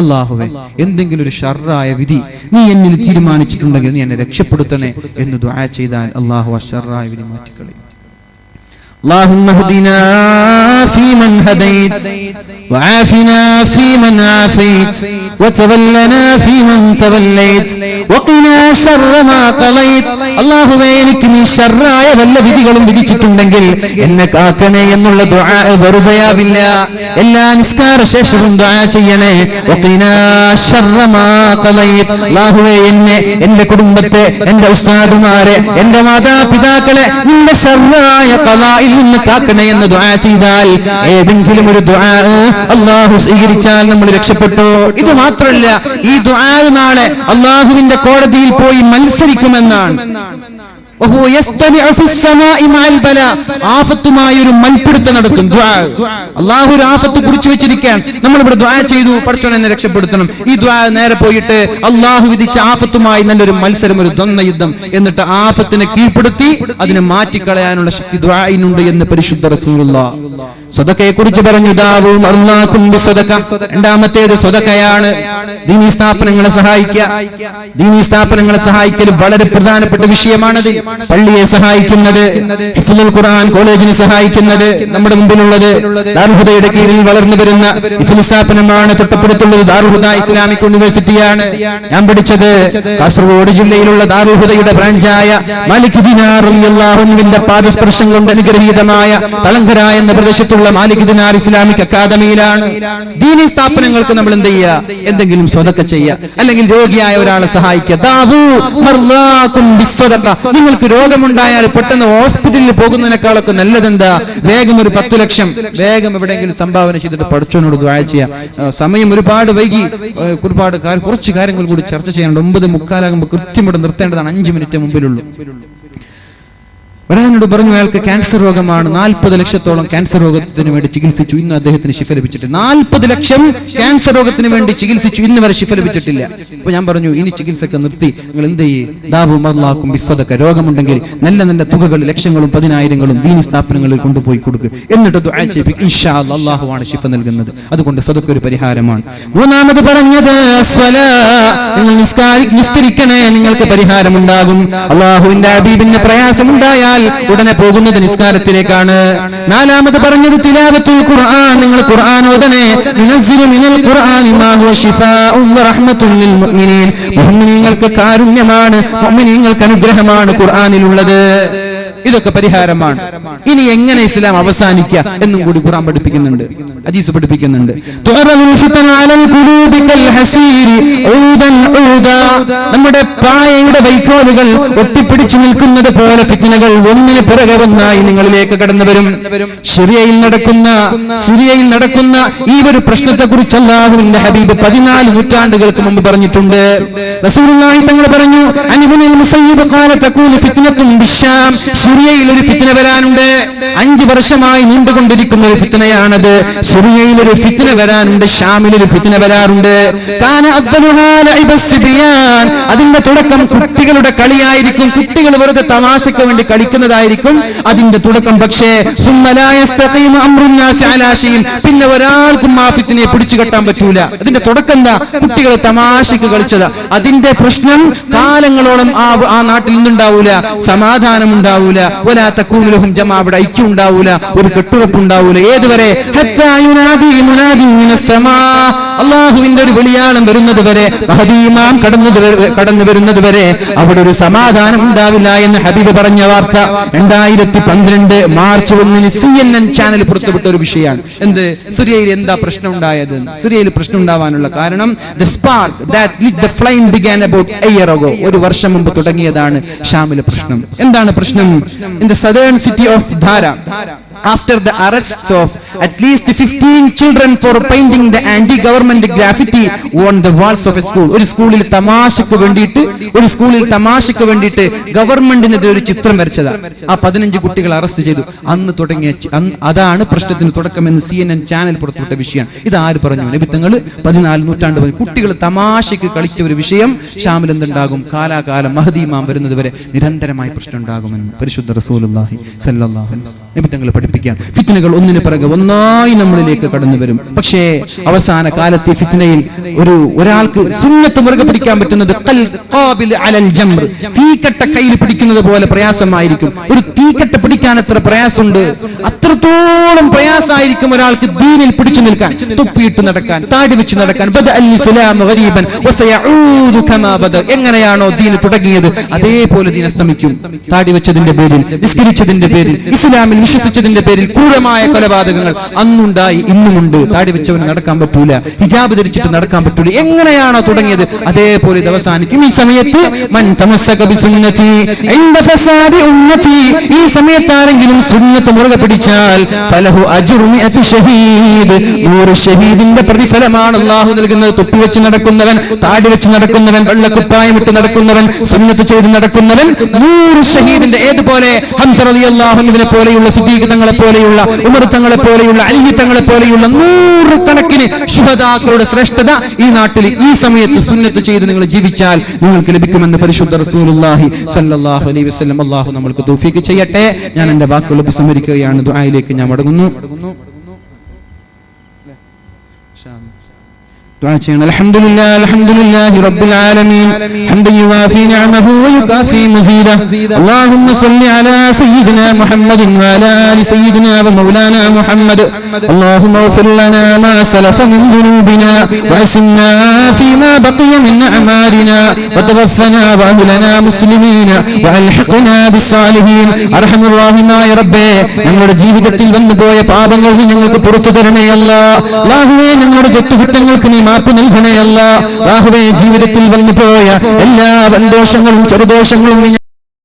അല്ലാഹുവേ എന്തെങ്കിലും ഒരു ഷർറായ വിധി നീ എന്നിൽ തീരുമാനിച്ചിട്ടുണ്ടെങ്കിൽ നീ എന്നെ രക്ഷപ്പെടുത്തണേ എന്ന് ദുആ ചെയ്താൽ അല്ലാഹു ആ ഷർറായ വിധി മാറ്റിക്കളയും. اللهم اهدنا فيمن هديت وعافنا فيمن عافيت وتولنا فيمن توليت وقنا شر ما قضيت. അല്ലാഹുവേ എനിക്ക് നീ ശർറായ വല്ല വിധികളും വിധിച്ചിട്ടുണ്ടെങ്കിൽ എന്നെ കാക്കണേ എന്നുള്ള ദുആ വെറുതെയാവില്ല. എല്ലാ നിസ്കാര ശേഷവും ദുആ ചെയ്യണേ. വഖിനാ ശർറ മാ ഖളൈത്. അല്ലാഹുവേ എന്നെ, എന്റെ കുടുംബത്തെ, എന്റെ ഉസ്താദുമാരെ, എന്റെ മാതാപിതാക്കളെ നിന്റെ ശർറായ ഖളായിൽ നിന്ന് കാക്കണേ എന്ന് ദുആ ചെയ്താൽ ഏതെങ്കിലും ഒരു ദുആ അല്ലാഹു സ്വീകരിച്ചാൽ നമ്മൾ രക്ഷപ്പെട്ടു. ഇത് മാത്രമല്ല, ഈ ദുആ നാളെ അല്ലാഹുവിന്റെ കോടതിയിൽ പോയി മത്സരിക്കുമെന്നാണ്. ആഫത്തുമായി ഒരു മൽപ്പിടുത്തം നടത്തും. അള്ളാഹു ഒരു ആഫത്ത് കുറിച്ച് വെച്ചിരിക്കാൻ, നമ്മളിവിടെ ദുആ ചെയ്തു, പടച്ചോൻ എന്നെ രക്ഷപ്പെടുത്തണം. ഈ ദുആ നേരെ പോയിട്ട് അള്ളാഹു വിധിച്ച ആഫത്തുമായി നല്ലൊരു മത്സരം, ഒരു ദ്വന്ദ്വ യുദ്ധം. എന്നിട്ട് ആഫത്തിനെ കീഴ്പ്പെടുത്തി അതിനെ മാറ്റിക്കളയാനുള്ള ശക്തി ദുആഇനുണ്ട് എന്ന് പരിശുദ്ധ റസൂലുള്ളാഹ്. സദഖയെ കുറിച്ച് പറഞ്ഞു, രണ്ടാമത്തേത് സദഖയാണ്. ദീനീ സ്ഥാപനങ്ങളെ സഹായിക്കുക. ദീനീ സ്ഥാപനങ്ങളെ സഹായിക്കൽ വളരെ പ്രധാനപ്പെട്ട വിഷയമാണത്. പള്ളിയെ സഹായിക്കുന്നത്, ഹിഫ്ളുൽ ഖുർആൻ കോളേജിനെ സഹായിക്കുന്നത്, നമ്മുടെ മുമ്പിലുള്ളത് ദാറുൽ ഹുദയുടെ കീഴിൽ വളർന്നു വരുന്ന ഹിഫ്ള് സ്ഥാപനമാണ്. തൊട്ടപ്പുറത്തുള്ളത് ദാറുൽ ഹുദ ഇസ്ലാമിക് യൂണിവേഴ്സിറ്റിയാണ്. ഞാൻ പഠിച്ചത് കാസർഗോഡ് ജില്ലയിലുള്ള ദാറുൽ ഹുദയുടെ ബ്രാഞ്ചായ മാലിക് ദിനാർ റളിയല്ലാഹു അൻഹുവിന്റെ പാദസ്പർശം കൊണ്ട് അനുഗ്രഹീതമായ തളങ്കര എന്ന പ്രദേശത്തുള്ള മാലിക് ദിനാർ ഇസ്ലാമിക് അക്കാദമിയിലാണ്. ദീനീ സ്ഥാപനങ്ങൾക്ക് നമ്മൾ എന്ത് ചെയ്യുക? എന്തെങ്കിലും സ്വതക്ക ചെയ്യുക, അല്ലെങ്കിൽ രോഗിയായ ഒരാളെ സഹായിക്കുക. നിങ്ങൾക്ക് രോഗമുണ്ടായാൽ പെട്ടെന്ന് ഹോസ്പിറ്റലിൽ പോകുന്നതിനേക്കാളൊക്കെ നല്ലതെന്താ? വേഗം ഒരു 10 ലക്ഷം വേഗം എവിടെയെങ്കിലും സംഭാവന ചെയ്തിട്ട് പടച്ചോനോട് ദുആ ചെയ്യാം. സമയം ഒരുപാട് വൈകി, കുറച്ച് കാര്യങ്ങൾ കൂടി ചർച്ച ചെയ്യാനുണ്ട്. 9:45 ആകുമ്പോൾ കൃത്യം ഇവിടെ നിർത്തേണ്ടതാണ്. 5 മിനിറ്റ് മുമ്പിലുള്ളൂ. ഒരാളോട് പറഞ്ഞു, അയാൾക്ക് ക്യാൻസർ രോഗമാണ്. 40 ലക്ഷത്തോളം ക്യാൻസർ രോഗത്തിന് വേണ്ടി ചികിത്സിച്ചു. ഇന്ന് അദ്ദേഹത്തിന് ശിഫ ലഭിച്ചിട്ടില്ല. 40 ലക്ഷം ക്യാൻസർ രോഗത്തിന് വേണ്ടി ചികിത്സിച്ചു, ഇന്ന് വരെ ശിഫ ലഭിച്ചിട്ടില്ല. അപ്പൊ ഞാൻ പറഞ്ഞു, ഇനി ചികിത്സയൊക്കെ നിർത്തി നിങ്ങൾ എന്ത് ചെയ്യും? രോഗമുണ്ടെങ്കിൽ നല്ല നല്ല തുകകൾ, ലക്ഷങ്ങളും 10,000ങ്ങളും ദീനീ സ്ഥാപനങ്ങളിൽ കൊണ്ടുപോയി കൊടുക്കുക. എന്നിട്ട് ദുആ ചെയ്യിപ്പിക്കുക. ഇൻഷാ അല്ലാഹ് അല്ലാഹുവാണ് ശിഫ നൽകുന്നത്. അതുകൊണ്ട് സദഖ ഒരു പരിഹാരമാണ്. മൂന്നാമത് പറഞ്ഞത് നിങ്ങൾ നിസ്കരിക്കണേ, നിങ്ങൾക്ക് പരിഹാരമുണ്ടാകും. അല്ലാഹുവിന്റെ ഹബീബിന് പ്രയാസമുണ്ടായാൽ ഉടനെ പോകുന്നത് നിസ്കാരത്തിലേക്കാണ്. നാലാമത് പറഞ്ഞത് തിലാവത്തുൽ ഖുർആൻ, നിങ്ങൾ ഖുർആൻ ഓതണേ. യുനസ്സിലു മിനൽ ഖുർആനി മാ ഹുവ ശിഫാഉൻ വറഹ്മത്തുൻ ലിൽ മുഅ്മിനീൻ. മുഅ്മിനീങ്ങൾക്ക് കാരുണ്യമാണ്, മുഅ്മിനീങ്ങൾക്ക് അനുഗ്രഹമാണ് ഖുർആനിലുള്ളത്. ഇതൊക്കെ പരിഹാരമാണ്. ഇനി എങ്ങനെ ഇസ്ലാം അവസാനിക്കുക എന്നും കൂടി ഖുർആൻ പഠിപ്പിക്കുന്നുണ്ട്, ഹദീസ് പഠിപ്പിക്കുന്നുണ്ട്. നമ്മുടെ പായയുടെ വൈക്കോലുകൾ ഒട്ടിപ്പിടിച്ചു നിൽക്കുന്നത് പോലെ ഫിത്നകൾ ഒന്നിന് പിറകെ ഒന്നായി നിങ്ങളിലേക്ക് കടന്നു വരും. സിറിയയിൽ നടക്കുന്ന ഈ ഒരു പ്രശ്നത്തെ കുറിച്ച് അല്ലാഹുവിന്റെ ഹബീബ് 14 നൂറ്റാണ്ടുകൾക്ക് മുമ്പ് പറഞ്ഞിട്ടുണ്ട്. റസൂലുള്ളാഹി തങ്ങൾ പറഞ്ഞു, അനിബുൽ മുസയ്യിബ് ഖാല തകൂലു ഫിത്നത്തുൻ ബിശ്ശാം. സിറിയയിൽ ഒരു ഫിത്ന വരാനുണ്ട്. 5 വർഷമായി നീണ്ടുകൊണ്ടിരിക്കുന്ന ഒരു ഫിത്നയാണത്. സിറിയയിൽ ഒരു ഫിത്ന വരാനുണ്ട്, ഷാമിൽ ഒരു ഫിത്ന വരാറുണ്ട്. കാന അബ്ദുൽഹാ ലഇബസ്സിബിയാൻ. അതിന്റെ തുടക്കം കുട്ടികളുടെ കളിയായിരിക്കും. കുട്ടികൾ വെറുതെ തമാശയ്ക്ക് വേണ്ടി കളിക്കുന്നതായിരിക്കും അതിന്റെ തുടക്കം. പക്ഷേ പിന്നെ ഒരാൾക്കും ആ ഫിത്നയെ പിടിച്ചു കെട്ടാൻ പറ്റൂല. അതിന്റെ തുടക്കം എന്താ? കുട്ടികൾ തമാശയ്ക്ക് കളിച്ചത്. അതിന്റെ പ്രശ്നം കാലങ്ങളോളം ആ നാട്ടിൽ നിന്നുണ്ടാവൂല, സമാധാനം ഉണ്ടാവൂല. അവിടെ ഐക്യം ഉണ്ടാവൂല, ഒരു കെട്ടുറപ്പുണ്ടാവൂല. ഏതുവരെ? അള്ളാഹുവിന്റെ ഒരു വെളിയാളം വരുന്നത് വരെ, മഹദീമാം കടന്നു വരുന്നത് വരെ അവിടെ ഒരു സമാധാനം ഉണ്ടാവില്ല എന്ന് ഹബീബ് പറഞ്ഞ വാർത്ത 2012 മാർച്ച് 1 CNN ചാനൽ പുറത്തുവിട്ട ഒരു വിഷയമാണ്. എന്ത്? സിറിയയിൽ എന്താ പ്രശ്നം ഉണ്ടായത്? സിറിയയിൽ പ്രശ്നം ഉണ്ടാവാനുള്ള കാരണം the spark that lit the flame began about a year ago. ഒരു വർഷം മുമ്പ് തുടങ്ങിയതാണ് ഷാമിലെ പ്രശ്നം. എന്താണ് പ്രശ്നം? In the southern city of Dhara, after the arrest of at least 15 children for painting the anti-government graffiti on the walls of a school. ഒരു സ്കൂളിൽ തമാശക്ക് വേണ്ടിയിട്ട് ഗവൺമെന്റിനെതിരെ ഒരു ചിത്രം വരച്ചതാ. ആ 15 കുട്ടികൾ അറസ്റ്റ് ചെയ്തു. അതാണ് പ്രശ്നത്തിന് തുടക്കമെന്ന് CNN ചാനൽ പുറത്തുവിട്ട വിഷയമാണ്. ഇത് ആര് പറഞ്ഞു? നബി തങ്ങൾ 14 നൂറ്റാണ്ട് പറഞ്ഞു. കുട്ടികൾ തമാശക്ക് കളിച്ച ഒരു വിഷയം ഷാമിൽ എന്തുണ്ടാകും? കാലാകാലം മഹദി ഇമാം വരുന്നത് വരെ നിരന്തരമായി പ്രശ്നം ഉണ്ടാകുമെന്ന് പരിശുദ്ധ റസൂലുള്ളാഹി സ്വല്ലല്ലാഹു അലൈഹി വസല്ലം നബി തങ്ങൾ പഠിപ്പിക്കാൻ. ഫിത്നകൾ ഒന്നിന് പിറകെ ഒന്നായി നമ്മളിലേക്ക് കടന്നു വരും. പക്ഷേ അവസാന കാലത്തെ ഫിത്നയിൽ ഒരാൾക്ക് സുന്നത്ത് മുറുകെ പിടിക്കാൻ പറ്റുന്നത് തീക്കട്ട കയ്യിൽ പിടിക്കുന്നത് പോലെ പ്രയാസമായിരിക്കും. ഒരു തീക്കട്ട പിടിക്കാൻ എത്ര പ്രയാസമുണ്ട്, അത്രത്തോളം പ്രയാസമായിരിക്കും ഒരാൾക്ക് ദീനിൽ പിടിച്ചു നിൽക്കാൻ, തുപ്പിയിട്ട് നടക്കാൻ, താടി വെച്ച് നടക്കാൻ. എങ്ങനെയാണോ ദീന് തുടങ്ങിയത് അതേപോലെ ദീൻ അസ്തമിക്കും. താടി വെച്ചതിന്റെ പേരിൽ, നിസ്കരിച്ചതിന്റെ പേരിൽ, ഇസ്ലാമിൽ വിശ്വസിച്ചതിന്റെ പേരിൽ ക്രൂരമായ കൊലപാതകങ്ങൾ അന്നുണ്ടായി, ഇന്നുമുണ്ട്. താടി വെച്ചവന് നടക്കാൻ പറ്റൂല, ഹിജാബ് ധരിച്ചിട്ട് നടക്കാൻ പറ്റൂല. എങ്ങനെയാണോ തുടങ്ങിയത് അതേപോലെ ഇത് അവസാനിക്കും. ഈ സമയത്ത് മൻ തമസ്സക ബിസുന്നതി ഇൻദ ഫസാദി ഉമ്മ സുന്നതി, ഈ സമയത്ത് ആരെങ്കിലും സുന്നത്ത് മുറുകെ പിടിച്ചാൽ ഫലഹു അജ്റു മിഅതി ഷഹീദ്, 100 ഷഹീദിന്റെ പ്രതിഫലമാണ് അല്ലാഹു നൽകുന്നത്. തൊപ്പി വെച്ച് നടക്കുന്നവൻ, താടി വെച്ച് നടക്കുന്നവൻ, വെള്ളക്കുപ്പായം ഇട്ട് നടക്കുന്നവൻ, സുന്നത്ത് ചെയ്ത് നടക്കുന്നവൻ 100 ഷഹീദിന്റെ. ഏതുപോലെ ഹംസ റളിയല്ലാഹു അൻഹുവിനെ പോലെയുള്ള, സിദ്ദീഖ് തങ്ങളെ പോലെയുള്ള, ഉമർ തങ്ങളെ പോലെയുള്ള, അലി തങ്ങളെ പോലെയുള്ള 100 കണക്കിന് ശുഹദാക്കളുടെ ശ്രേഷ്ഠത ഈ നാട്ടിൽ ഈ സമയത്ത് സുന്നത്ത് ചെയ്ത് നിങ്ങൾ ജീവിച്ചാൽ നിങ്ങൾക്ക് ലഭിക്കുമെന്ന് പരിശുദ്ധ റസൂലുള്ളാഹി സ്വല്ലല്ലാഹു അലൈഹി വസല്ലം. അല്ലാഹു നമ്മൾക്ക് തൗഫീഖ് ചെയ്യട്ടെ. ഞാൻ എന്റെ വാക്കുകൾ ഉപസംഹരിക്കുകയാണ്. ദുആയിലേക്ക് ഞാൻ മടങ്ങുന്നു. الحمد لله رب العالمين حمدا يوافي نعمه ويكافي مزيدا. اللهم صل على سيدنا محمد وعلى آل سيدنا ومولانا محمد. اللهم اغفر لنا ما سلف من ذنوبنا وعصمنا فيما بقي من أعمالنا وتوفنا وأهلنا مسلمين وألحقنا بالصالحين. أرحم الراحمين يا رب, ഞങ്ങളുടെ ജീവിതത്തിൽ വന്നുപോയ പാപങ്ങൾ നീ ഞങ്ങൾക്ക് പുറത്തു തരണേ അല്ലാഹ്. അല്ലാഹുവേ, ഞങ്ങളുടെ തെറ്റുകുറ്റങ്ങൾക്ക് നീ മാപ്പ് നൽകണേ അല്ലാഹ്. അല്ലാഹുവേ, ജീവിതത്തിൽ വന്നുപോയ എല്ലാ വൻദോഷങ്ങളും ചെറുദോഷങ്ങളും